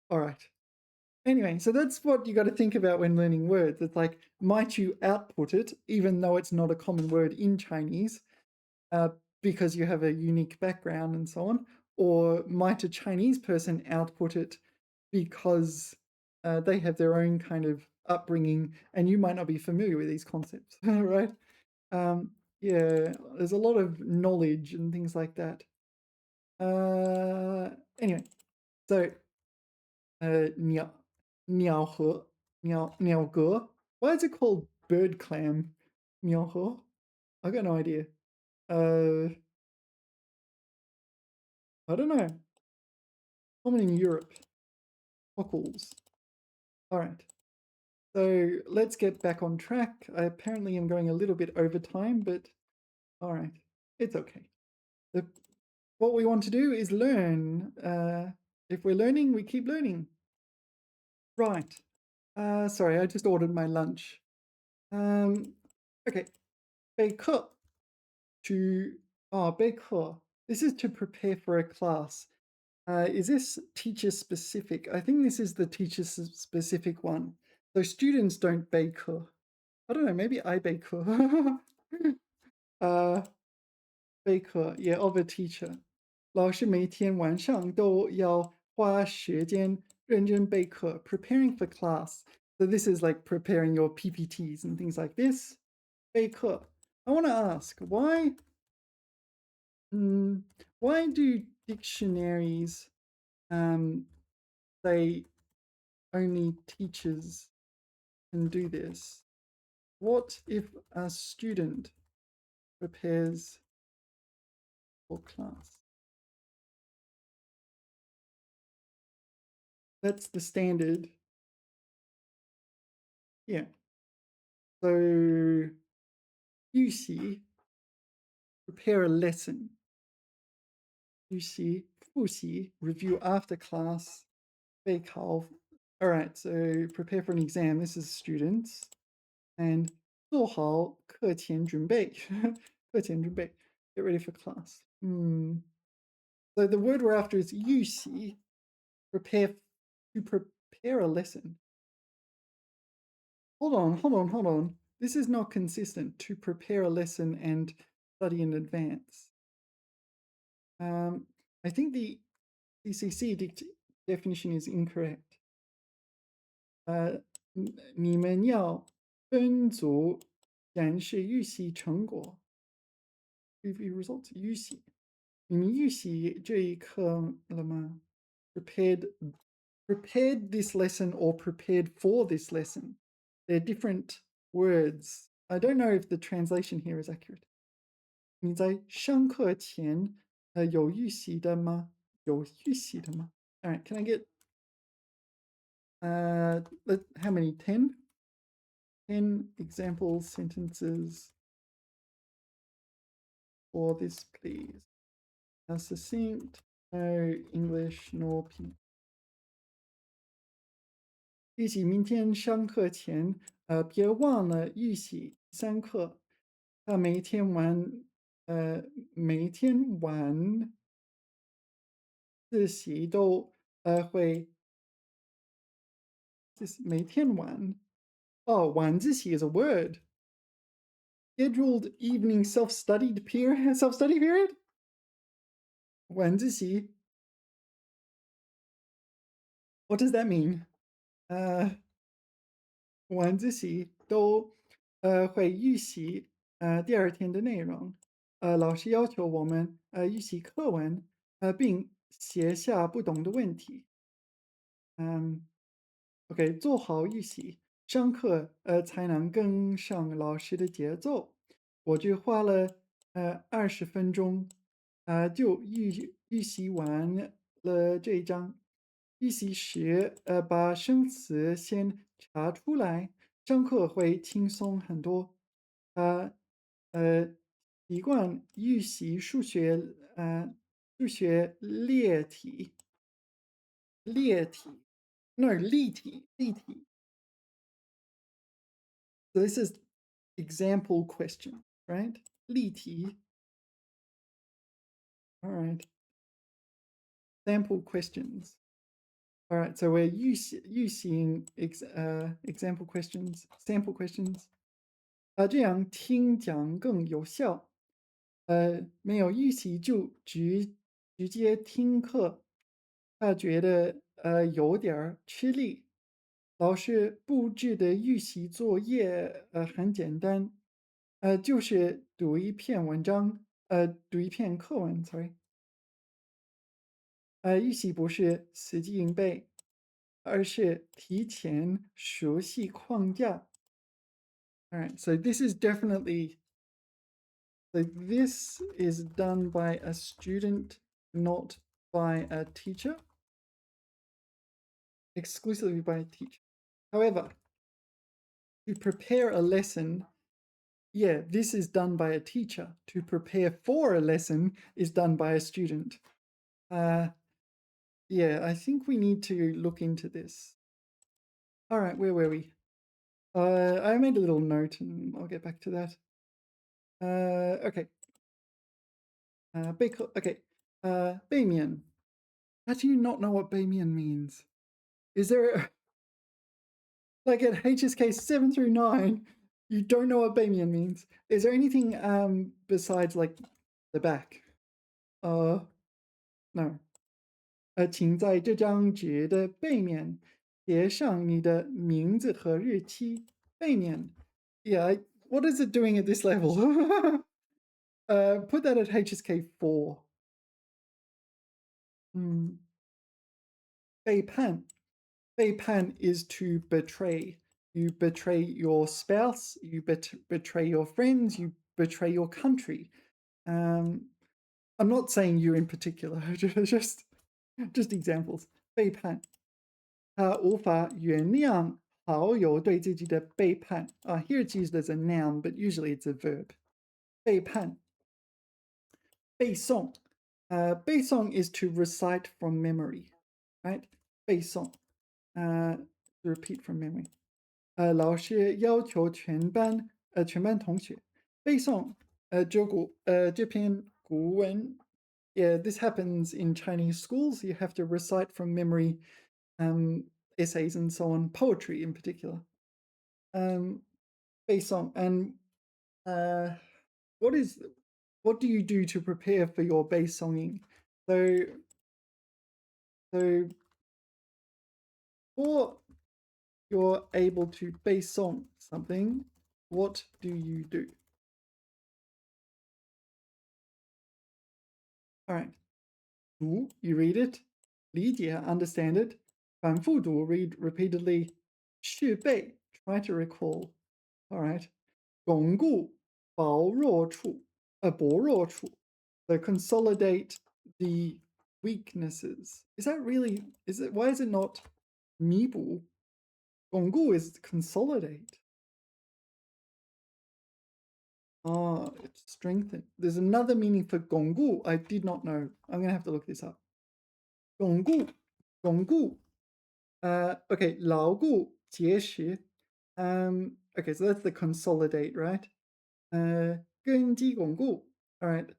All right. Anyway, so that's what you got to think about when learning words. It's like, might you output it, even though it's not a common word in Chinese? uh, because you have a unique background and so on? Or might a Chinese person output it because they have their own kind of upbringing and you might not be familiar with these concepts, right? Yeah, there's a lot of knowledge and things like that. Anyway, so niao, niao he, niao ge. Why is it called bird clam? Niao he? I got no idea. Uh, I don't know. Common in Europe. Cockles. All right. So let's get back on track. I apparently am going a little bit over time, but all right. It's okay. The, what we want to do is learn. If we're learning, we keep learning. Right. Sorry, I just ordered my lunch. Okay. 备课 to oh 备课. This is to prepare for a class. Is this teacher specific? I think this is the teacher specific one. So students don't 备课. I don't know, maybe I 备课. uh, 备课, yeah, of a teacher. 老师每天晚上都要花时间认真备课, preparing for class. So this is like preparing your PPTs and things like this. 备课. I want to ask, why do dictionaries say only teachers can do this? What if a student prepares for class? That's the standard. Yeah. So you see, prepare a lesson. You see, 复习, review after class, 备考. All right, so prepare for an exam. This is students. And 做好课前准备. 课前准备, get ready for class. So the word we're after is 预习, to prepare a lesson. Hold on. This is not consistent. To prepare a lesson and study in advance. I think the CCC definition is incorrect. 你们要分组展示预习成果 review results 预习。你们预习这一课了吗？ Prepared this lesson or prepared for this lesson. They're different words. I don't know if the translation here is accurate. 你在上课前有预习的吗？有预习的吗？ All right, can I get how many? 10? 10 example sentences for this, please. Succinct, no English nor P. 预习明天上课前，别忘了预习3课。每一天晚自习都会，每天晚晚自习 is a word. Scheduled evening self-study period. 晚自习. What does that mean? 晚自习都会预习第二天的内容。老师要求我们预习课文并写下不懂的问题。OK， 做好预习，上课才能跟上老师的节奏。我就花了20分钟就预习完了这一章。预习时把生词先查出来，上课会轻松很多。习惯预习数学列题，no 例题。So this is example question, right? 例题. All right. Sample questions. All right, so we're using example questions, sample questions. 这样听讲更有效。没有预习就直接听课，他觉得有点儿吃力。老师布置的预习作业很简单，就是读一篇课文，sorry。预习不是死记硬背，而是提前熟悉框架。All right, so this is definitely, so this is done by a student, not by a teacher, exclusively by a teacher. However, to prepare a lesson, yeah, this is done by a teacher. To prepare for a lesson is done by a student. Yeah, I think we need to look into this. All right, where were we? I made a little note and I'll get back to that. Okay. Okay. 背面. How do you not know what 背面 means? Is there like at HSK 7 through 9, you don't know what 背面 means? Is there anything besides like the back? No. 请在这张纸的背面写上你的名字和日期。背面，yeah, what is it doing at this level? Put that at HSK 4. 嗯，背叛，背叛 is to betray. You betray your spouse, you betray your friends, you betray your country. I'm not saying you in particular, just examples. 背叛，他无法原谅好友对自己的背叛。Here it's used as a noun, but usually it's a verb. 背叛，背诵。背诵 is to recite from memory, right? 背诵，to repeat from memory. 老师要求全班同学背诵这篇古文。Yeah, this happens in Chinese schools. You have to recite from memory essays and so on, poetry in particular. 背诵 and uh, what is what do you do to prepare for your bass songing? So for you're able to bass song something, what do you do? All right. 读, you read it. 理解, understand it. 反复读, read repeatedly. 续背, try to recall. All right. 巩固, 薄弱处. So consolidate the weaknesses. Is that really, why is it not 弥补? 巩固 is consolidate. It's strengthen. There's another meaning for 巩固 I did not know. I'm going to have to look this up. 巩固, 巩固. Okay, 牢固, 结实. Okay, so that's the consolidate, right? 根基巩固. All right.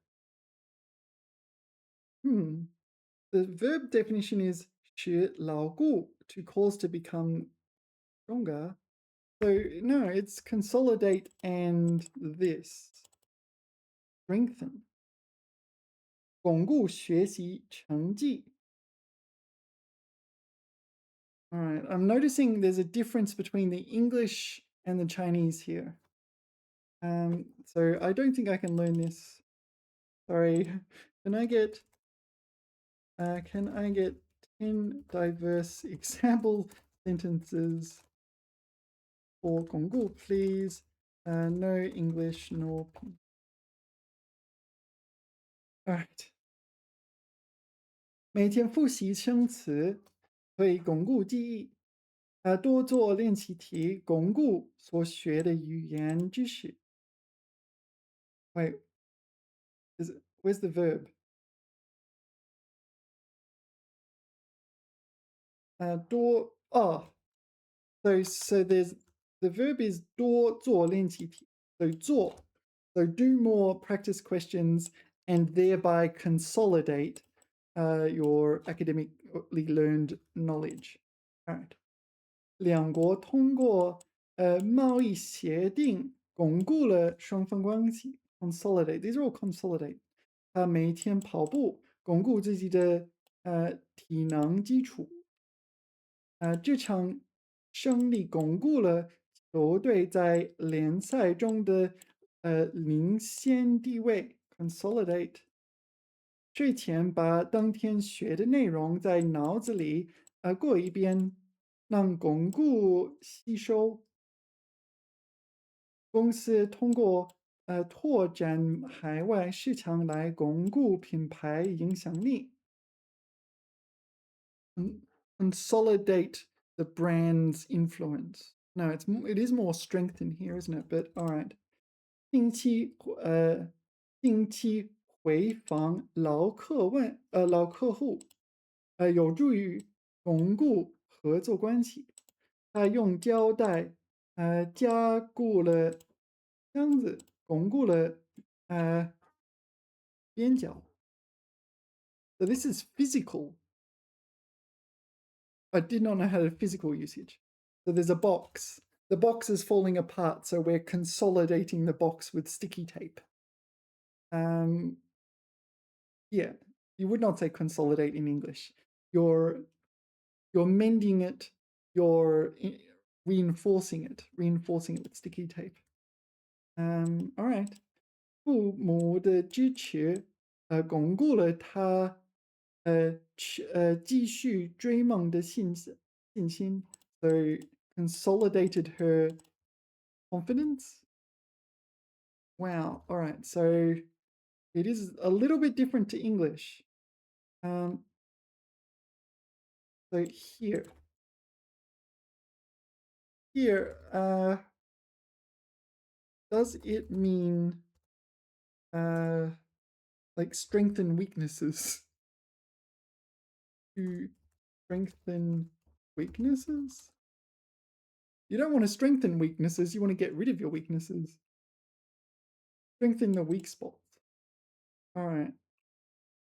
The verb definition is 使牢固, to cause to become stronger. So no, it's consolidate and this. Strengthen. 巩固学习成绩. All right, I'm noticing there's a difference between the English and the Chinese here. So I don't think I can learn this. Sorry. Can I get 10 diverse example sentences for 巩固, please? No English nor All right. 每天复习生词，可以巩固记忆。多做练习题，巩固所学的语言知识。Wait, where's the verb? 多 so there's the verb is 多做练习题. So 做, so do more practice questions and thereby consolidate your academically learned knowledge. All right. 两国通过贸易协定巩固了双方关系。Consolidate. These are all consolidate. 他每天跑步，巩固自己的体能基础。这场胜利巩固了球队在联赛中的领先地位。Consolidate. 睡前把当天学的内容在脑子里过一遍，让巩固吸收。公司通过拓展海外市场来巩固品牌影响力。Consolidate the brand's influence. No, it is more strengthen here, isn't it? But all right. 定期回访老客户，有助于巩固合作关系。用胶带加固了箱子，巩固了边角。So this is physical. I did not know how to physical usage. So there's a box. The box is falling apart, so we're consolidating the box with sticky tape. Yeah, you would not say consolidate in English. You're mending it you're reinforcing it with sticky tape. All right. 父母的支持，巩固了他，继续追梦的信心. So consolidated her confidence. Wow. All right. So it is a little bit different to English. So here, does it mean like strengthen weaknesses? To strengthen weaknesses? You don't want to strengthen weaknesses, you want to get rid of your weaknesses. Strengthen the weak spots. All right.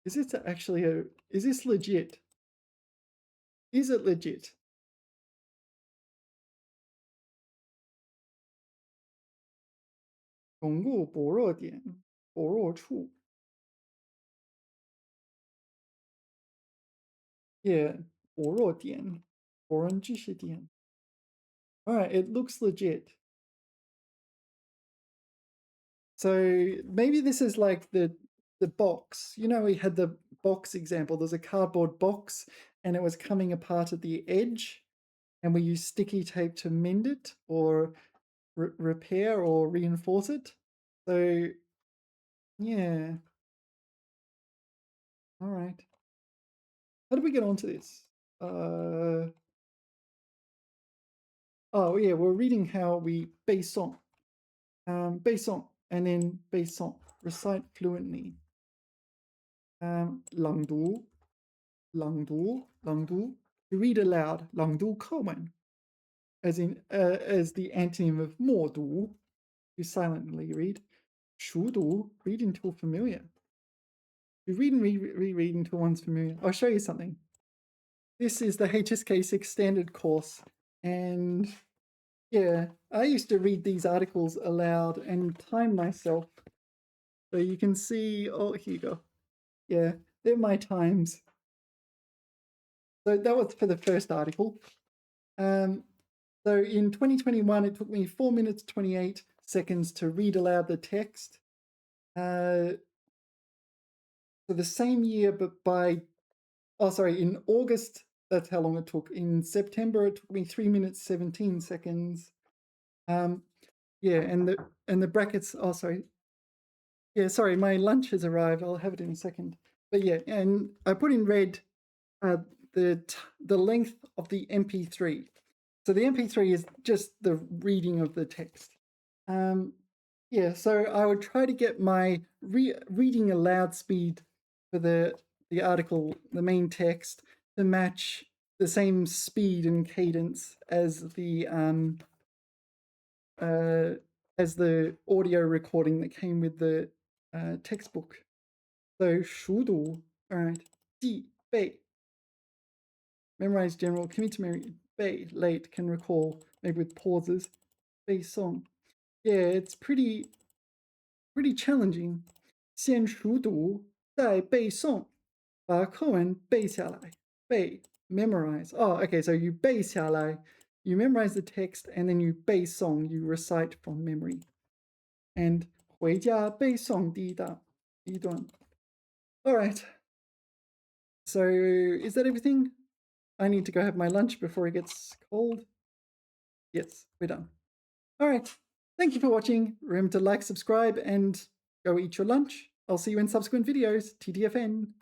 Is this actually is this legit? Is it legit? 巩固薄弱点、薄弱处. Yeah, 薄弱点、薄弱知识点. All right, it looks legit. So maybe this is like the box. You know, we had the box example. There's a cardboard box and it was coming apart at the edge, and we use sticky tape to mend it or repair or reinforce it. So yeah. All right. How did we get onto this? Oh yeah, we're reading how we basson, basson, and then basson, recite fluently. 朗读 to read aloud, 朗读课文, as the antonym of 默读, you silently read. 熟读, read until familiar. You read and reread until one's familiar. I'll show you something. This is the HSK 6 standard course, and yeah, I used to read these articles aloud and time myself. So you can see, oh, here you go. Yeah, they're my times. So that was for the first article. So in 2021, it took me 4 minutes 28 seconds to read aloud the text. For the same year, but in August, that's how long it took. In September, it took me 3 minutes 17 seconds. Yeah, and the brackets. Oh, sorry. Yeah, sorry, my lunch has arrived. I'll have it in a second. But yeah, and I put in red the length of the MP3. So the MP3 is just the reading of the text. Yeah, so I would try to get my reading aloud speed for the article, the main text, to match the same speed and cadence as the audio recording that came with the textbook. So 熟读, all right, 记背, memorize general, commit to memory, 背 late, can recall, maybe with pauses, 背诵. Yeah, it's pretty challenging. 先熟读，再背诵，把课文背下来。背 memorize. Oh, okay, so you 背下来, you memorize the text, and then you 背诵, you recite from memory. And 回家背诵第一段. All right. So is that everything? I need to go have my lunch before it gets cold. Yes, we're done. All right. Thank you for watching. Remember to like, subscribe, and go eat your lunch. I'll see you in subsequent videos. TTFN.